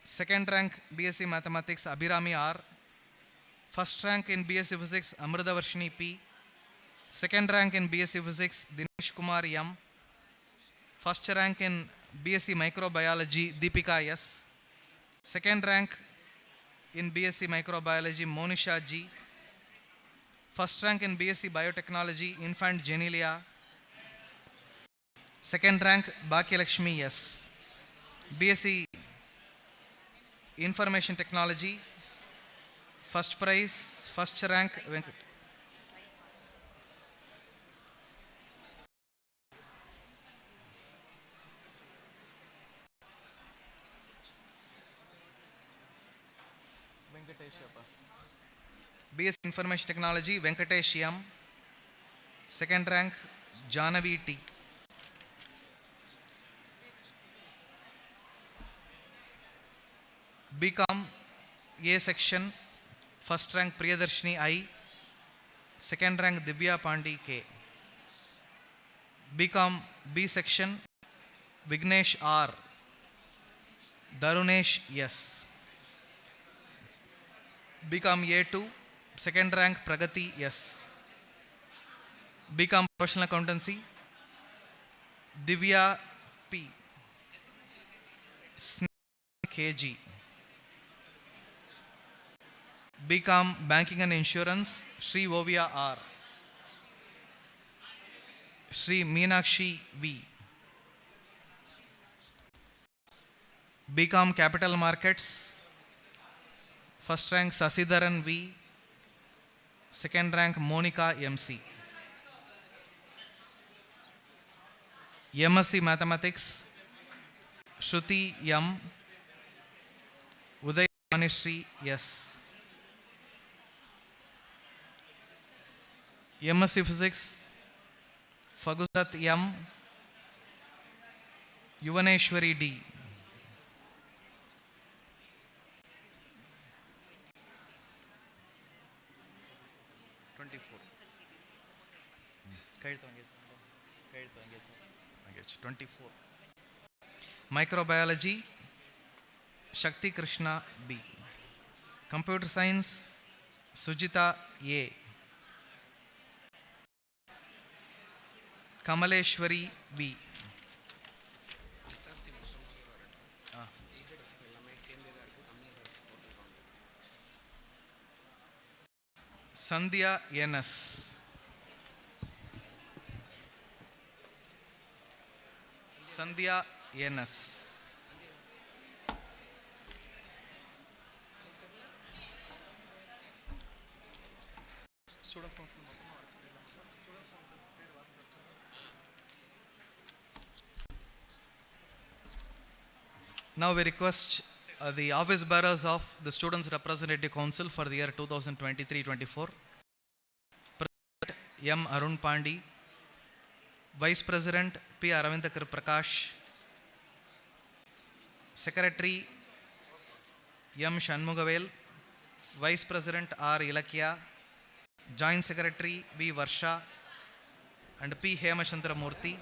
Second rank BSc Mathematics, Abhirami R. First rank in BSc Physics, Amritavarshini P. Second rank in BSc Physics, Dinesh Kumar M. First rank in BSc Microbiology, Deepika S. Second rank in BSc Microbiology, Monisha G. First rank in BSc Biotechnology, Infant Genelia. Second rank, Bhakyalakshmi S. BSc Information Technology. First prize, first rank, BSc Information Technology, Venkatesh M. Second rank, Janavi T. BCom A section, first rank Priyadarshini I. Second rank Divya Pandi K. BCom B section, Vignesh R. Darunesh S. BCom A2, second rank Pragati S. BCom Professional Accountancy, Divya P. KG. BCom Banking and Insurance, Sri Ovia R. Sri Meenakshi V. BCom Capital Markets, first rank Sasidharan V, second rank Monica MC. MSc Mathematics, Shruti M, Uday Manishri S. MSc Physics, Fagusat M, Yuvaneshwari D. Engage 24. Microbiology, Shakti Krishna B. Computer Science, Sujita A. Kamaleshwari V. Sandhya NS. Sandhya NS. Now we request the office bearers of the Students Representative Council for the year 2023-24. President M. Arun Pandi, Vice President P. Aravindakar Prakash, Secretary M. Shanmugavel, Vice President R. Ilakya, Joint Secretary V. Varsha and P. Hemachandra Murthy,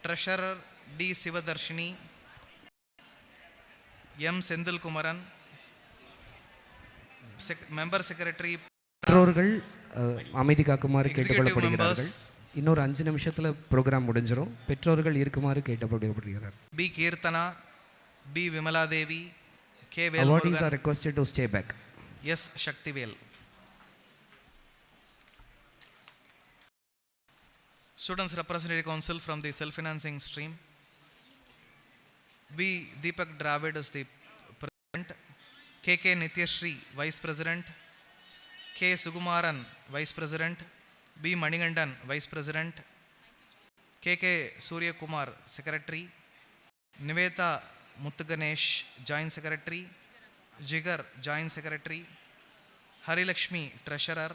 Treasurer D. Sivadarshini, M. Sendil Kumaran, Member Secretary, பெற்றோர்கள் அமைதி காக்குமாறு கேட்டுக்கொள்ளப்படுகிறார்கள். இன்னொரு 5 நிமிஷத்துல program முடிஞ்சிரும். பெற்றோர்கள் இருக்குமாறு கேட்டுக்கொள்ளப்படுகிறார்கள். B. Kirtana, B. Vimala Devi, K. Awardees are Velmurugan, requested to stay back. S. Shaktivel. Students Representative Council from the self-financing stream. B. Deepak Dravid is the President, K.K. Nityashri, Vice President, K. Sugumaran, Vice President, B. Manigandan, Vice President, K.K. Surya Kumar, Secretary, Niveta Muthuganesh, Joint Secretary, Jigar, Joint Secretary, Hari Lakshmi, Treasurer,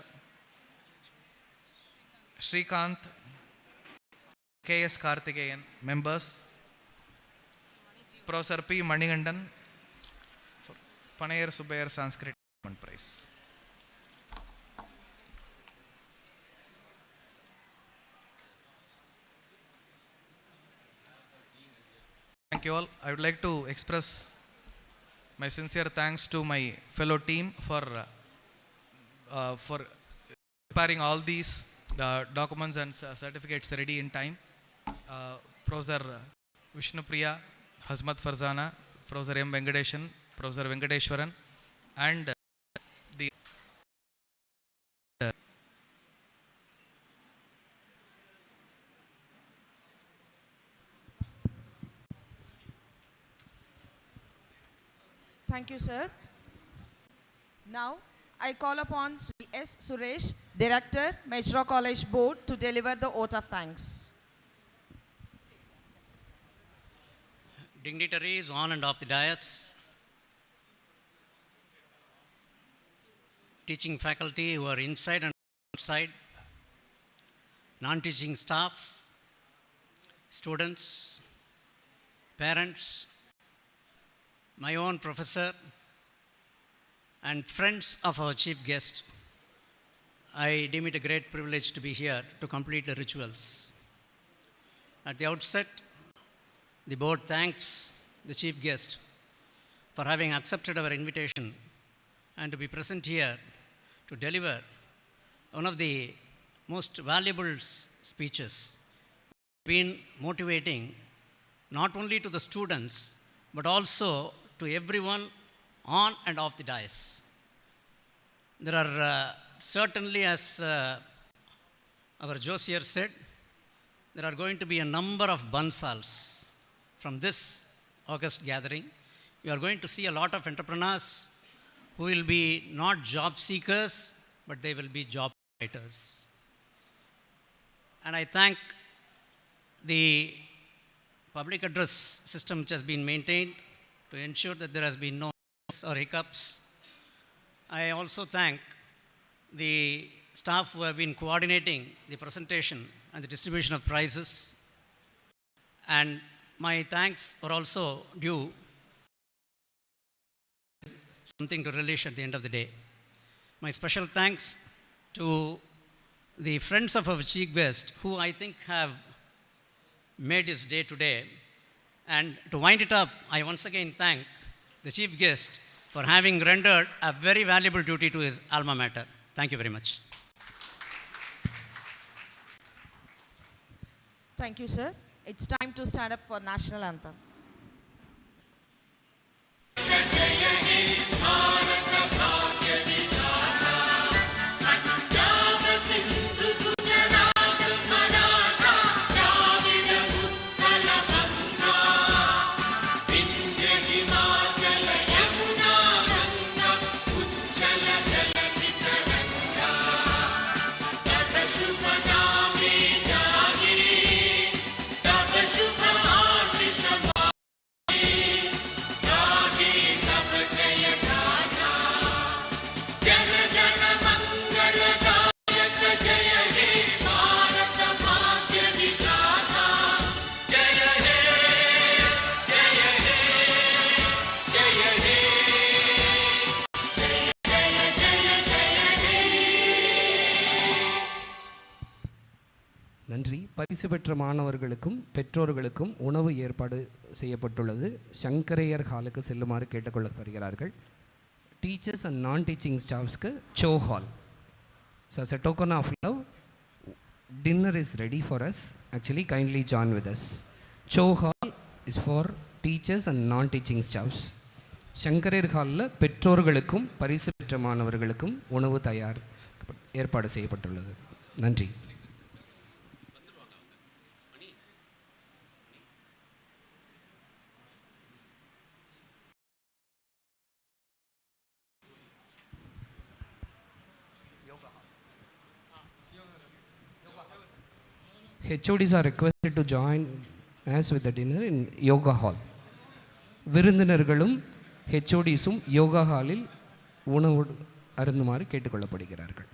Srikanth, K.S. Karthikeyan, Members, Professor P. Manigandan, Panayar Subbayar Sanskrit Prize. Thank you all. I would like to express my sincere thanks to my fellow team for preparing all these documents and certificates ready in time. Professor Vishnupriya, Hazmat Farzana, Professor M. Venkadeshan, Professor Venkadeshwaran, and the Thank you, sir. Now, I call upon Sri S. Suresh, Director, Madura College Board, to deliver the oath of thanks. Dignitaries on and off the dais, teaching faculty who are inside and outside, non-teaching staff, students, parents, my own professor, and friends of our chief guest, I deem it a great privilege to be here to complete the rituals. At the outset, the board thanks the chief guest for having accepted our invitation and to be present here to deliver one of the most valuable speeches. Been motivating not only to the students, but also to everyone on and off the dais. There are certainly, as our Josier said, there are going to be a number of bansals from this August gathering. You are going to see a lot of entrepreneurs who will be not job seekers, but they will be job creators. And I thank the public address system which has been maintained to ensure that there has been no or hiccups. I also thank the staff who have been coordinating the presentation and the distribution of prizes. And my thanks are also due something to relish at the end of the day. My special thanks to the friends of our chief guest, who I think have made his day today. And to wind it up, I once again thank the chief guest for having rendered a very valuable duty to his alma mater. Thank you very much. Thank you, sir. It's time to stand up for national anthem. நன்றி. பரிசு பெற்ற மாணவர்களுக்கும் பெற்றோர்களுக்கும் உணவு ஏற்பாடு செய்யப்பட்டுள்ளது. சங்கரையர் ஹாலுக்கு செல்லுமாறு கேட்டுக்கொள்ளப்படுகிறார்கள். டீச்சர்ஸ் அண்ட் நான் டீச்சிங் ஸ்டாஃப்ஸ்க்கு so hall. So as a token of love, dinner is ready for us. Actually, kindly join with us. Cho hall is for teachers and non-teaching staffs. Sankaraiyar ஹாலில் பெற்றோர்களுக்கும் பரிசு பெற்ற மாணவர்களுக்கும் உணவு ஏற்பாடு செய்யப்பட்டுள்ளது. நன்றி. HODs are requested to join us with the dinner in yoga hall. விருந்தினர்களும் HODஸும் yoga ஹாலில் உணவு அருந்துமாறு கேட்டுக்கொள்ளப்படுகிறார்கள்.